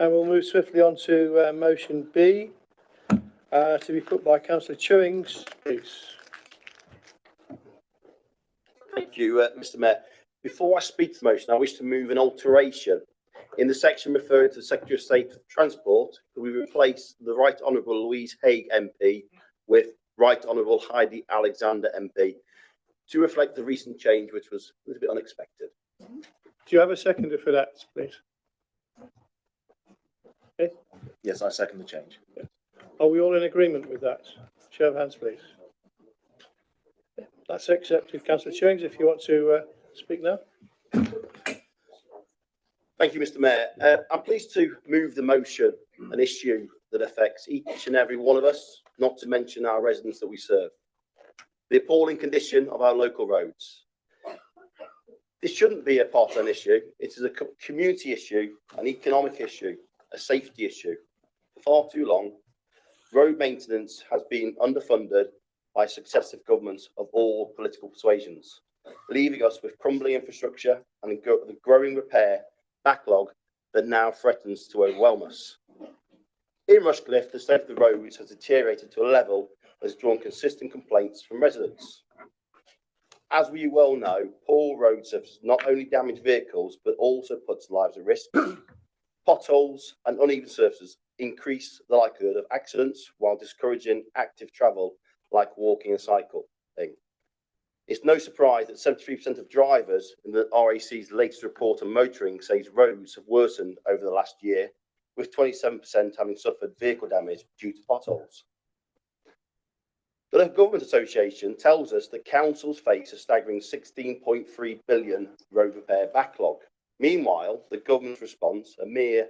And we'll move swiftly on to motion B, to be put by Councillor Chewings, please. Thank you, Mr. Mayor. Before I speak to the motion, I wish to move an alteration. In the section referring to the Secretary of State for Transport, we replace the Right Honourable Louise Haigh MP with Right Honourable Heidi Alexander MP to reflect the recent change, which was a little bit unexpected. Do you have a seconder for that, please? Okay. Yes, I second the change. Are we all in agreement with that? Show of hands, please. That's accepted. Councillor Chewings, if you want to speak now. Thank you, Mr. Mayor. I'm pleased to move the motion, an issue that affects each and every one of us, not to mention our residents that we serve. The appalling condition of our local roads. This shouldn't be a partisan issue. It is a community issue, an economic issue, a safety issue. For far too long, road maintenance has been underfunded by successive governments of all political persuasions, leaving us with crumbling infrastructure and the growing repair backlog that now threatens to overwhelm us. In Rushcliffe, the state of the roads has deteriorated to a level that has drawn consistent complaints from residents. As we well know, poor road surface not only damage vehicles, but also puts lives at risk. Potholes and uneven surfaces increase the likelihood of accidents while discouraging active travel like walking and cycling. It's no surprise that 73% of drivers in the RAC's latest report on motoring says roads have worsened over the last year, with 27% having suffered vehicle damage due to potholes. The Local Government Association tells us that councils face a staggering 16.3 billion road repair backlog. Meanwhile, the government's response, a mere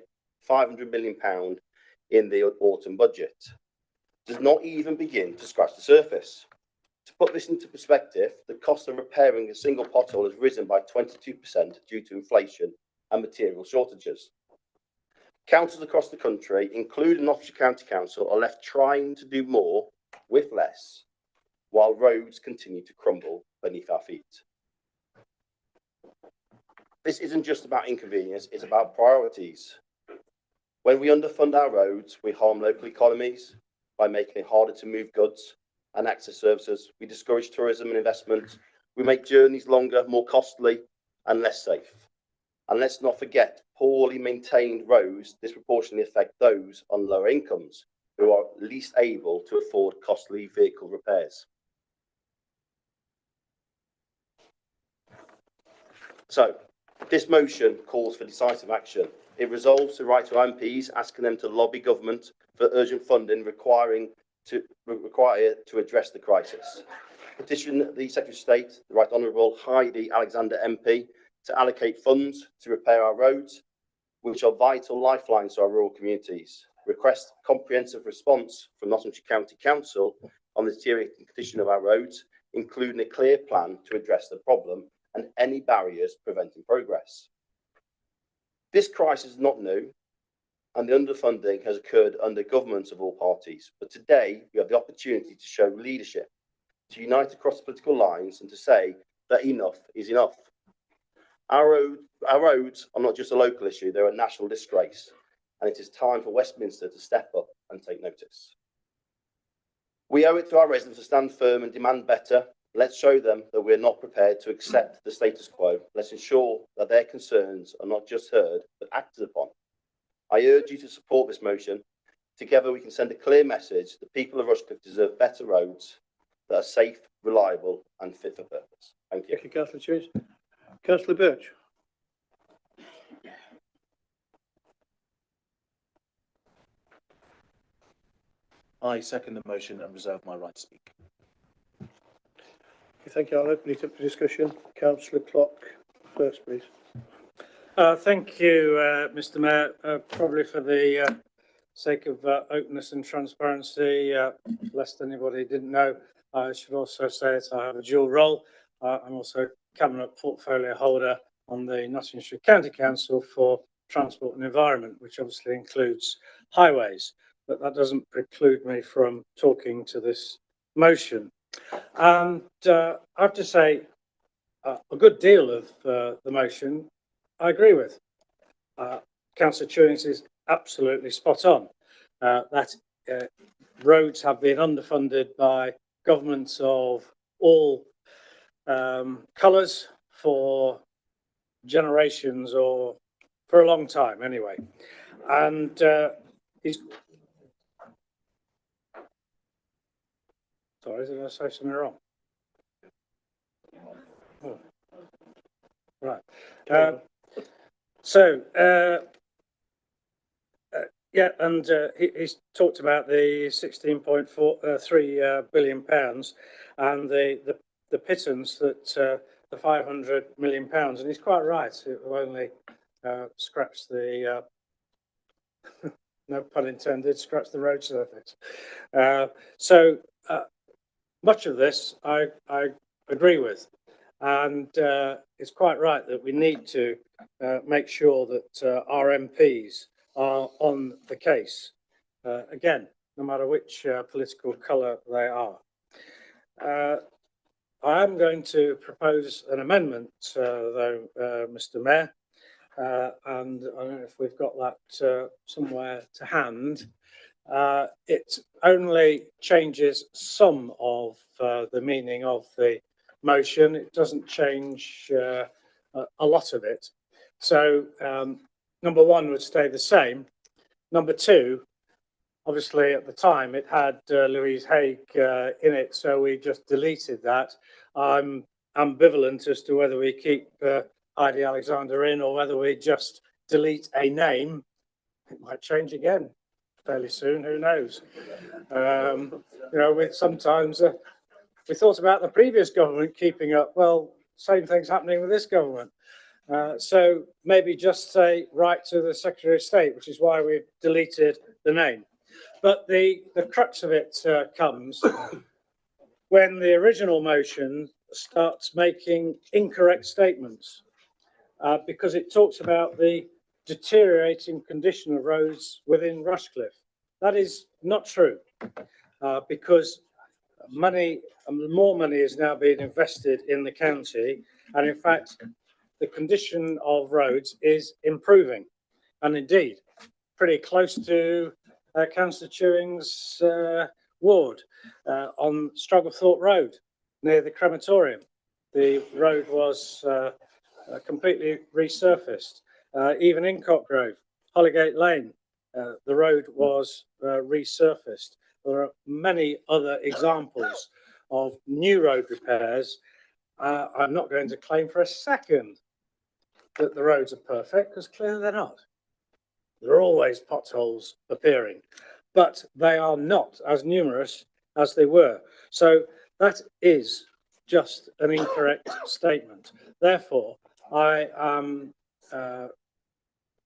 £500 million in the autumn budget, does not even begin to scratch the surface. To put this into perspective, the cost of repairing a single pothole has risen by 22% due to inflation and material shortages. Councils across the country, including Nottinghamshire County Council, are left trying to do more with less, while roads continue to crumble beneath our feet. This isn't just about inconvenience, it's about priorities. When we underfund our roads, we harm local economies by making it harder to move goods and access services. We discourage tourism and investment. We make journeys longer, more costly and less safe. And let's not forget, poorly maintained roads disproportionately affect those on lower incomes who are least able to afford costly vehicle repairs. So, this motion calls for decisive action. It resolves to write to MPs asking them to lobby government for urgent funding required to address the crisis. Petition the Secretary of State, the Right Honourable Heidi Alexander MP, to allocate funds to repair our roads, which are vital lifelines to our rural communities. Request comprehensive response from Nottinghamshire County Council on the deteriorating condition of our roads, including a clear plan to address the problem and any barriers preventing progress. This crisis is not new, and the underfunding has occurred under governments of all parties. But today, we have the opportunity to show leadership, to unite across political lines and to say that enough is enough. Our roads are not just a local issue, they're a national disgrace, and it is time for Westminster to step up and take notice. We owe it to our residents to stand firm and demand better. Let's show them that we're not prepared to accept the status quo. Let's ensure that their concerns are not just heard, but acted upon. I urge you to support this motion. Together we can send a clear message. The people of Rushcliffe deserve better roads that are safe, reliable and fit for purpose. Thank you. Thank you, Councillor Chewings. Councillor Birch. I second the motion and reserve my right to speak. Thank you. I'll open it up for discussion. Councillor Clock first, please. Thank you, Mr. Mayor. Probably for the sake of openness and transparency, lest anybody didn't know, I should also say that I have a dual role. I'm also Cabinet Portfolio Holder on the Nottinghamshire County Council for Transport and Environment, which obviously includes highways, but that doesn't preclude me from talking to this motion. And I have to say, a good deal of the motion I agree with. Councillor Chewings is absolutely spot on. That roads have been underfunded by governments of all colours for generations, or for a long time anyway. And he's... Sorry, did I say something wrong? Oh. Right. Yeah, and he's talked about the 16.3 billion pounds and the pittance that the 500 million pounds, and he's quite right. It will only scratch the no pun intended, scratch the road surface. Much of this I agree with, and it's quite right that we need to make sure that our MPs are on the case, again, no matter which political colour they are. I am going to propose an amendment, though, Mr. Mayor, and I don't know if we've got that somewhere to hand. It only changes some of the meaning of the motion. It doesn't change a lot of it. So number one would stay the same. Number two, obviously at the time it had Louise Haigh in it, so we just deleted that. I'm ambivalent as to whether we keep Heidi Alexander in or whether we just delete a name. It might change again fairly soon, who knows? You know, we sometimes we thought about the previous government keeping up. Well, same thing's happening with this government. So maybe just say right to the Secretary of State, which is why we've deleted the name. But the crux of it comes when the original motion starts making incorrect statements, because it talks about the deteriorating condition of roads within Rushcliffe. That is not true, because more money is now being invested in the county, and in fact, the condition of roads is improving, and indeed, pretty close to Councillor Chewing's ward on Strugglethorpe Road near the crematorium. The road was completely resurfaced. Even in Cockgrove, Hollygate Lane, the road was resurfaced. There are many other examples of new road repairs. I'm not going to claim for a second that the roads are perfect, because clearly they're not. There are always potholes appearing, but they are not as numerous as they were. So that is just an incorrect statement. Therefore, I am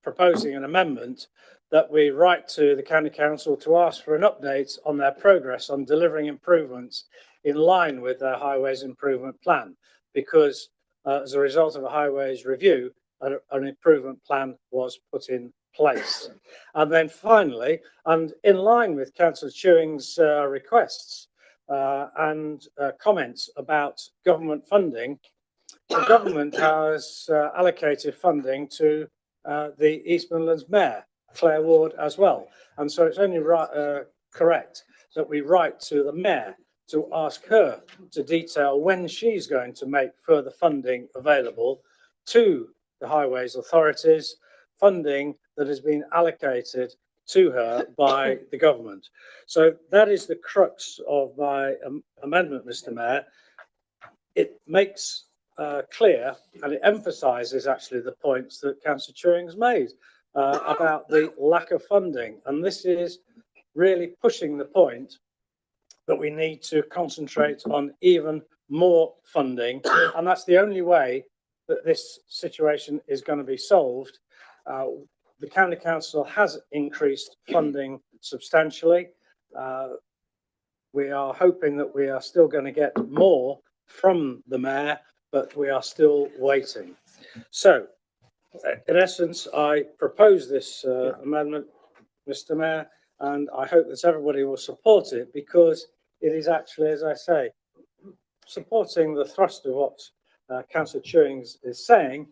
proposing an amendment that we write to the County Council to ask for an update on their progress on delivering improvements in line with their Highways Improvement Plan, because as a result of a Highways review, an improvement plan was put in place. And then finally, and in line with Councillor Chewing's requests and comments about government funding, the government has allocated funding to the East Midlands Mayor, Claire Ward, as well. And so it's only correct that we write to the Mayor to ask her to detail when she's going to make further funding available to the highways authorities, funding that has been allocated to her by the government. So that is the crux of my amendment, Mr. Mayor. It makes clear, and it emphasises actually the points that Councillor Chewing's made about the lack of funding. And this is really pushing the point that we need to concentrate on even more funding. And that's the only way that this situation is going to be solved. The County Council has increased funding substantially. We are hoping that we are still going to get more from the Mayor, but we are still waiting. So, in essence, I propose this amendment, Mr. Mayor, and I hope that everybody will support it, because it is actually, as I say, supporting the thrust of what Councillor Chewing is saying,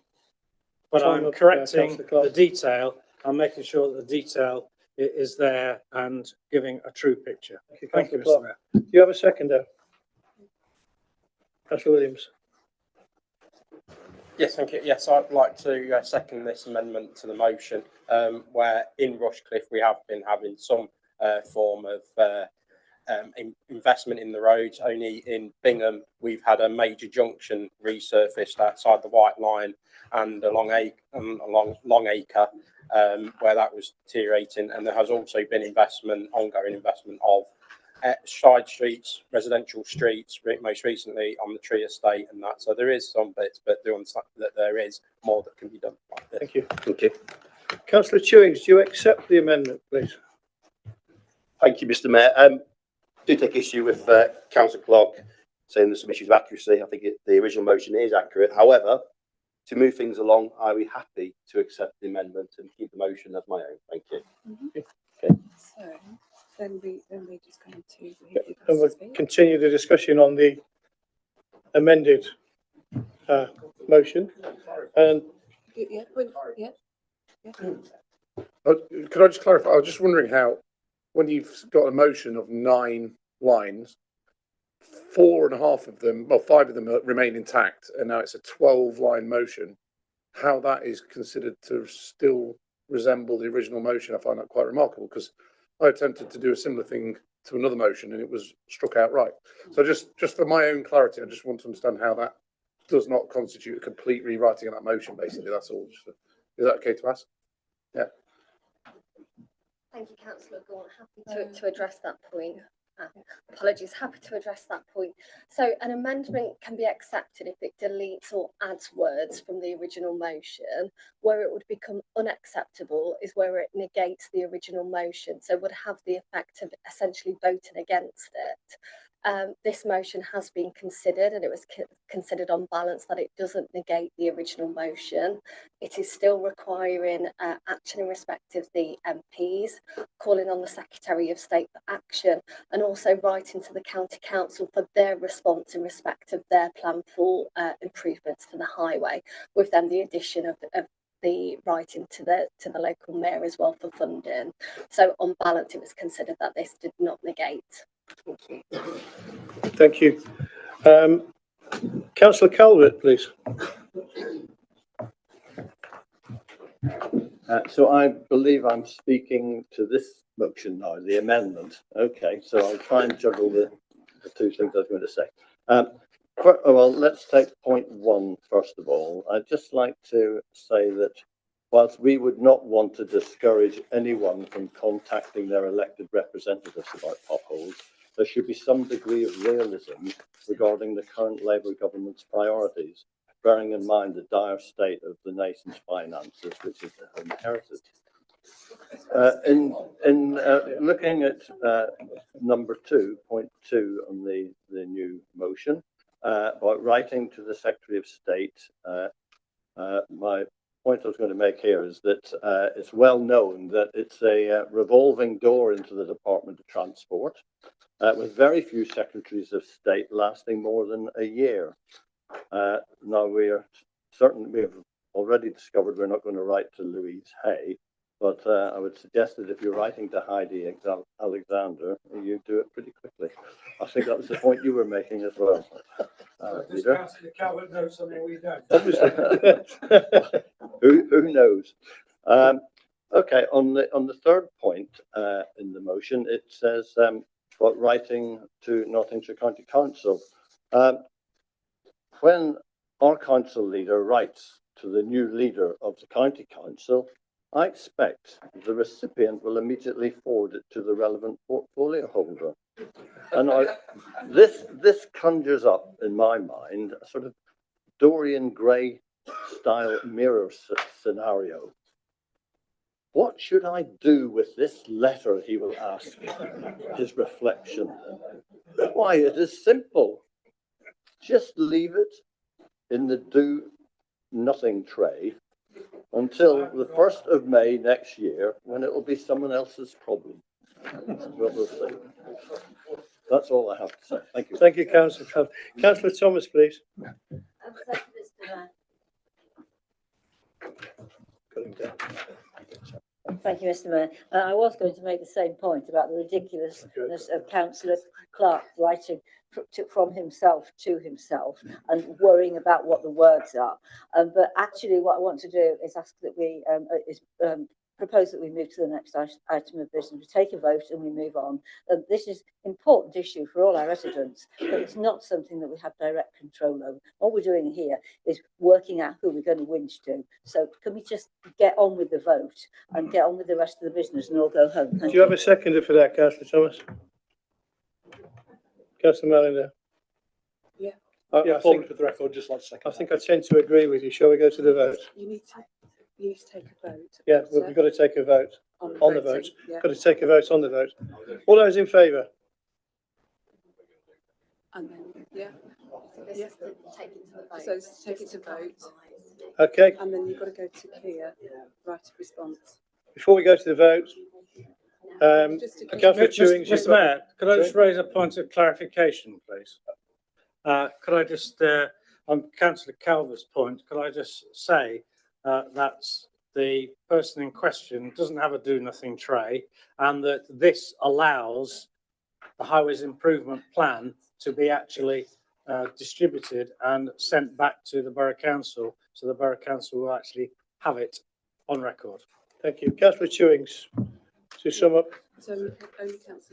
but Time I'm up, correcting Councillor Clark. the detail. I'm making sure that the detail is there and giving a true picture. Thank you, Councillor Mr. Mayor. Clark. Do you have a seconder? Councillor Williams. Yes, thank you. Yes, I'd like to second this amendment to the motion, where in Rushcliffe we have been having some form of investment in the roads. Only in Bingham we've had a major junction resurfaced outside the White Line and along Long Acre, where that was deteriorating, and there has also been ongoing investment of side streets, residential streets, most recently on the Tree Estate and that. So there is some bits, but do understand that there is more that can be done. Like this. Thank you. Thank you. Councillor Chewings, do you accept the amendment, please? Thank you, Mr. Mayor. Do take issue with Councillor Clark saying there's some issues of accuracy. I think the original motion is accurate. However, to move things along, I'd be happy to accept the amendment and keep the motion as my own. Thank you. Okay. So then we're just going to. And we'll continue the discussion on the amended motion. And Could I just clarify? I was just wondering how, when you've got a motion of 9 lines, 4.5 of them, well, 5 of them remain intact, and now it's a 12-line motion, how that is considered to still resemble the original motion. I find that quite remarkable, because I attempted to do a similar thing to another motion and it was struck outright. So just for my own clarity, I just want to understand how that does not constitute a complete rewriting of that motion, basically. That's all. Is that okay to ask? Yeah. Thank you, Councillor Gaunt. Happy to address that point. Apologies, happy to address that point. So an amendment can be accepted if it deletes or adds words from the original motion. Where it would become unacceptable is where it negates the original motion, so would have the effect of essentially voting against it. This motion has been considered, and it was considered on balance that it doesn't negate the original motion. It is still requiring action in respect of the MPs, calling on the Secretary of State for action, and also writing to the County Council for their response in respect of their plan for improvements to the highway, with then the addition of the writing to the local mayor as well for funding. So on balance, it was considered that this did not negate. thank you. Councillor Calvert, please. So I believe I'm speaking to this motion now, the amendment. Okay, so I'll try and juggle the two things I was going to say. Well, let's take point 1 first of all. I'd just like to say that whilst we would not want to discourage anyone from contacting their elected representatives about potholes, there should be some degree of realism regarding the current Labour government's priorities, bearing in mind the dire state of the nation's finances, which it inherited. In looking at number 2, point 2 on the new motion, about writing to the Secretary of State, my point I was going to make here is that it's well known that it's a revolving door into the Department of Transport, with very few Secretaries of State lasting more than a year. Now we've already discovered we're not going to write to Louise Hay, but I would suggest that if you're writing to Heidi Alexander, you do it pretty quickly. I think that was the point you were making as well. Peter? Calvert knows something we don't. Who knows? Okay, on the third point in the motion, it says about writing to Nottinghamshire County Council. When our council leader writes to the new leader of the county council, I expect the recipient will immediately forward it to the relevant portfolio holder. And this conjures up in my mind a sort of Dorian Gray style mirror scenario. What should I do with this letter, he will ask his reflection. Why, it is simple. Just leave it in the do nothing tray until the 1st of May next year, when it will be someone else's problem. We'll see. That's all I have to say. Thank you. Thank you, Councillor. Councillor Thomas, please. Thank you, Mr. Mayor. I was going to make the same point about the ridiculousness of Councillor Clark writing from himself to himself and worrying about what the words are. But actually, what I want to do is ask that we propose that we move to the next item of business. We take a vote and we move on. This is an important issue for all our residents, but it's not something that we have direct control over. All we're doing here is working out who we're going to whinge to. So can we just get on with the vote and get on with the rest of the business and all go home? Do you have a seconder for that, Councillor Thomas? Councillor Malinder? Yeah. I think, for the record, just like second. I think I tend to agree with you. Shall we go to the vote? You need to take a vote. Yeah, well, we've got to take a vote on the vote. Yeah. Got to take a vote on the vote. All those in favour? And then, yeah. Yeah. So it's take it to vote. Okay. And then you've got to go to Kia, right of response. Before we go to the vote, Councillor Chewing. Mr. Mayor, could I just raise a point of clarification, please? Could I just, on Councillor Calvert's point, could I just say that the person in question doesn't have a do-nothing tray, and that this allows the Highways Improvement Plan to be actually distributed and sent back to the Borough Council, so the Borough Council will actually have it on record. Thank you. Councillor Chewings, to sum up. So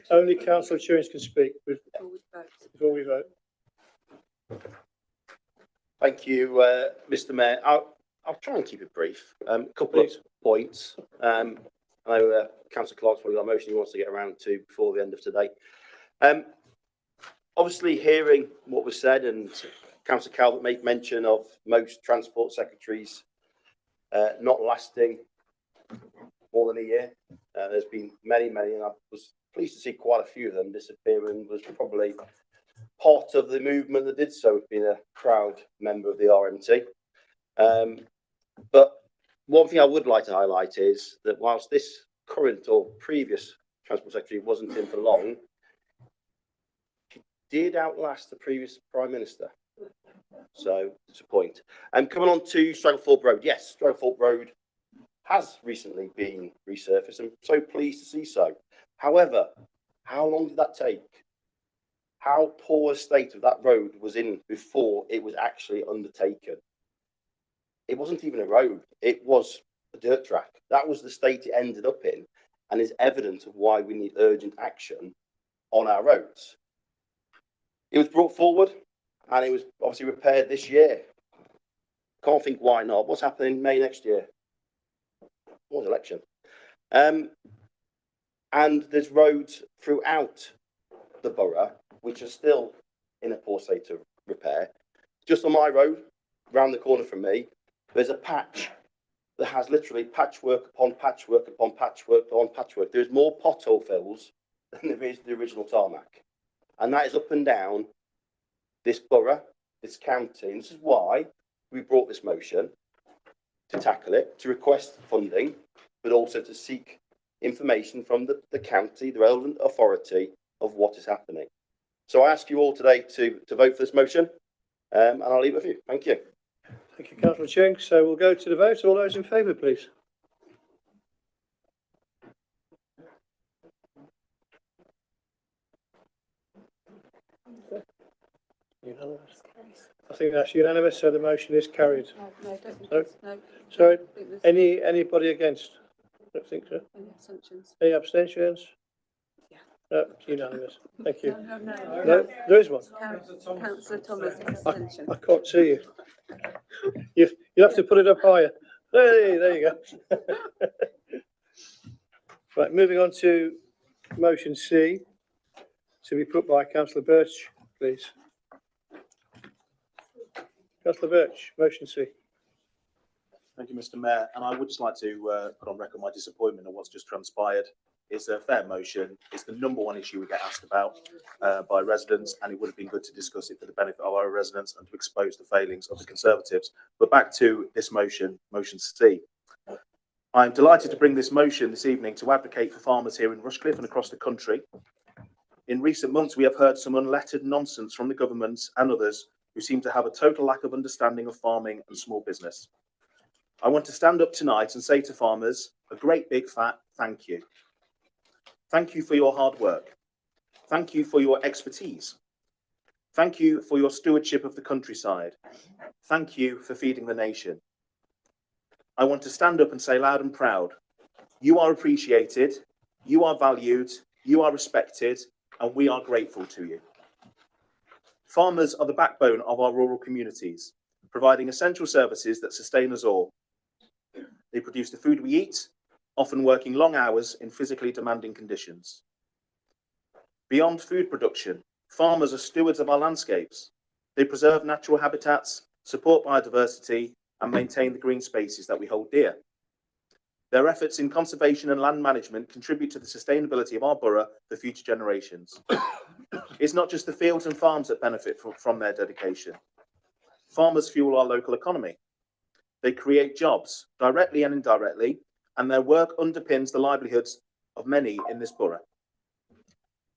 Only Councillor Chewings can speak before we vote. Thank you, Mr. Mayor. I'll try and keep it brief. A couple of points. I know Councillor Clark's probably got a motion he wants to get around to before the end of today. Obviously, hearing what was said, and Councillor Calvert made mention of most transport secretaries not lasting more than a year. There's been many, and I was pleased to see quite a few of them disappear, and was probably part of the movement that did so, being a proud member of the RMT. But one thing I would like to highlight is that whilst this current or previous Transport Secretary wasn't in for long, she did outlast the previous Prime Minister. So it's a point. And coming on to Strangford Road, yes, Strangford Road has recently been resurfaced. I'm so pleased to see so. However, how long did that take? How poor a state of that road was in before it was actually undertaken? It wasn't even a road. It was a dirt track. That was the state it ended up in, and is evidence of why we need urgent action on our roads. It was brought forward, and it was obviously repaired this year. Can't think why not. What's happening in May next year? What election? And there's roads throughout the borough which are still in a poor state of repair. Just on my road, round the corner from me, there's a patch that has literally patchwork upon patchwork upon patchwork upon patchwork. There's more pothole fills than there is the original tarmac. And that is up and down this borough, this county. And this is why we brought this motion, to tackle it, to request funding, but also to seek information from the county, the relevant authority, of what is happening. So I ask you all today to vote for this motion, and I'll leave it with you. Thank you. Thank you, Councillor Chung. So we'll go to the vote. All those in favour, please. Unanimous. I think that's unanimous, so the motion is carried. No. Sorry, anybody against? I don't think so. Any abstentions? Any abstentions? Yeah. No, it's unanimous. Thank you. No. There is one. Councillor Thomas, abstention. I can't see you. You have to put it up higher. Hey, there you go. Right, moving on to motion C, to be put by Councillor Birch, please. Councillor Birch, motion C. Thank you, Mr. Mayor. And I would just like to put on record my disappointment of what's just transpired. It's a fair motion. It's the number one issue we get asked about by residents, and it would have been good to discuss it for the benefit of our residents and to expose the failings of the Conservatives. But back to this motion, motion C. I'm delighted to bring this motion this evening to advocate for farmers here in Rushcliffe and across the country. In recent months, we have heard some unlettered nonsense from the government and others who seem to have a total lack of understanding of farming and small business. I want to stand up tonight and say to farmers a great big fat thank you. Thank you for your hard work. Thank you for your expertise. Thank you for your stewardship of the countryside. Thank you for feeding the nation. I want to stand up and say loud and proud, you are appreciated, you are valued, you are respected, and we are grateful to you. Farmers are the backbone of our rural communities, providing essential services that sustain us all. They produce the food we eat, often working long hours in physically demanding conditions. Beyond food production, farmers are stewards of our landscapes. They preserve natural habitats, support biodiversity, and maintain the green spaces that we hold dear. Their efforts in conservation and land management contribute to the sustainability of our borough for future generations. It's not just the fields and farms that benefit from their dedication. Farmers fuel our local economy. They create jobs, directly and indirectly, and their work underpins the livelihoods of many in this borough.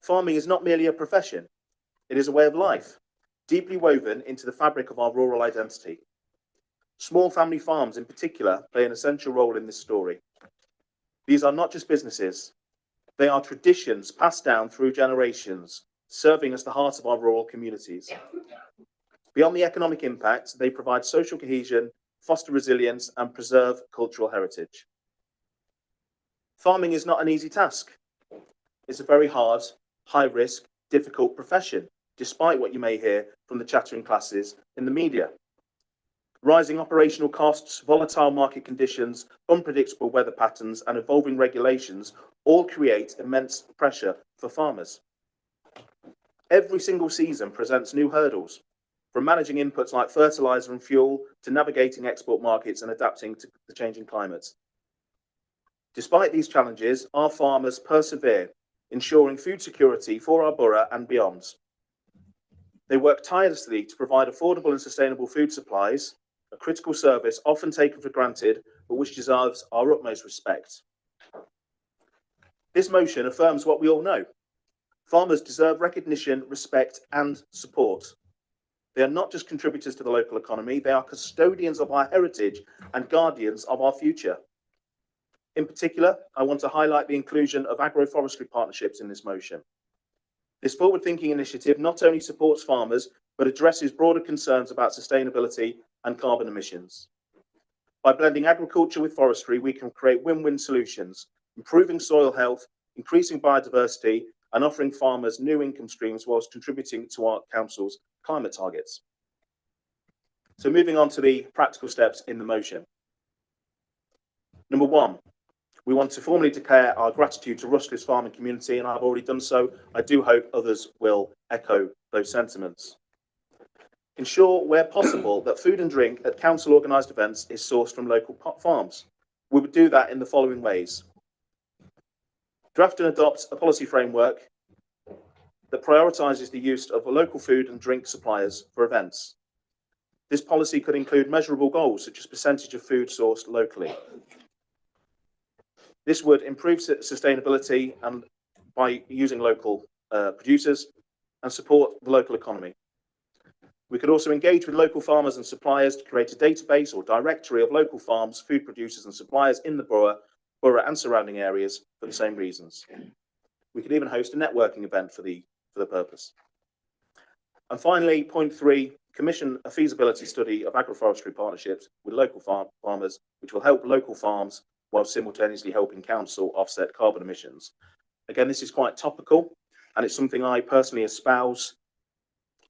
Farming is not merely a profession, it is a way of life, deeply woven into the fabric of our rural identity. Small family farms in particular play an essential role in this story. These are not just businesses, they are traditions passed down through generations, serving as the heart of our rural communities. Beyond the economic impact, they provide social cohesion, foster resilience, and preserve cultural heritage. Farming is not an easy task. It's a very hard, high-risk, difficult profession, despite what you may hear from the chattering classes in the media. Rising operational costs, volatile market conditions, unpredictable weather patterns, and evolving regulations all create immense pressure for farmers. Every single season presents new hurdles, from managing inputs like fertilizer and fuel to navigating export markets and adapting to the changing climate. Despite these challenges, our farmers persevere, ensuring food security for our borough and beyond. They work tirelessly to provide affordable and sustainable food supplies, a critical service often taken for granted, but which deserves our utmost respect. This motion affirms what we all know. Farmers deserve recognition, respect, and support. They are not just contributors to the local economy, they are custodians of our heritage and guardians of our future. In particular, I want to highlight the inclusion of agroforestry partnerships in this motion. This forward-thinking initiative not only supports farmers, but addresses broader concerns about sustainability and carbon emissions. By blending agriculture with forestry, we can create win-win solutions, improving soil health, increasing biodiversity, and offering farmers new income streams whilst contributing to our council's climate targets. So moving on to the practical steps in the motion. Number one, we want to formally declare our gratitude to Rushcliffe's farming community, and I've already done so. I do hope others will echo those sentiments. Ensure, where possible, that food and drink at council organised events is sourced from local farms. We would do that in the following ways. Draft and adopt a policy framework that prioritises the use of local food and drink suppliers for events. This policy could include measurable goals, such as percentage of food sourced locally. This would improve sustainability and by using local producers and support the local economy. We could also engage with local farmers and suppliers to create a database or directory of local farms, food producers and suppliers in the borough and surrounding areas for the same reasons. We could even host a networking event for the purpose. And finally, point 3, commission a feasibility study of agroforestry partnerships with local farmers, which will help local farms while simultaneously helping council offset carbon emissions. Again, this is quite topical, and it's something I personally espouse.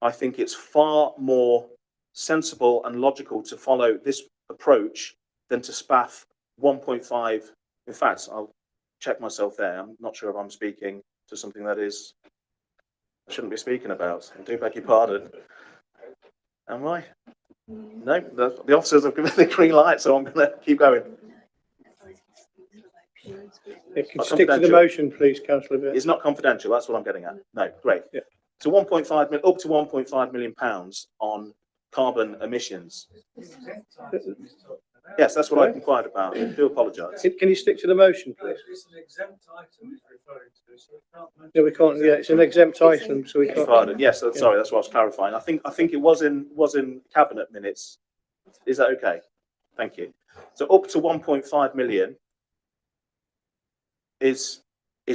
I think it's far more sensible and logical to follow this approach than to spaff 1.5. In fact, I'll check myself there. I'm not sure if I'm speaking to something that I shouldn't be speaking about. I do beg your pardon. Am I? No, the officers have given the green light, so I'm going to keep going. Stick to the motion, please, Councillor. It's not confidential. That's what I'm getting at. No, great. Yeah. So 1.5 million, up to 1.5 million pounds on carbon emissions. Yes, that's what I've inquired about. I do apologise. Can you stick to the motion, please? It's an exempt item he's referring to, so we can't mention. No, we can't. Yeah, it's an exempt item, so we can't. Pardon. Yes, sorry, that's what I was clarifying. I think it was in cabinet minutes. Is that okay? Thank you. So up to 1.5 million is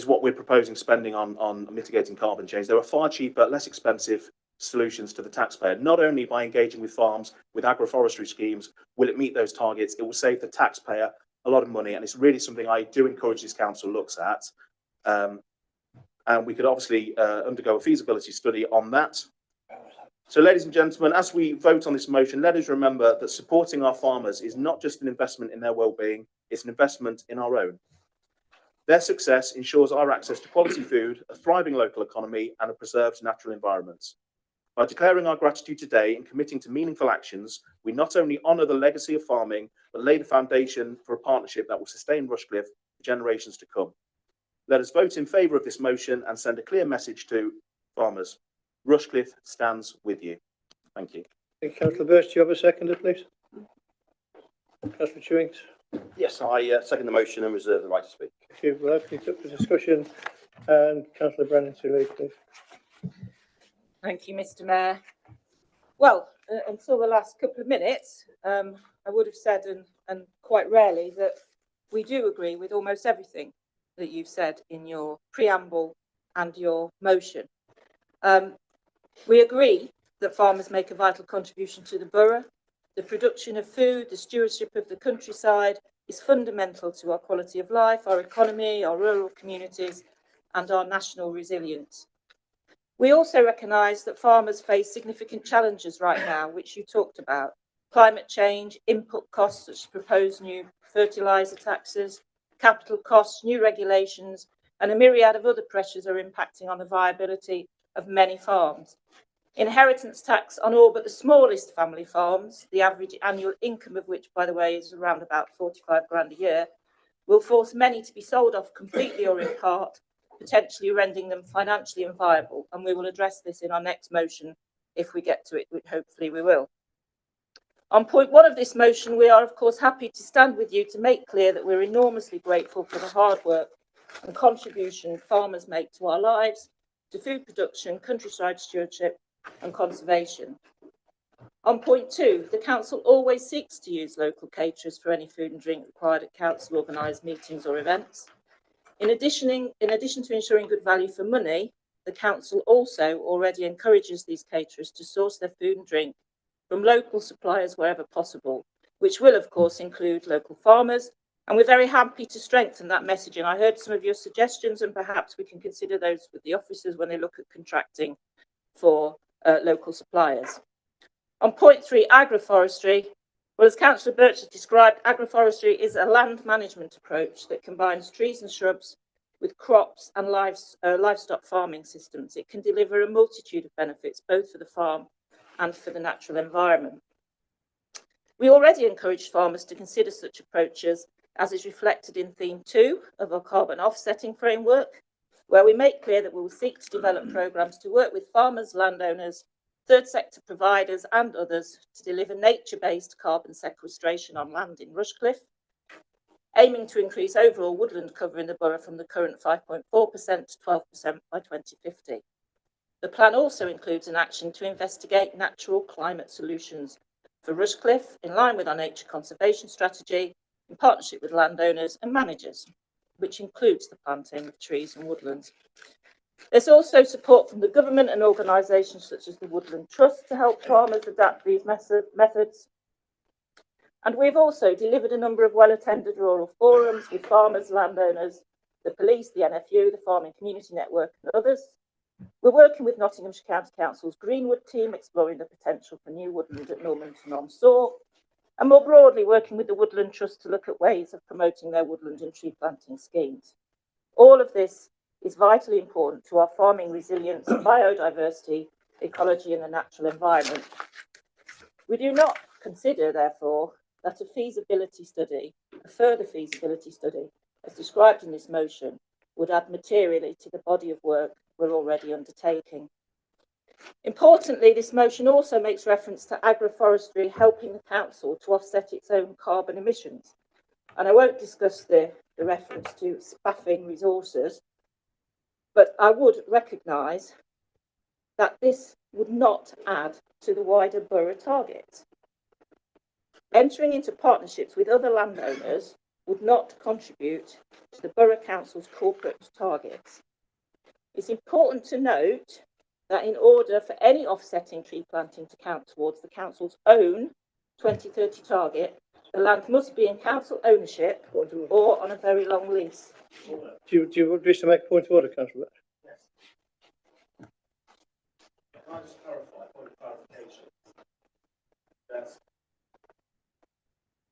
what we're proposing spending on mitigating carbon change. There are far cheaper, less expensive solutions to the taxpayer. Not only by engaging with farms, with agroforestry schemes, will it meet those targets, it will save the taxpayer a lot of money. And it's really something I do encourage this council looks at. And we could obviously undergo a feasibility study on that. So, ladies and gentlemen, as we vote on this motion, let us remember that supporting our farmers is not just an investment in their well-being, it's an investment in our own. Their success ensures our access to quality food, a thriving local economy, and a preserved natural environment. By declaring our gratitude today and committing to meaningful actions, we not only honour the legacy of farming, but lay the foundation for a partnership that will sustain Rushcliffe for generations to come. Let us vote in favour of this motion and send a clear message to farmers. Rushcliffe stands with you. Thank you. Thank you, Councillor Birch. Do you have a seconder, please? Councillor Chewings. Yes, I second the motion and reserve the right to speak. Thank you. We'll open it up for discussion. And Councillor Brennan to lead, please. Thank you, Mr. Mayor. Well, until the last couple of minutes, I would have said, and quite rarely, that we do agree with almost everything that you've said in your preamble and your motion. We agree that farmers make a vital contribution to the borough. The production of food, the stewardship of the countryside is fundamental to our quality of life, our economy, our rural communities, and our national resilience. We also recognise that farmers face significant challenges right now, which you talked about. Climate change, input costs, such as proposed new fertiliser taxes, capital costs, new regulations, and a myriad of other pressures are impacting on the viability of many farms. Inheritance tax on all but the smallest family farms, the average annual income of which, by the way, is around about 45 grand a year, will force many to be sold off completely or in part, potentially rendering them financially unviable. And we will address this in our next motion if we get to it, which hopefully we will. On point 1 of this motion, we are, of course, happy to stand with you to make clear that we're enormously grateful for the hard work and contribution farmers make to our lives, to food production, countryside stewardship and conservation. On point 2, the council always seeks to use local caterers for any food and drink required at council organised meetings or events. In addition to ensuring good value for money, the council also already encourages these caterers to source their food and drink from local suppliers wherever possible, which will, of course, include local farmers. And we're very happy to strengthen that messaging. I heard some of your suggestions, and perhaps we can consider those with the officers when they look at contracting for local suppliers. On point 3, agroforestry. Well, as Councillor Birch has described, agroforestry is a land management approach that combines trees and shrubs with crops and livestock farming systems. It can deliver a multitude of benefits, both for the farm and for the natural environment. We already encourage farmers to consider such approaches, as is reflected in theme 2 of our carbon offsetting framework, where we make clear that we will seek to develop programmes to work with farmers, landowners, third sector providers and others to deliver nature-based carbon sequestration on land in Rushcliffe, aiming to increase overall woodland cover in the borough from the current 5.4% to 12% by 2050. The plan also includes an action to investigate natural climate solutions for Rushcliffe in line with our nature conservation strategy in partnership with landowners and managers, which includes the planting of trees and woodlands. There's also support from the government and organisations such as the Woodland Trust to help farmers adapt these methods. And we've also delivered a number of well-attended rural forums with farmers, landowners, the police, the NFU, the Farming Community Network and others. We're working with Nottinghamshire County Council's Greenwood team, exploring the potential for new woodland at Normanton on Soar, and more broadly working with the Woodland Trust to look at ways of promoting their woodland and tree planting schemes. All of this is vitally important to our farming resilience, biodiversity, ecology and the natural environment. We do not consider, therefore, that a feasibility study, a further feasibility study, as described in this motion, would add materially to the body of work we're already undertaking. Importantly, this motion also makes reference to agroforestry helping the council to offset its own carbon emissions. And I won't discuss the reference to spaffing resources, but I would recognise that this would not add to the wider borough target. Entering into partnerships with other landowners would not contribute to the Borough Council's corporate targets. It's important to note that in order for any offsetting tree planting to count towards the Council's own 2030 target, the land must be in Council ownership or on a very long lease. Do you wish to make a point of order, Councillor? Can I just clarify, point of clarification, that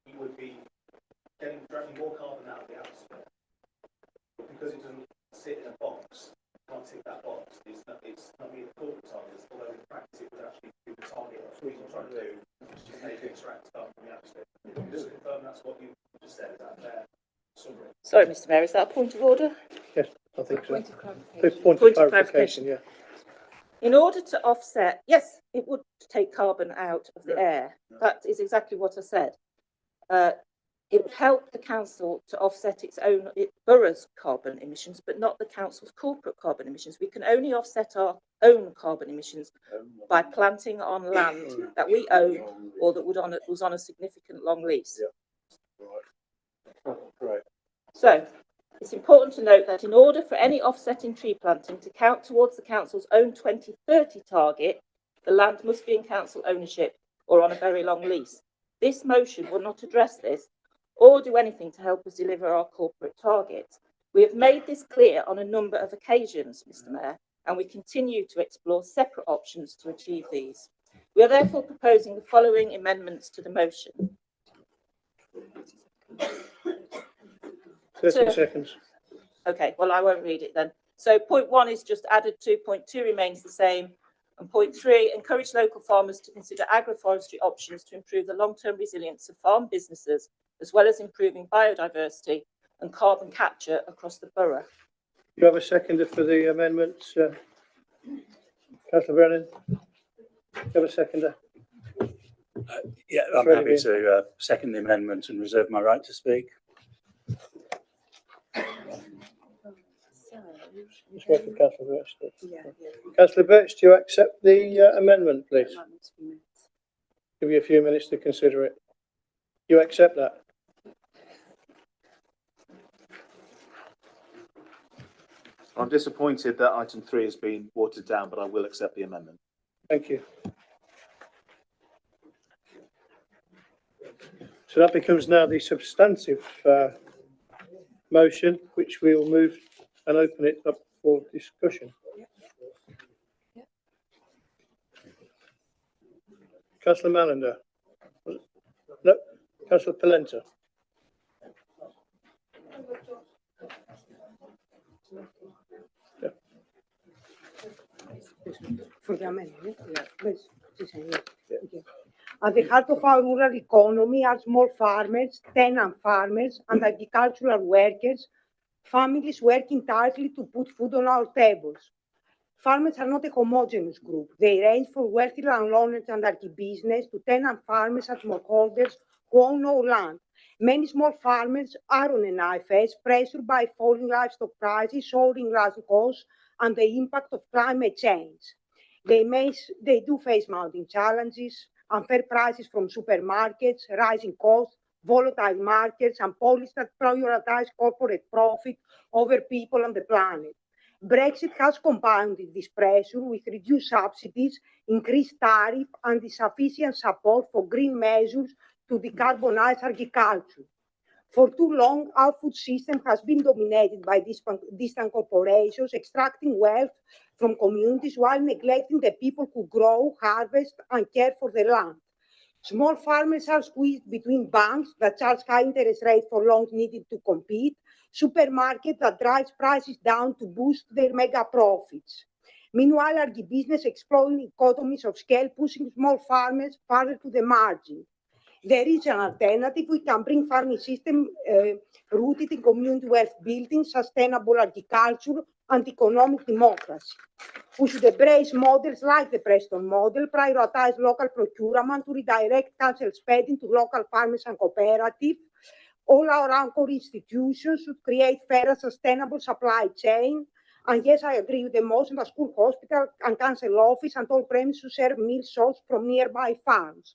we would be dragging more carbon out of the atmosphere because it doesn't sit in a box, can't tick that box. It's not meeting the corporate targets, although in practice it would actually be the target of what we're trying to do, which is make it extract carbon from the atmosphere. Just confirm that's what you just said. Is that fair summary? Sorry, Mr. Mayor, is that a point of order? Yes, I think so. Point of clarification. Point of clarification, yeah. In order to offset, yes, it would take carbon out of the air. That is exactly what I said. It would help the council to offset its borough's carbon emissions, but not the council's corporate carbon emissions. We can only offset our own carbon emissions by planting on land that we own or that was on a significant long lease. Right. So it's important to note that in order for any offsetting tree planting to count towards the council's own 2030 target, the land must be in council ownership or on a very long lease. This motion will not address this or do anything to help us deliver our corporate targets. We have made this clear on a number of occasions, Mr. Mayor, and we continue to explore separate options to achieve these. We are therefore proposing the following amendments to the motion. 30 seconds. Okay, well, I won't read it then. So point 1 is just added to, point 2 remains the same. And point 3, encourage local farmers to consider agroforestry options to improve the long-term resilience of farm businesses, as well as improving biodiversity and carbon capture across the borough. You have a seconder for the amendments, Councillor Brennan? You have a seconder? Yeah, That's I'm happy to second the amendment and reserve my right to speak. Just wait for Councillor Birch. Councillor Birch, do you accept the amendment, please? Give you a few minutes to consider it. You accept that? I'm disappointed that item 3 has been watered down, but I will accept the amendment. Thank you. So that becomes now the substantive motion, which we will move and open it up for discussion. Councillor Mallender? No, Councillor Polenta? For the amendment, okay. At the heart of our rural economy are small farmers, tenant farmers, and agricultural workers, families working tirelessly to put food on our tables. Farmers are not a homogeneous group. They range from wealthy landowners and agribusiness to tenant farmers and smallholders who own no land. Many small farmers are on a knife edge, pressured by falling livestock prices, soaring land costs, and the impact of climate change. They do face mounting challenges, unfair prices from supermarkets, rising costs, volatile markets, and policies that prioritize corporate profit over people and the planet. Brexit has compounded this pressure with reduced subsidies, increased tariffs, and insufficient support for green measures to decarbonize agriculture. For too long, our food system has been dominated by distant corporations extracting wealth from communities while neglecting the people who grow, harvest, and care for the land. Small farmers are squeezed between banks that charge high interest rates for loans needed to compete, supermarkets that drive prices down to boost their mega profits. Meanwhile, agribusiness exploiting economies of scale, pushing small farmers farther to the margin. There is an alternative. We can bring farming system rooted in community wealth building, sustainable agriculture, and economic democracy. We should embrace models like the Preston model, prioritize local procurement to redirect council spending to local farmers and cooperatives. All our anchor institutions should create fair and sustainable supply chain. And yes, I agree with the motion that school, hospital, and council office and all premises serve meals sourced from nearby farms.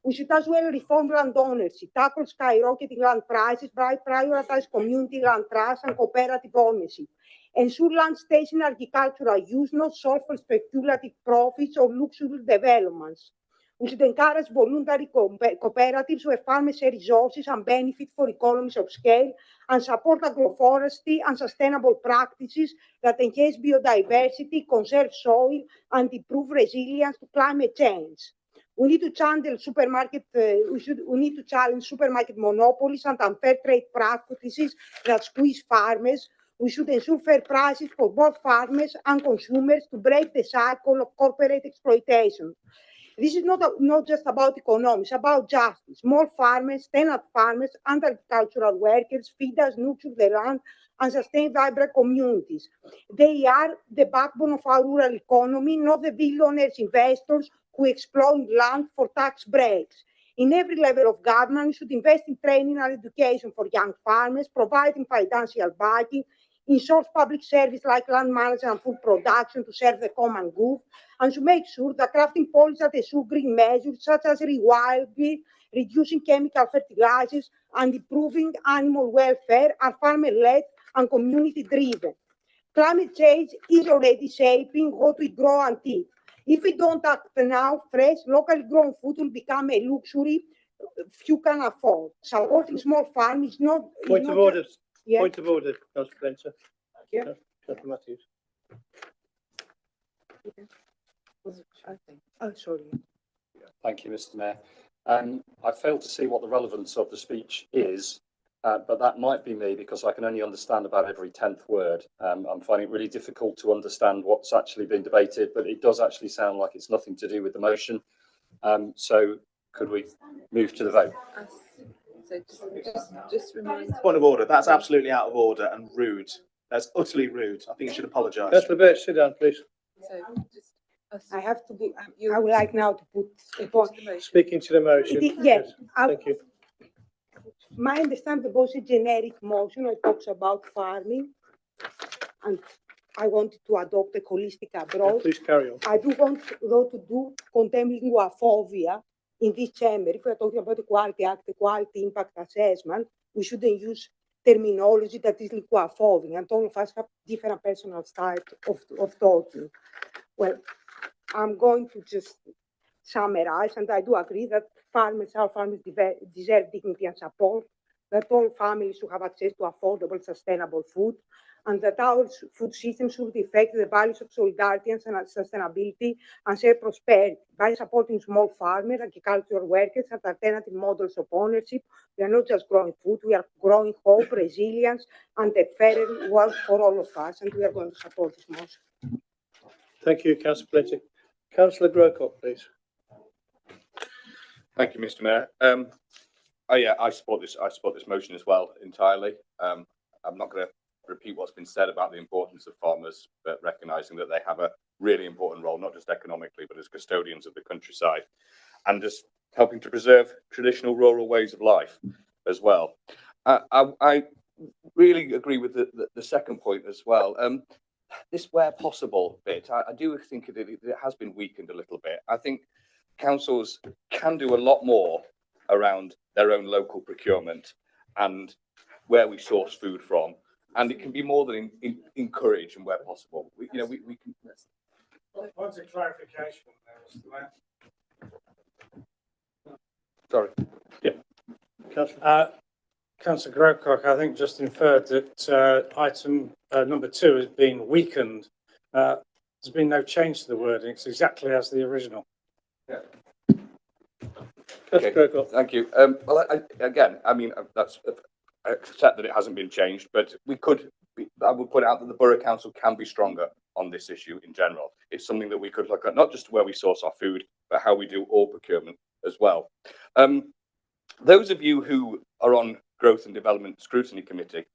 We should as well reform land ownership, tackle skyrocketing land prices, prioritize community land trusts and cooperative ownership. Ensure land stays in agricultural use, not sold for speculative profits or luxury developments. We should encourage voluntary cooperatives where farmers share resources and benefit for economies of scale, and support agroforestry and sustainable practices that enhance biodiversity, conserve soil, and improve resilience to climate change. We need to challenge supermarket monopolies and unfair trade practices that squeeze farmers. We should ensure fair prices for both farmers and consumers to break the cycle of corporate exploitation. This is not just about economics, it's about justice. Small farmers, tenant farmers, and agricultural workers feed us, nurture the land, and sustain vibrant communities. They are the backbone of our rural economy, not the billionaires investors who exploit land for tax breaks. In every level of government, we should invest in training and education for young farmers, providing financial backing, ensure public service like land management and food production to serve the common good, and to make sure that crafting policies that ensure green measures such as rewilding, reducing chemical fertilizers, and improving animal welfare are farmer-led and community-driven. Climate change is already shaping what we grow and eat. If we don't act now, fresh, locally grown food will become a luxury few can afford. Supporting small farms is not... Point of order. Yeah. Point of order, Councillor Spencer. Yeah. Councillor Matthews. Oh, sorry. Thank you, Mr. Mayor. I failed to see what the relevance of the speech is, but that might be me because I can only understand about every 10th word. I'm finding it really difficult to understand what's actually been debated, but it does actually sound like it's nothing to do with the motion. So could we move to the vote? So just remind. Point of order. That's absolutely out of order and rude. That's utterly rude. I think you should apologise. Councillor Birch, sit down, please. So just. I have to be, I would like now to put a point. Speaking to the motion. Yes. Thank you. My understanding was a generic motion. It talks about farming, and I wanted to adopt a holistic approach. Please carry on. I do want, though, to do condemn linguaphobia in this chamber. If we're talking about the Quality Act, the Quality Impact Assessment, we shouldn't use terminology that is linguaphobic, and all of us have different personal styles of talking. Well, I'm going to just summarize, and I do agree that our farmers deserve dignity and support, that all families should have access to affordable, sustainable food, and that our food system should reflect the values of solidarity and sustainability and shared prosperity. By supporting small farmers, agricultural workers, and alternative models of ownership, we are not just growing food, we are growing hope, resilience, and a fairer world for all of us, and we are going to support this motion. Thank you, Councillor Plenty. Councillor Grocott, please. Thank you, Mr. Mayor. I support this motion as well entirely. I'm not going to repeat what's been said about the importance of farmers, but recognising that they have a really important role, not just economically, but as custodians of the countryside, and just helping to preserve traditional rural ways of life as well. I really agree with the second point as well. This where possible bit, I do think it has been weakened a little bit. I think councils can do a lot more around their own local procurement and where we source food from, and it can be more than encourage and where possible. We can. Points of clarification, Mr. Mayor. Sorry. Yeah. Councillor Grocott, I think, just inferred that item number 2 has been weakened. There's been no change to the wording. It's exactly as the original. Yeah. Okay. Thank you. Well, that's I accept that it hasn't been changed, but I would point out that the Borough Council can be stronger on this issue in general. It's something that we could look at, not just where we source our food, but how we do all procurement as well. Those of you who are on Growth and Development Scrutiny Committee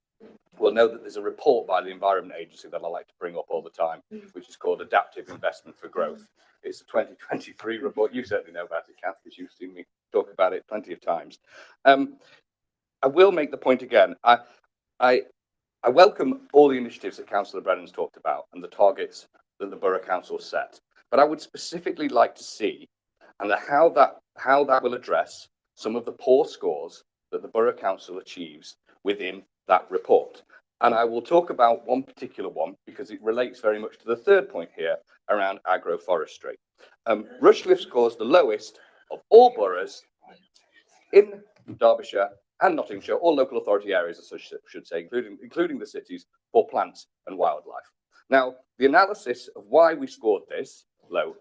will know that there's a report by the Environment Agency that I like to bring up all the time, which is called Adaptive Investment for Growth. It's a 2023 report. You certainly know about it, Kath, because you've seen me talk about it plenty of times. I will make the point again. I welcome all the initiatives that Councillor Brennan's talked about and the targets that the Borough Council set. But I would specifically like to see and how that will address some of the poor scores that the Borough Council achieves within that report. And I will talk about one particular one because it relates very much to the third point here around agroforestry. Rushcliffe scores the lowest of all boroughs in Derbyshire and Nottinghamshire, all local authority areas, as I should say, including the cities, for plants and wildlife. Now, the analysis of why we scored this low,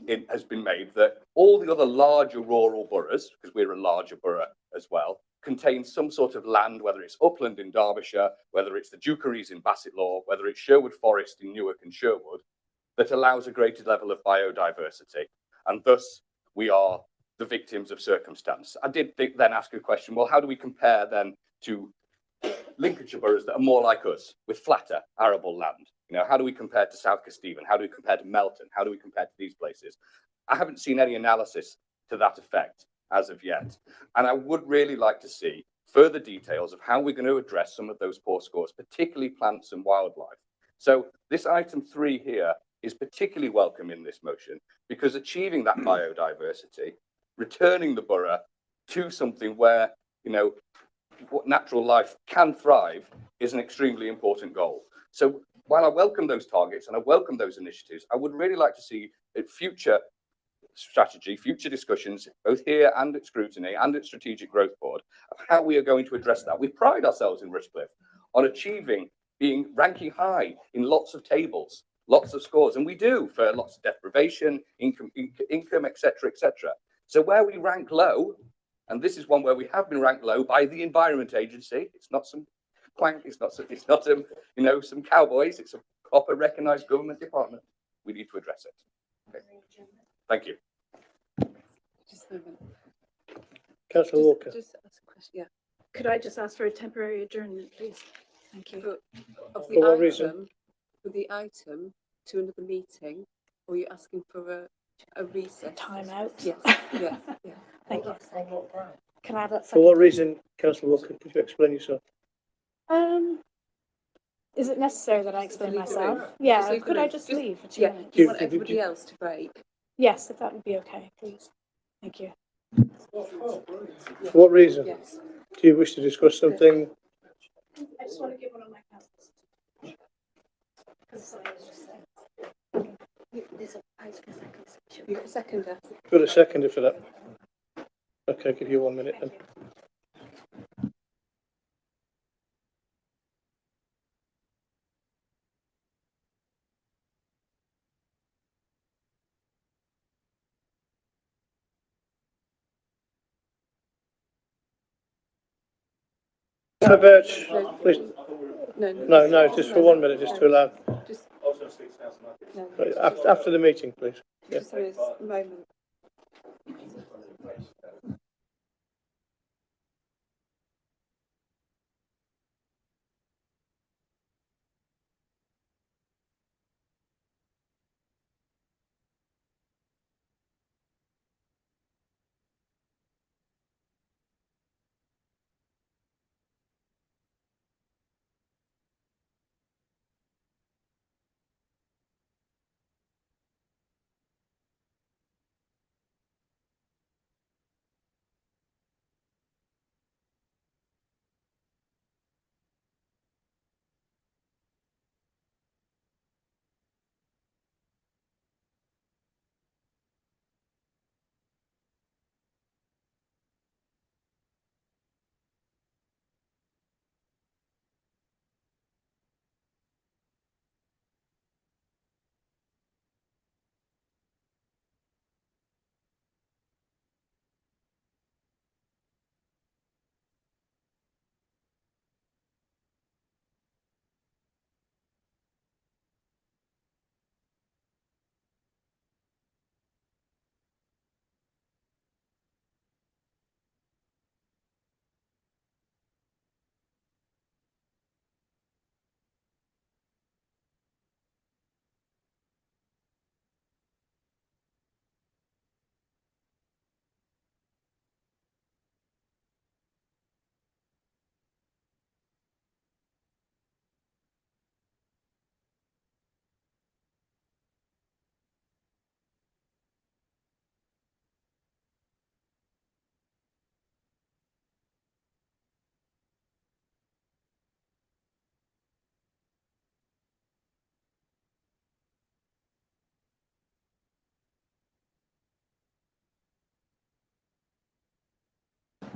it has been made that all the other larger rural boroughs, because we're a larger borough as well, contain some sort of land, whether it's upland in Derbyshire, whether it's the Dukeries in Bassetlaw, whether it's Sherwood Forest in Newark and Sherwood, that allows a greater level of biodiversity. And thus, we are the victims of circumstance. I did then ask a question, well, how do we compare then to Lincolnshire boroughs that are more like us, with flatter arable land? You know, how do we compare to South Kesteven? How do we compare to Melton? How do we compare to these places? I haven't seen any analysis to that effect as of yet. And I would really like to see further details of how we're going to address some of those poor scores, particularly plants and wildlife. So this item 3 here is particularly welcome in this motion because achieving that biodiversity, returning the borough to something where, you know, what natural life can thrive is an extremely important goal. So while I welcome those targets and I welcome those initiatives, I would really like to see at future strategy, future discussions, both here and at scrutiny and at strategic growth board, of how we are going to address that. We pride ourselves in Rushcliffe on achieving ranking high in lots of tables, lots of scores, and we do for lots of deprivation, income, etc., etc. So where we rank low, and this is one where we have been ranked low by the Environment Agency. It's not some plank. It's not some you know, some cowboys. It's a proper recognised government department. We need to address it. Okay. Thank you. Just a moment. Councillor Walker. Just ask a question. Yeah. Could I just ask for a temporary adjournment, please? Thank you. Of For what reason? For the item to another meeting, or are you asking for a recess? Time out. Yes, yes, yeah. Thank you. Can I have that For what second? reason, Councillor Walker, could you explain yourself? Is it necessary that I explain Leave the room. myself? Yeah. Just leave the Could I room. just Just- leave for 2 Yeah, minutes? do you want everybody else to break? Yes, if that would be okay, please. Thank you. For what reason? Yes. Do you wish to discuss something? I just want to give one of my councillors. There's a second. You seconder. Got a seconder for that? Okay, I'll give you 1 minute then. Birch, please. No, just for 1 minute, just to allow. Just, After the meeting, please. Yeah. just a moment.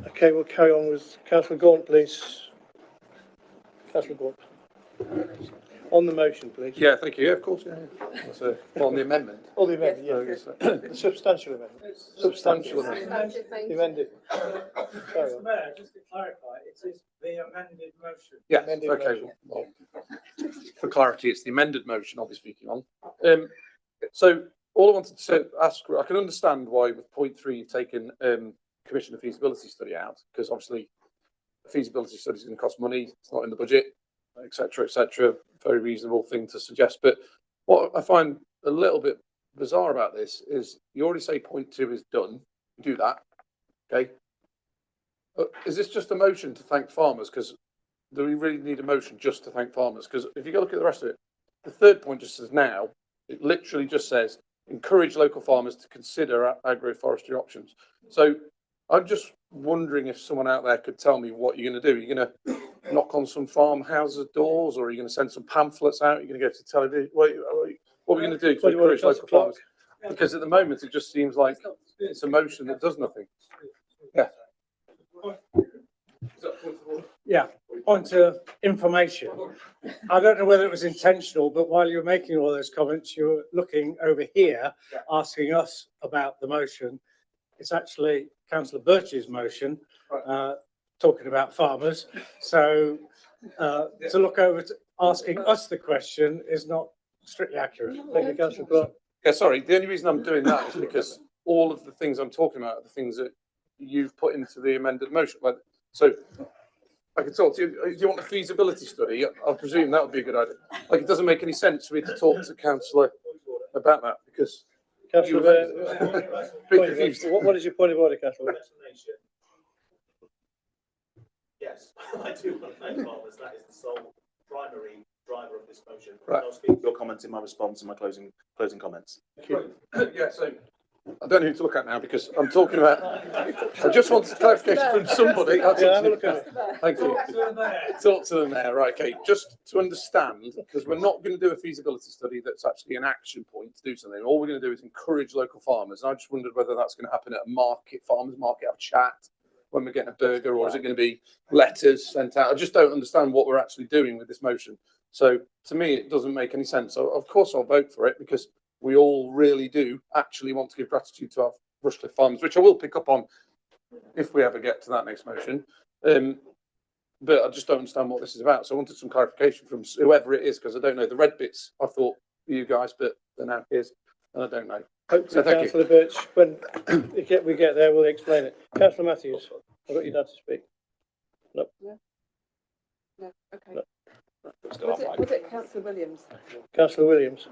Okay, we'll carry on with Councillor Gaunt, please. Councillor Gaunt. On the motion, please. Yeah, thank you. Yeah, of course. Yeah. That's on the amendment. Oh, the amendment, yeah. The substantial amendment. Substantial amendment. The amended. Carry Mr. on. Mayor, just to clarify, it is the amended motion. Yes, Amended okay. motion. Well, for clarity, it's the amended motion I'll be speaking on. So all I wanted to ask, I can understand why with point 3 you've taken commission a feasibility study out, because obviously a feasibility study is going to cost money, it's not in the budget, etc., etc. Very reasonable thing to suggest. But what I find a little bit bizarre about this is you already say point 2 is done, do that, okay? Is this just a motion to thank farmers? Because do we really need a motion just to thank farmers? Because if you go look at the rest of it, the third point just says now, it literally just says encourage local farmers to consider agroforestry options. So I'm just wondering if someone out there could tell me what you're going to do. You're going to knock on some farmhouses' doors, or are you going to send some pamphlets out? You're going to go to television? What are we going to do to encourage local farmers? Because at the moment it just seems like it's a motion that does nothing. Yeah. Yeah, point of information. I don't know whether it was intentional, but while you were making all those comments, you were looking over here, asking us about the motion. It's actually Councillor Birch's motion, talking about farmers. So to look over to asking us the question is not strictly accurate. Thank you, Councillor Clark. Yeah, sorry. The only reason I'm doing that is because all of the things I'm talking about are the things that you've put into the amended motion. Like, so I can talk to you. Do you want a feasibility study? I presume that would be a good idea. Like, it doesn't make any sense for me to talk to councillor about that because Councillor, what is your point of order, Councillor? Yes, I do want to thank farmers. That is the sole primary driver of this motion. Right. I'll speak to your comments in my response and my closing comments. Yeah, so I don't know who to look at now because I'm talking about. I just wanted clarification from somebody. Yeah, have a look at it. Thank you. Talk to them there, right? Okay, just to understand, because we're not going to do a feasibility study that's actually an action point to do something. All we're going to do is encourage local farmers. And I just wondered whether that's going to happen at a market, farmers market, have a chat when we're getting a burger, or is it going to be letters sent out? I just don't understand what we're actually doing with this motion. So to me, it doesn't make any sense. So of course I'll vote for it because we all really do actually want to give gratitude to our Rushcliffe farmers, which I will pick up on if we ever get to that next motion. But I just don't understand what this is about. So I wanted some clarification from whoever it is, because I don't know. The red bits I thought were you guys, but they're now his, and I don't know. Hopefully, Councillor Birch, when we get there, we'll explain it. Councillor Matthews, I've got you down to speak. No. No, okay. No. Was it Councillor Williams? Councillor Williams.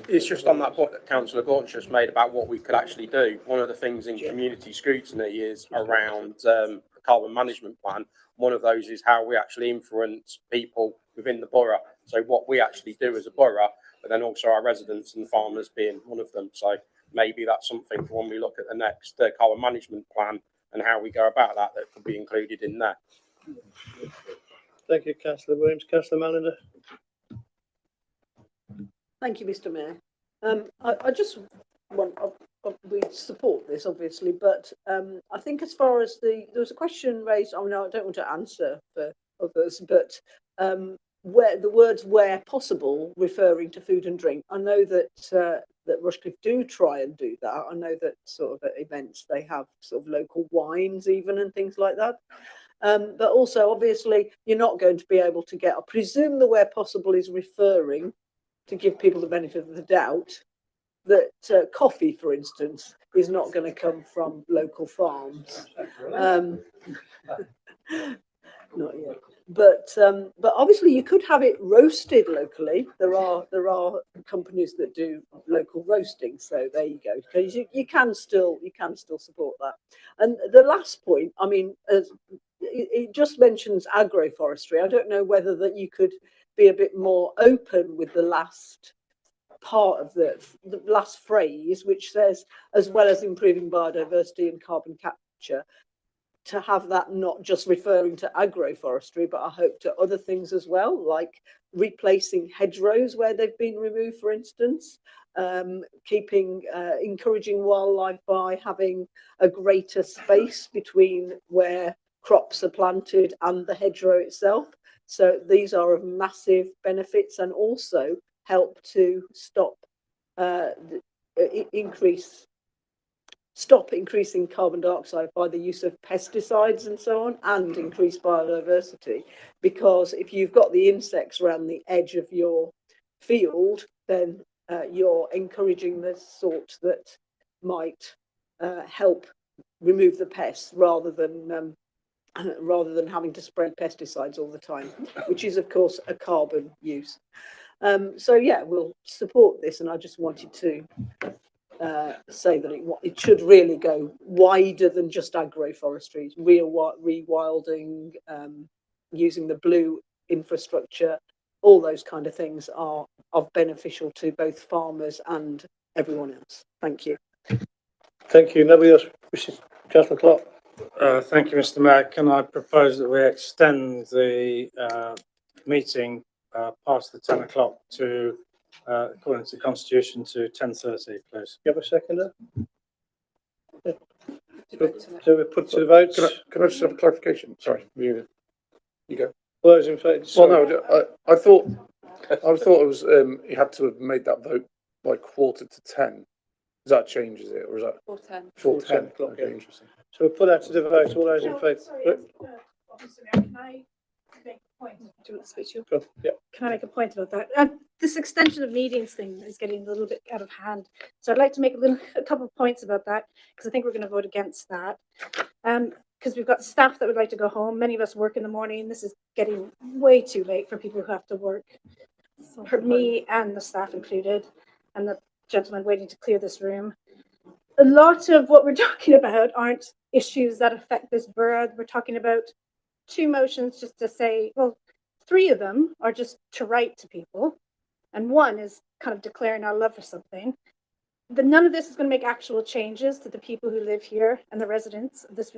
It's just on that point that Councillor Gaunt just made about what we could actually do. One of the things in community scrutiny is around the carbon management plan. One of those is how we actually influence people within the borough. So what we actually do as a borough, but then also our residents and farmers being one of them. So maybe that's something for when we look at the next carbon management plan and how we go about that, that could be included in there. Thank you, Councillor Williams. Councillor Mallender. Thank you, Mr. Mayor. I just want, we support this obviously, but I think as far as there was a question raised, I mean, I don't want to answer for others, but where the words "where possible" referring to food and drink. I know that that Rushcliffe do try and do that. I know that sort of at events they have sort of local wines even and things like that. But also, obviously, you're not going to be able to get, I presume the "where possible" is referring to give people the benefit of the doubt that coffee, for instance, is not going to come from local farms. Not yet. But obviously you could have it roasted locally. There are companies that do local roasting, so there you go. Because you can still support that. And the last point, I mean, it just mentions agroforestry. I don't know whether that you could be a bit more open with the last part of the last phrase, which says, as well as improving biodiversity and carbon capture, to have that not just referring to agroforestry, but I hope to other things as well, like replacing hedgerows where they've been removed, for instance, encouraging wildlife by having a greater space between where crops are planted and the hedgerow itself. So these are of massive benefits and also help to stop increasing carbon dioxide by the use of pesticides and so on, and increase biodiversity. Because if you've got the insects around the edge of your field, then you're encouraging the sort that might help remove the pests rather than having to spray pesticides all the time, which is of course a carbon use. So yeah, we'll support this, and I just wanted to say that it should really go wider than just agroforestry. Rewilding, using the blue infrastructure, all those kind of things are beneficial to both farmers and everyone else. Thank you. Thank you. Nobody else wishes? Councillor Clark. Thank you, Mr. Mayor. Can I propose that we extend the meeting past the 10 o'clock to, according to the Constitution, to 10:30, please? You have a seconder? Yeah. So we put to the vote. Can I just have a clarification? Sorry, you go. All those in favour? Well, no, I thought it was you had to have made that vote by 9:45. Does that change, is it, or is that 4:10? 4:10? Okay, Okay, interesting. So we'll put that to the vote. All those in favour? Can I make a point? Do you want to speak to you? Yeah. Can I make a point about that? This extension of meetings thing is getting a little bit out of hand. So I'd like to make a couple of points about that, because I think we're going to vote against that. Because we've got staff that would like to go home. Many of us work in the morning. This is getting way too late for people who have to work. For me and the staff included, and the gentleman waiting to clear this room. A lot of what we're talking about aren't issues that affect this borough. We're talking about 2 motions just to say, well, 3 of them are just to write to people, and 1 is kind of declaring our love for something. None of this is going to make actual changes to the people who live here and the residents of this,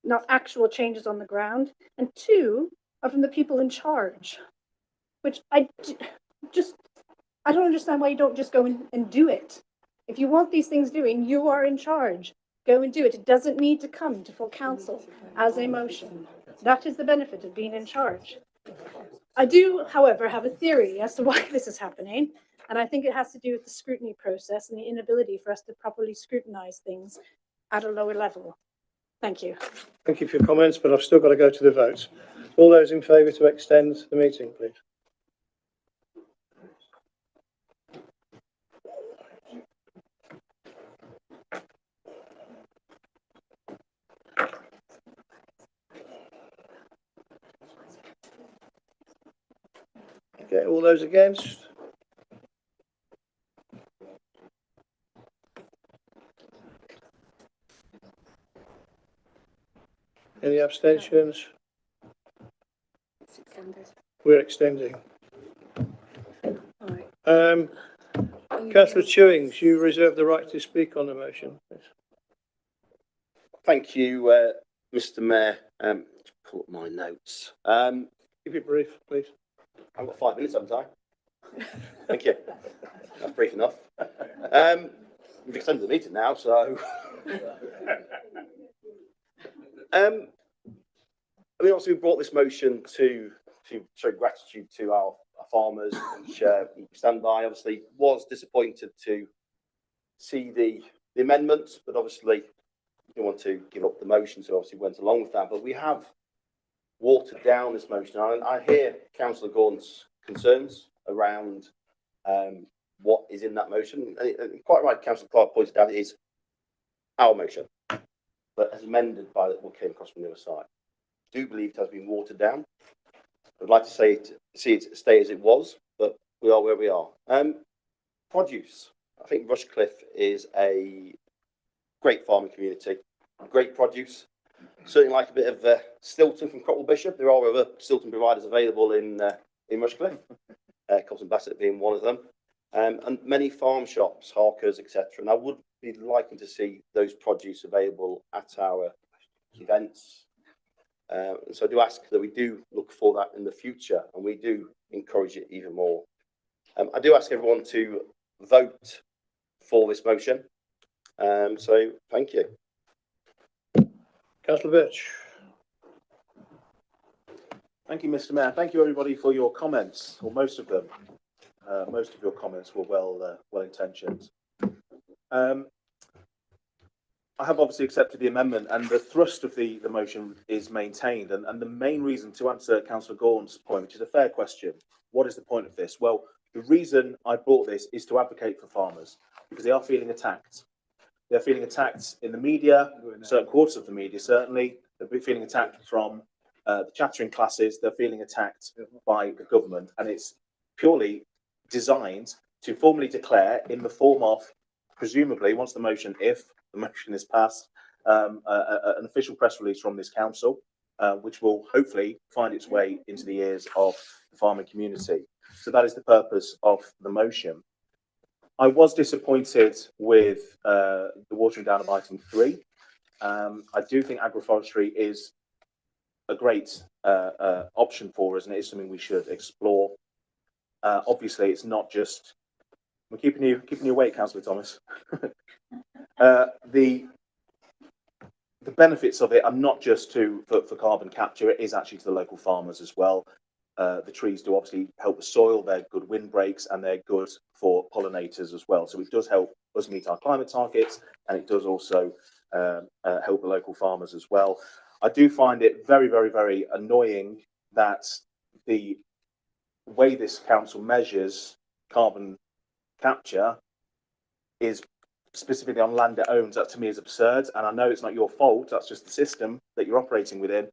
not actual changes on the ground. And 2 are from the people in charge, which I don't understand why you don't just go and do it. If you want these things doing, you are in charge. Go and do it. It doesn't need to come to full council as a motion. That is the benefit of being in charge. I do, however, have a theory as to why this is happening, and I think it has to do with the scrutiny process and the inability for us to properly scrutinise things at a lower level. Thank you. Thank you for your comments, but I've still got to go to the vote. All those in favour to extend the meeting, please. Okay, all those against? Any abstentions? It's extended. We're extending. Councillor Chewings, you reserve the right to speak on the motion. Thank you, Mr. Mayor. Just pull up my notes. Keep it brief, please. I've got 5 minutes, haven't I? Thank you. That's brief enough. We've extended the meeting now, so. I mean, obviously, we brought this motion to show gratitude to our farmers, which we stand by. Obviously, was disappointed to see the amendments, but obviously, didn't want to give up the motion, so obviously went along with that. But we have watered down this motion. I hear Councillor Gaunt's concerns around what is in that motion. And quite right, Councillor Clark pointed out, it is our motion, but as amended by what came across from the other side. I do believe it has been watered down. I'd like to see it stay as it was, but we are where we are. Produce. I think Rushcliffe is a great farming community, great produce. Certainly like a bit of Stilton from Crockwell Bishop. There are other Stilton providers available in Rushcliffe, Cobson Bassett being one of them, and many farm shops, hawkers, etc. And I would be liking to see those produce available at our events. And so I do ask that we do look for that in the future, and we do encourage it even more. I do ask everyone to vote for this motion. So thank you. Councillor Birch. Thank you, Mr. Mayor. Thank you, everybody, for your comments, or most of them. Most of your comments were well intentioned. I have obviously accepted the amendment, and the thrust of the motion is maintained. And the main reason, to answer Councillor Gaunt's point, which is a fair question, what is the point of this? Well, the reason I brought this is to advocate for farmers, because they are feeling attacked. They're feeling attacked in the media, certain quarters of the media certainly. They're feeling attacked from the chattering classes. They're feeling attacked by the government, and it's purely designed to formally declare, in the form of, presumably, once the motion, if the motion is passed, an official press release from this council, which will hopefully find its way into the ears of the farming community. So that is the purpose of the motion. I was disappointed with the watering down of item 3. I do think agroforestry is a great option for us, and it is something we should explore. Obviously, it's not just. We're keeping you awake, Councillor Thomas. The benefits of it are not just for carbon capture; it is actually to the local farmers as well. The trees do obviously help the soil; they're good windbreaks, and they're good for pollinators as well. So it does help us meet our climate targets, and it does also help the local farmers as well. I do find it very, very, very annoying that the way this council measures carbon capture is specifically on land it owns. That to me is absurd, and I know it's not your fault, that's just the system that you're operating within,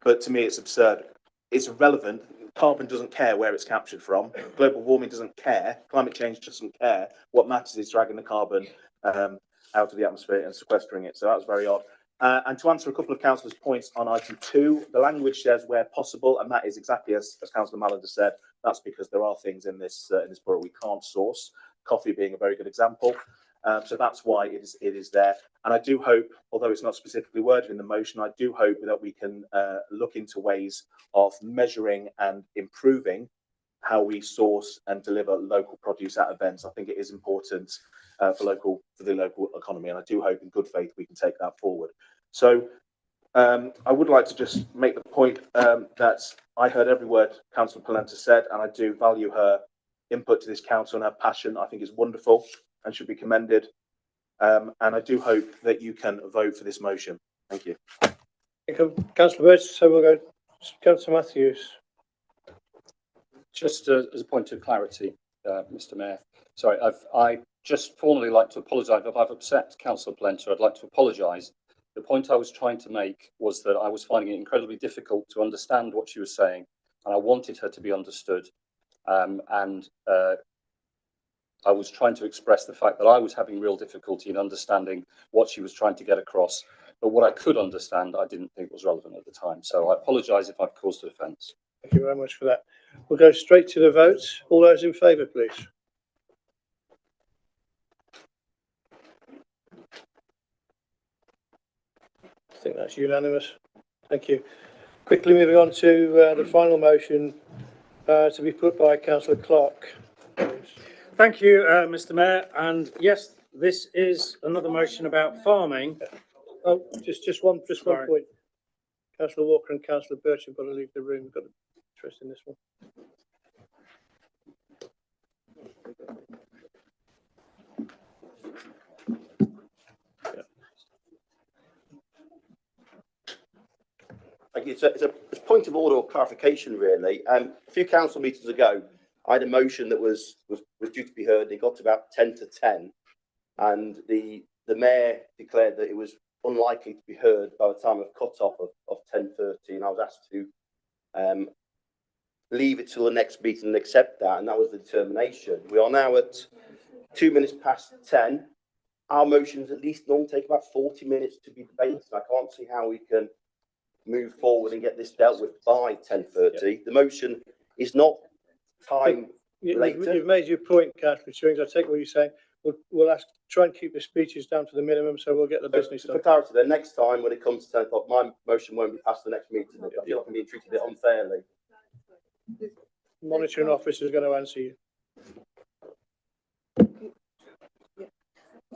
but to me it's absurd. It's irrelevant. Carbon doesn't care where it's captured from. Global warming doesn't care. Climate change doesn't care. What matters is dragging the carbon out of the atmosphere and sequestering it. So that was very odd. And to answer a couple of councillors' points on item 2, the language says where possible, and that is exactly as Councillor Mallender said. That's because there are things in this borough we can't source. Coffee being a very good example. So that's why it is there. And I do hope, although it's not specifically worded in the motion, I do hope that we can look into ways of measuring and improving how we source and deliver local produce at events. I think it is important for the local economy, and I do hope in good faith we can take that forward. So I would like to just make the point that I heard every word Councillor Polenta said, and I do value her input to this council and her passion. I think is wonderful and should be commended. And I do hope that you can vote for this motion. Thank you. Thank you, Councillor Birch. So we'll go Councillor Matthews. Just as a point of clarity, Mr. Mayor, sorry, I just formally like to apologise if I've upset Councillor Polenta. I'd like to apologise. The point I was trying to make was that I was finding it incredibly difficult to understand what she was saying, and I wanted her to be understood. I was trying to express the fact that I was having real difficulty in understanding what she was trying to get across. But what I could understand, I didn't think was relevant at the time. So I apologise if I've caused offence. Thank you very much for that. We'll go straight to the vote. All those in favour, please. I think that's unanimous. Thank you. Quickly moving on to the final motion to be put by Councillor Clark. Thank you, Mr. Mayor. And yes, this is another motion about farming. Oh, just one point. Councillor Walker and Councillor Birch have got to leave the room. We've got an interest in this one. Thank you. It's a point of order or clarification, really. A few council meetings ago, I had a motion that was due to be heard. It got to about 10 to 10, and the mayor declared that it was unlikely to be heard by the time of cut-off of 10:30, and I was asked to leave it till the next meeting and accept that, and that was the determination. We are now at 2 minutes past 10. Our motions at least normally take about 40 minutes to be debated. I can't see how we can move forward and get this dealt with by 10:30. The motion is not time related. You've made your point, Councillor Chewings. I take what you're saying. we'll try and keep the speeches down to the minimum, so we'll get the business For done. clarity, then next time when it comes to 10 o'clock, my motion won't be passed the next meeting. I feel like I'm being treated a bit unfairly. Monitoring officer is going to answer you.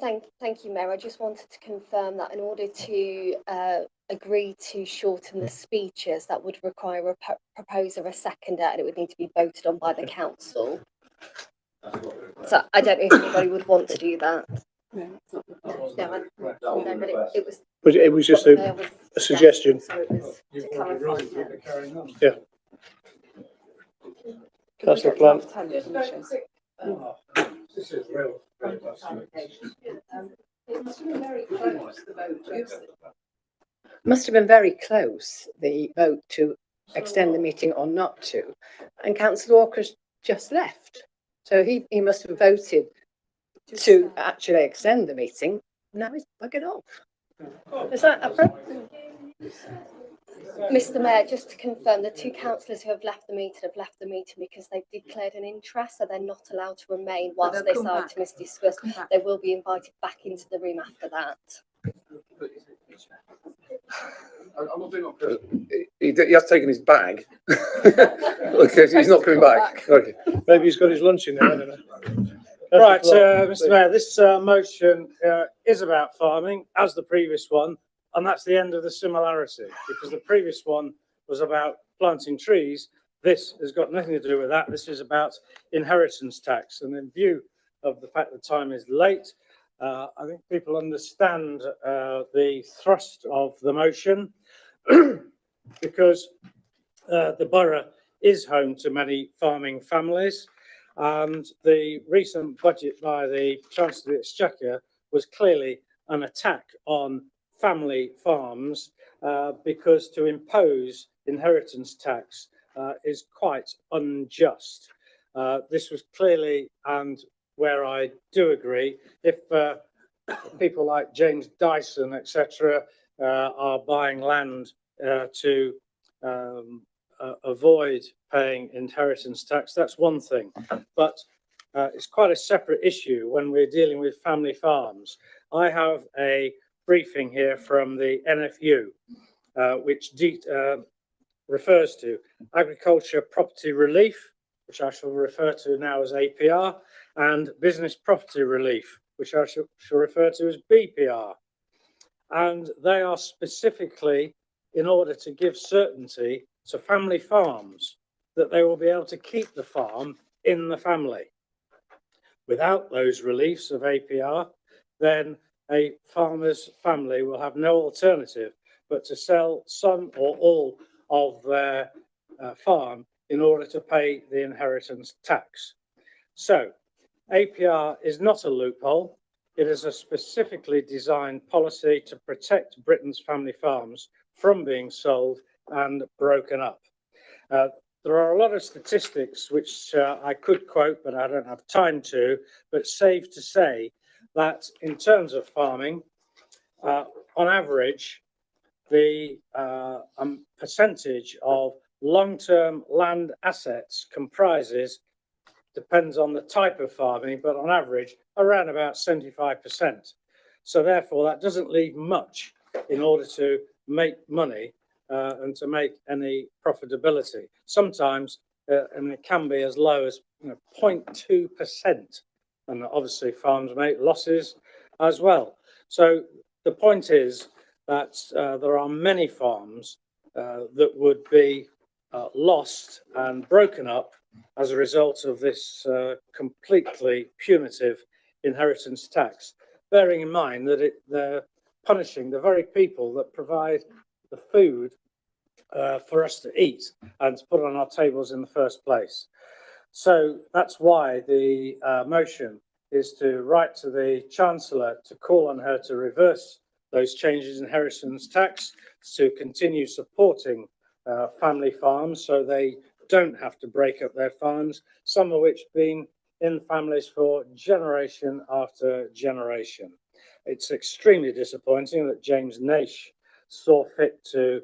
Thank you, Mayor. I just wanted to confirm that in order to agree to shorten the speeches, that would require a proposer, a seconder, and it would need to be voted on by the council. So I don't know if anybody would want to do that. It was just a suggestion. So it was to clarify. Yeah. Councillor Plant. This is real. Must have been very close, the vote to extend the meeting or not to. And Councillor Walker's just left. So he must have voted to actually extend the meeting. Now he's buggered off. Is that appropriate? Mr. Mayor, just to confirm, the two councillors who have left the meeting because they've declared an interest, so they're not allowed to remain whilst this item is discussed. They will be invited back into the room after that. I'm not doing it. He has taken his bag. Okay, he's not coming back. Okay. Maybe he's got his lunch in there. I don't know. Right, Mr. Mayor, this motion is about farming, as the previous one, and that's the end of the similarity, because the previous one was about planting trees. This has got nothing to do with that. This is about inheritance tax, and in view of the fact that time is late, I think people understand the thrust of the motion because the borough is home to many farming families, and the recent budget by the Chancellor of the Exchequer was clearly an attack on family farms because to impose inheritance tax is quite unjust. This was clearly, and where I do agree, if people like James Dyson, etc., are buying land to avoid paying inheritance tax, that's one thing. But it's quite a separate issue when we're dealing with family farms. I have a briefing here from the NFU, which refers to agriculture property relief, which I shall refer to now as APR, and business property relief, which I shall refer to as BPR. And they are specifically in order to give certainty to family farms that they will be able to keep the farm in the family. Without those reliefs of APR, then a farmer's family will have no alternative but to sell some or all of their farm in order to pay the inheritance tax. So APR is not a loophole. It is a specifically designed policy to protect Britain's family farms from being sold and broken up. There are a lot of statistics which I could quote, but I don't have time to, but safe to say that in terms of farming, on average, the percentage of long-term land assets comprises, depends on the type of farming, but on average, around about 75%. So therefore, that doesn't leave much in order to make money and to make any profitability. Sometimes, and it can be as low as 0.2%. And obviously farms make losses as well. So the point is that there are many farms that would be lost and broken up as a result of this completely punitive inheritance tax, bearing in mind that they're punishing the very people that provide the food for us to eat and to put on our tables in the first place. So that's why the motion is to write to the Chancellor to call on her to reverse those changes in inheritance tax, to continue supporting family farms so they don't have to break up their farms, some of which have been in families for generation after generation. It's extremely disappointing that James Naish saw fit to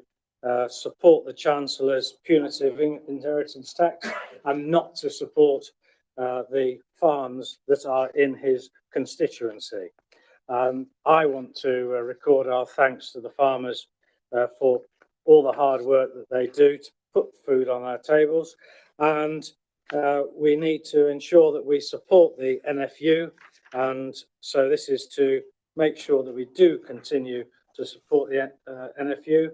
support the Chancellor's punitive inheritance tax and not to support the farms that are in his constituency. I want to record our thanks to the farmers for all the hard work that they do to put food on our tables, and we need to ensure that we support the NFU, and so this is to make sure that we do continue to support the NFU.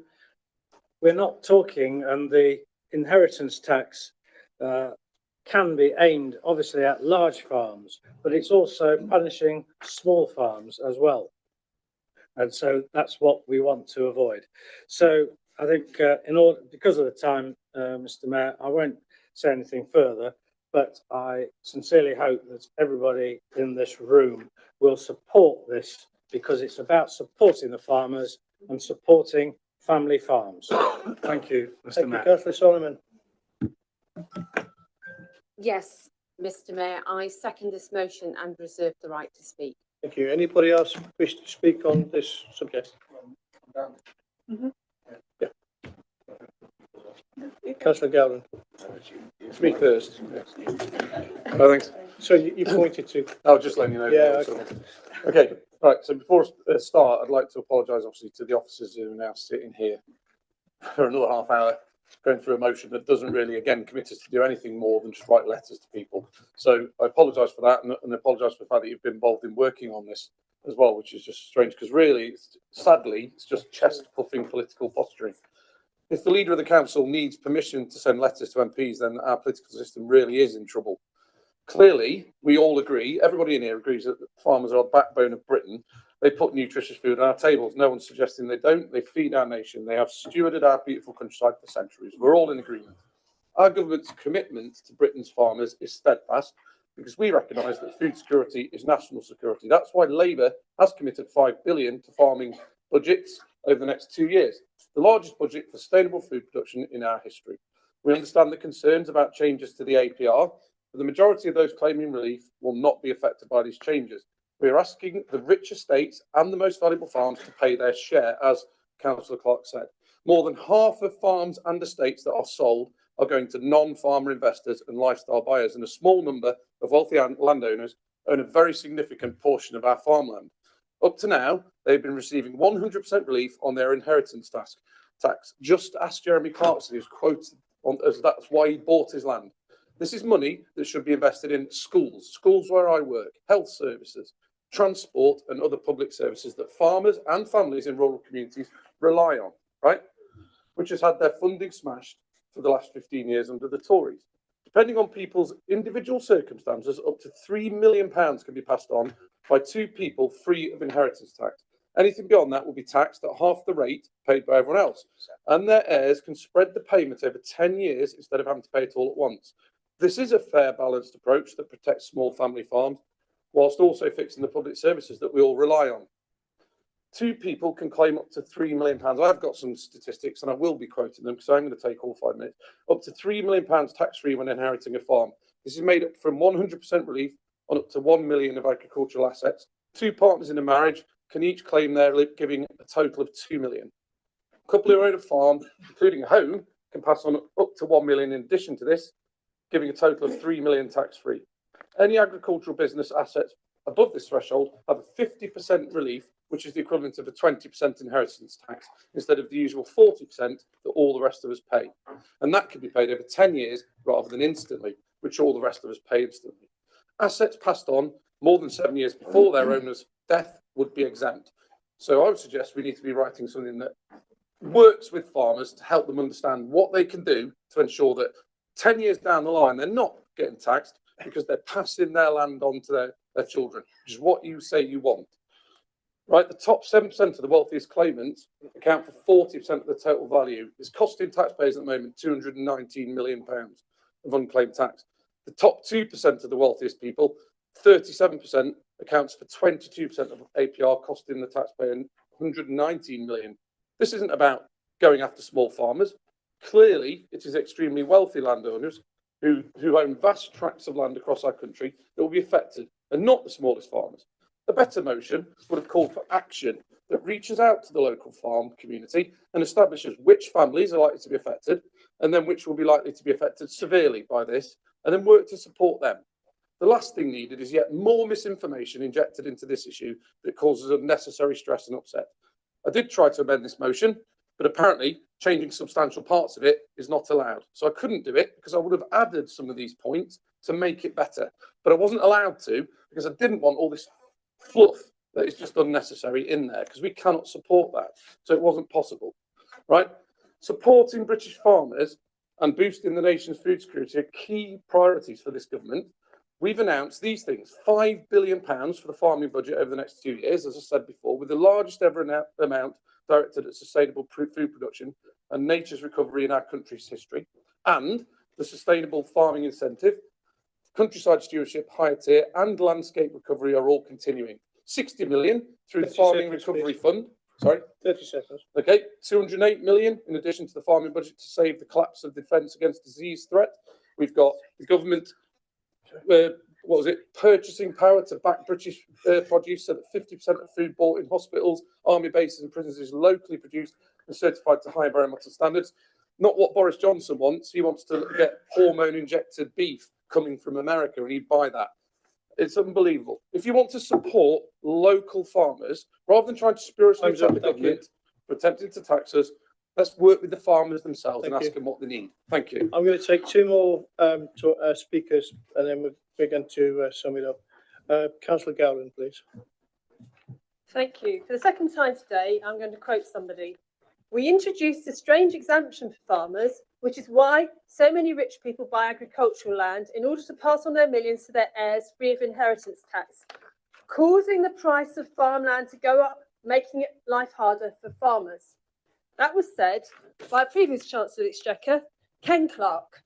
We're not talking, and the inheritance tax can be aimed obviously at large farms, but it's also punishing small farms as well. And so that's what we want to avoid. So I think because of the time, Mr. Mayor, I won't say anything further, but I sincerely hope that everybody in this room will support this, because it's about supporting the farmers and supporting family farms. Thank you, Mr. Mayor. Councillor Solomon. Yes, Mr. Mayor, I second this motion and reserve the right to speak. Thank you. Anybody else wish to speak on this subject? Yeah. Councillor Gowden. It's me first. Oh, thanks. So you pointed to. I'll just let you know. Yeah. Okay. Right. So before I start, I'd like to apologise, obviously, to the officers who are now sitting here for another half hour, going through a motion that doesn't really, again, commit us to do anything more than just write letters to people. So I apologise for that, and apologise for the fact that you've been involved in working on this as well, which is just strange, because really, sadly, it's just chest-puffing political posturing. If the leader of the council needs permission to send letters to MPs, then our political system really is in trouble. Clearly, we all agree, everybody in here agrees, that farmers are the backbone of Britain. They put nutritious food on our tables. No one's suggesting they don't. They feed our nation. They have stewarded our beautiful countryside for centuries. We're all in agreement. Our government's commitment to Britain's farmers is steadfast, because we recognise that food security is national security. That's why Labour has committed £5 billion to farming budgets over the next 2 years, the largest budget for sustainable food production in our history. We understand the concerns about changes to the APR, but the majority of those claiming relief will not be affected by these changes. We are asking the rich estates and the most valuable farms to pay their share, as Councillor Clark said. More than half of farms and estates that are sold are going to non-farmer investors and lifestyle buyers, and a small number of wealthy landowners own a very significant portion of our farmland. Up to now, they've been receiving 100% relief on their inheritance tax. Just ask Jeremy Clarkson, who's quoted on as that's why he bought his land. This is money that should be invested in schools where I work, health services, transport and other public services that farmers and families in rural communities rely on, right? Which has had their funding smashed for the last 15 years under the Tories. Depending on people's individual circumstances, up to £3 million can be passed on by two people free of inheritance tax. Anything beyond that will be taxed at half the rate paid by everyone else. And their heirs can spread the payment over 10 years instead of having to pay it all at once. This is a fair, balanced approach that protects small family farms, whilst also fixing the public services that we all rely on. Two people can claim up to £3 million. I've got some statistics and I will be quoting them because I'm going to take all 5 minutes. Up to £3 million tax-free when inheriting a farm. This is made up from 100% relief on up to 1 million of agricultural assets. Two partners in a marriage can each claim their giving a total of 2 million. A couple who own a farm, including a home, can pass on up to 1 million in addition to this, giving a total of 3 million tax-free. Any agricultural business assets above this threshold have a 50% relief, which is the equivalent of a 20% inheritance tax, instead of the usual 40% that all the rest of us pay. And that can be paid over 10 years rather than instantly, which all the rest of us pay instantly. Assets passed on more than 7 years before their owner's death would be exempt. So I would suggest we need to be writing something that works with farmers to help them understand what they can do to ensure that 10 years down the line, they're not getting taxed because they're passing their land on to their children, which is what you say you want. Right, the top 7% of the wealthiest claimants account for 40% of the total value. It's costing taxpayers at the moment £219 million of unclaimed tax. The top 2% of the wealthiest people, 37%, accounts for 22% of APR, costing the taxpayer £119 million. This isn't about going after small farmers. Clearly, it is extremely wealthy landowners who own vast tracts of land across our country that will be affected, and not the smallest farmers. A better motion would have called for action that reaches out to the local farm community and establishes which families are likely to be affected, and then which will be likely to be affected severely by this, and then work to support them. The last thing needed is yet more misinformation injected into this issue that causes unnecessary stress and upset. I did try to amend this motion, but apparently changing substantial parts of it is not allowed. So I couldn't do it because I would have added some of these points to make it better. But I wasn't allowed to because I didn't want all this fluff that is just unnecessary in there, because we cannot support that. So it wasn't possible, right? Supporting British farmers and boosting the nation's food security are key priorities for this government. We've announced these things: £5 billion for the farming budget over the next 2 years, as I said before, with the largest ever amount directed at sustainable food production and nature's recovery in our country's history, and the sustainable farming incentive, countryside stewardship, higher tier, and landscape recovery are all continuing. 60 million through the Farming Recovery Fund. Sorry? 30 seconds. Okay, 208 million in addition to the farming budget to save the collapse of defence against disease threat. We've got the government, purchasing power to back British produce so that 50% of food bought in hospitals, army bases and prisons is locally produced and certified to high environmental standards. Not what Boris Johnson wants. He wants to get hormone-injected beef coming from America, and he'd buy that. It's unbelievable. If you want to support local farmers, rather than trying to spiritually attack the government for attempting to tax us, let's work with the farmers themselves and ask them what they need. Thank you. I'm going to take two more speakers, and then we're going to sum it up. Councillor Gowland, please. Thank you. For the second time today, I'm going to quote somebody. We introduced a strange exemption for farmers, which is why so many rich people buy agricultural land in order to pass on their millions to their heirs free of inheritance tax, causing the price of farmland to go up, making it life harder for farmers. That was said by a previous Chancellor of the Exchequer, Ken Clarke.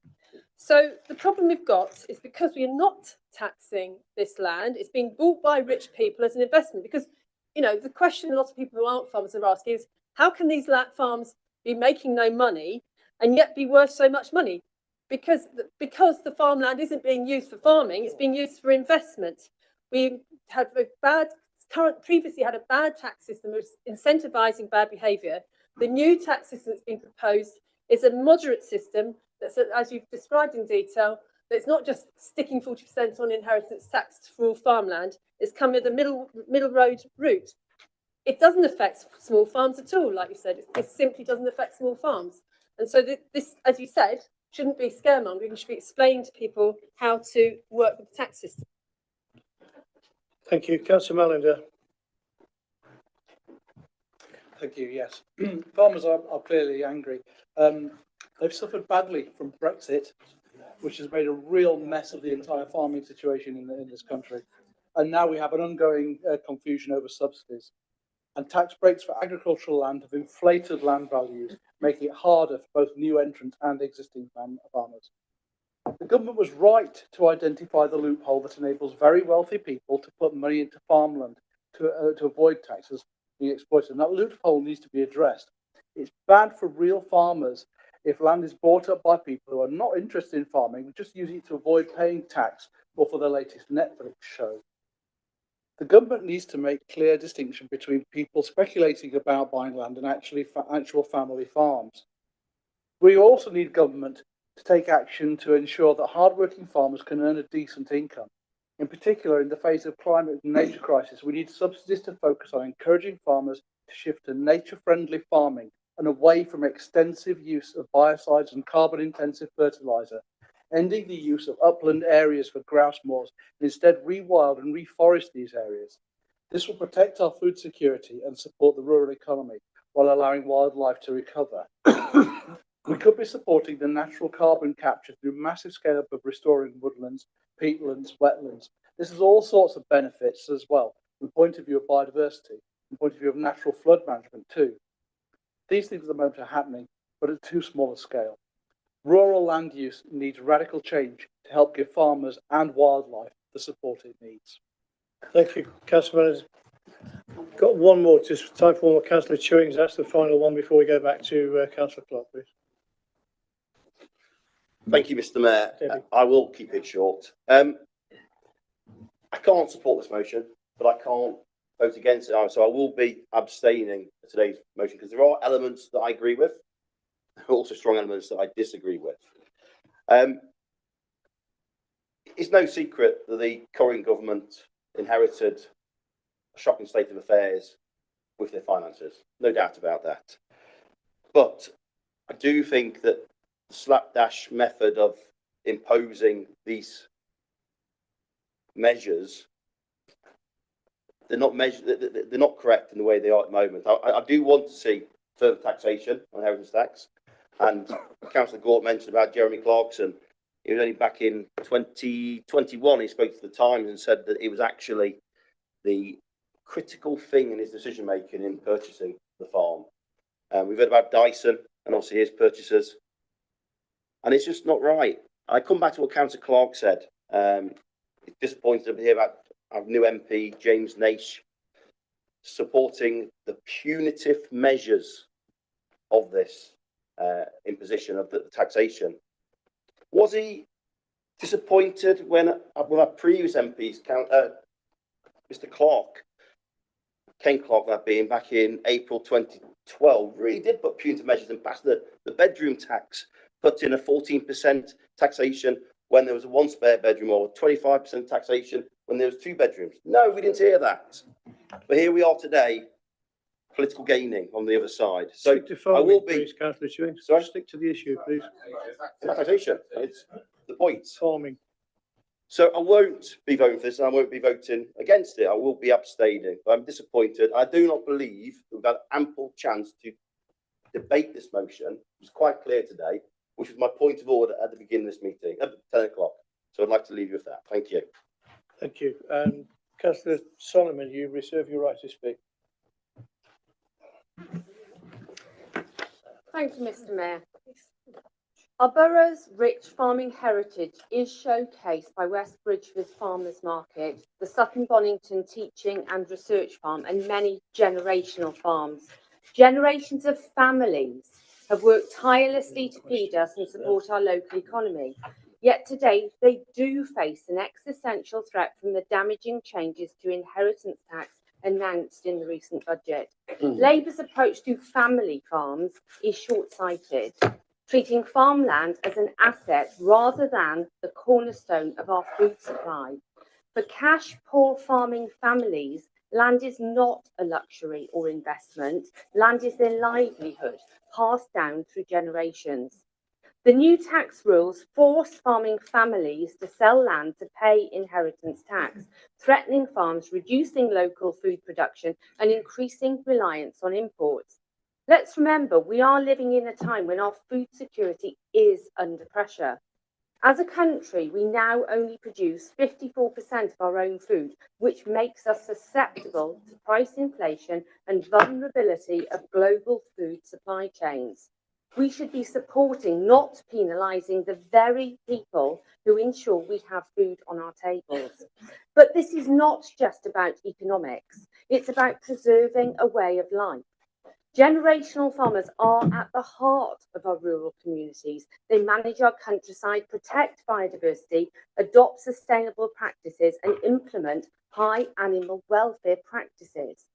So the problem we've got is because we are not taxing this land, it's being bought by rich people as an investment. Because, you know, the question a lot of people who aren't farmers are asking is, how can these farms be making no money and yet be worth so much money? Because the farmland isn't being used for farming, it's being used for investment. We had previously had a bad tax system which was incentivising bad behaviour. The new tax system that's been proposed is a moderate system that's, as you've described in detail, that's not just sticking 40% on inheritance tax for all farmland, it's come with a middle road route. It doesn't affect small farms at all, like you said. It simply doesn't affect small farms. And so this, as you said, shouldn't be scaremongering. It should be explaining to people how to work with the tax system. Thank you. Councillor Mallender. Thank you. Yes, farmers are clearly angry. They've suffered badly from Brexit, which has made a real mess of the entire farming situation in this country. And now we have an ongoing confusion over subsidies. And tax breaks for agricultural land have inflated land values, making it harder for both new entrants and existing farmers. The government was right to identify the loophole that enables very wealthy people to put money into farmland to avoid taxes being exploited. And that loophole needs to be addressed. It's bad for real farmers if land is bought up by people who are not interested in farming, just use it to avoid paying tax or for their latest Netflix show. The government needs to make clear distinction between people speculating about buying land and actual family farms. We also need government to take action to ensure that hardworking farmers can earn a decent income. In particular, in the face of climate and nature crisis, we need subsidies to focus on encouraging farmers to shift to nature-friendly farming and away from extensive use of biocides and carbon-intensive fertiliser, ending the use of upland areas for grouse moors, and instead rewild and reforest these areas. This will protect our food security and support the rural economy while allowing wildlife to recover. We could be supporting the natural carbon capture through massive scale up of restoring woodlands, peatlands, wetlands. This has all sorts of benefits as well, from the point of view of biodiversity, from the point of view of natural flood management too. These things at the moment are happening, but at too small a scale. Rural land use needs radical change to help give farmers and wildlife the support it needs. Thank you, Councillor. Got one more, just time for one more. Councillor Chewings, that's the final one before we go back to Councillor Clarke, please. Thank you, Mr. Mayor. I will keep it short. I can't support this motion, but I can't vote against it. So I will be abstaining for today's motion because there are elements that I agree with. Also strong elements that I disagree with. it's no secret that the current government inherited a shocking state of affairs with their finances. No doubt about that. But I do think that the slapdash method of imposing these measures, they're not correct in the way they are at the moment. I do want to see further taxation on inheritance tax. And Councillor Gort mentioned about Jeremy Clarkson. It was only back in 2021 he spoke to the Times and said that it was actually the critical thing in his decision making in purchasing the farm. We've heard about Dyson and obviously his purchasers, and it's just not right. I come back to what Councillor Clark said. It's disappointing to hear about our new MP James Naish supporting the punitive measures of this imposition of the taxation. Was he disappointed when our previous MPs, Mr. Clark, Ken Clark, that being back in April 2012, really did put punitive measures and passed the bedroom tax, put in a 14% taxation when there was a one spare bedroom, or 25% taxation when there was two bedrooms? No, we didn't hear that. But here we are today, political gaining on the other side. So stick to farming, I will be. please, Councillor Chewing. Sorry? Stick to the issue, please. Taxation. It's the point. Farming. So I won't be voting for this, and I won't be voting against it. I will be abstaining. But I'm disappointed. I do not believe we've had ample chance to debate this motion. It was quite clear today, which was my point of order at the beginning of this meeting, at 10 o'clock. So I'd like to leave you with that. Thank you. Thank you. Councillor Solomon, you reserve your right to speak. Thank you, Mr. Mayor. Our borough's rich farming heritage is showcased by West Bridgford's Farmers Market, the Sutton Bonington Teaching and Research Farm, and many generational farms. Generations of families have worked tirelessly to feed us and support our local economy. Yet today, they do face an existential threat from the damaging changes to inheritance tax announced in the recent budget. Labour's approach to family farms is short-sighted, treating farmland as an asset rather than the cornerstone of our food supply. For cash-poor farming families, land is not a luxury or investment. Land is their livelihood, passed down through generations. The new tax rules force farming families to sell land to pay inheritance tax, threatening farms, reducing local food production and increasing reliance on imports. Let's remember, we are living in a time when our food security is under pressure. As a country, we now only produce 54% of our own food, which makes us susceptible to price inflation and vulnerability of global food supply chains. We should be supporting, not penalising, the very people who ensure we have food on our tables. But this is not just about economics. It's about preserving a way of life. Generational farmers are at the heart of our rural communities. They manage our countryside, protect biodiversity, adopt sustainable practices, and implement high animal welfare practices.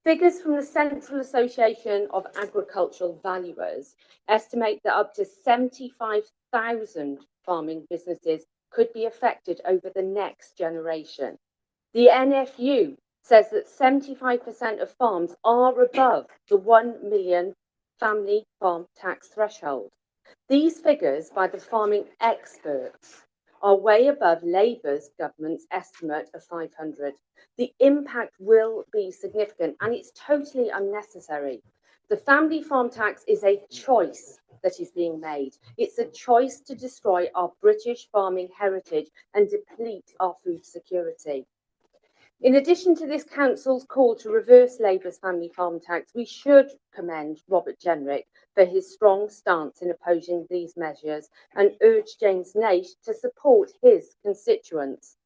Figures from the Central Association of Agricultural Valuers estimate that up to 75,000 farming businesses could be affected over the next generation. The NFU says that 75% of farms are above the 1 million family farm tax threshold. These figures by the farming experts are way above Labour's government's estimate of 500. The impact will be significant and it's totally unnecessary. The family farm tax is a choice that is being made. It's a choice to destroy our British farming heritage and deplete our food security. In addition to this council's call to reverse Labour's family farm tax, we should commend Robert Jenrick for his strong stance in opposing these measures and urge James Naish to support his constituents.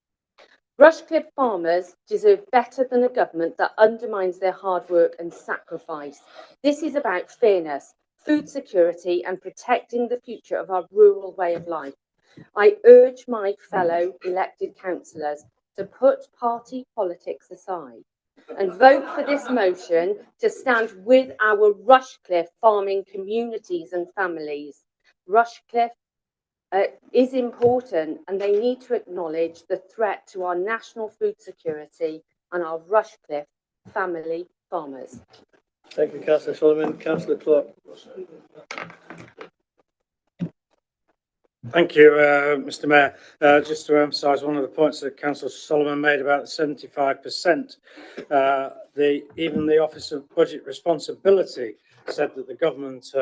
Rushcliffe farmers deserve better than a government that undermines their hard work and sacrifice. This is about fairness, food security and protecting the future of our rural way of life. I urge my fellow elected councillors to put party politics aside and vote for this motion to stand with our Rushcliffe farming communities and families. Rushcliffe is important, and they need to acknowledge the threat to our national food security and our Rushcliffe family farmers. Thank you, Councillor Solomon. Councillor Clark. Thank you, Mr. Mayor. Just to emphasise one of the points that Councillor Solomon made about the 75%. Even the Office of Budget Responsibility said that the government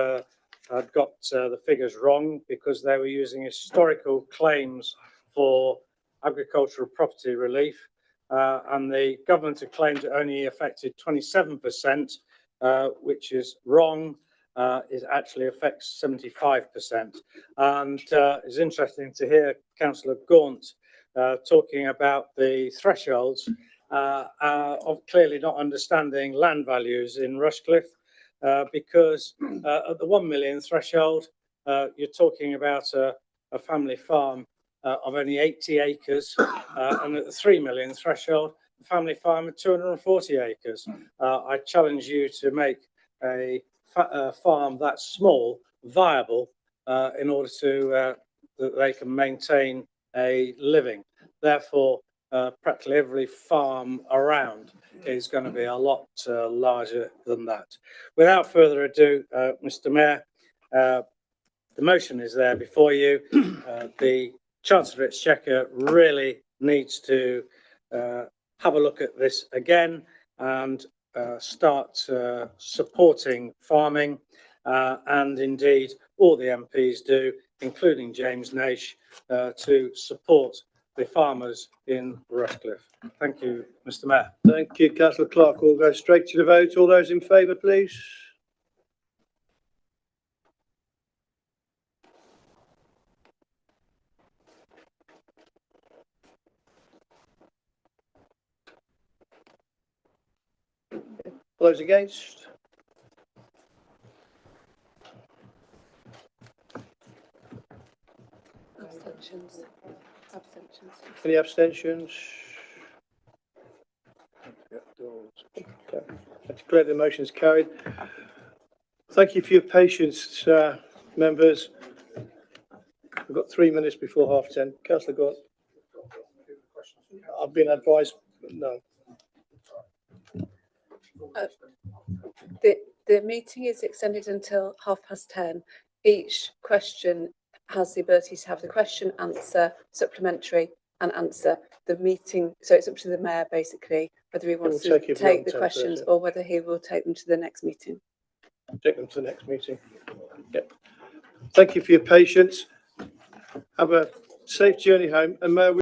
had got the figures wrong because they were using historical claims for agricultural property relief, and the government had claimed it only affected 27%, which is wrong. It actually affects 75%. And it's interesting to hear Councillor Gaunt talking about the thresholds of clearly not understanding land values in Rushcliffe, because at the 1 million threshold, you're talking about a family farm of only 80 acres, and at the 3 million threshold, a family farm of 240 acres. I challenge you to make a farm that small viable in order to that they can maintain a living. Therefore, practically every farm around is going to be a lot larger than that. Without further ado, Mr. Mayor, the motion is there before you. The Chancellor Exchequer really needs to have a look at this again and start supporting farming, and indeed all the MPs do, including James Naish, to support the farmers in Rushcliffe. Thank you, Mr. Mayor. Thank you, Councillor Clark. We'll go straight to the vote. All those in favour, please. All those against? Abstentions. Abstentions. Any abstentions? Okay. I declare the motion is carried. Thank you for your patience, members. We've got 3 minutes before 10:30. Councillor Gaunt. I've been advised, no. The meeting is extended until 10:30. Each question has the ability to have the question, answer, supplementary and answer. The meeting, so it's up to the mayor basically whether he wants to take the questions or whether he will take them to the next meeting. Take them to the next meeting. Yep. Thank you for your patience. Have a safe journey home, and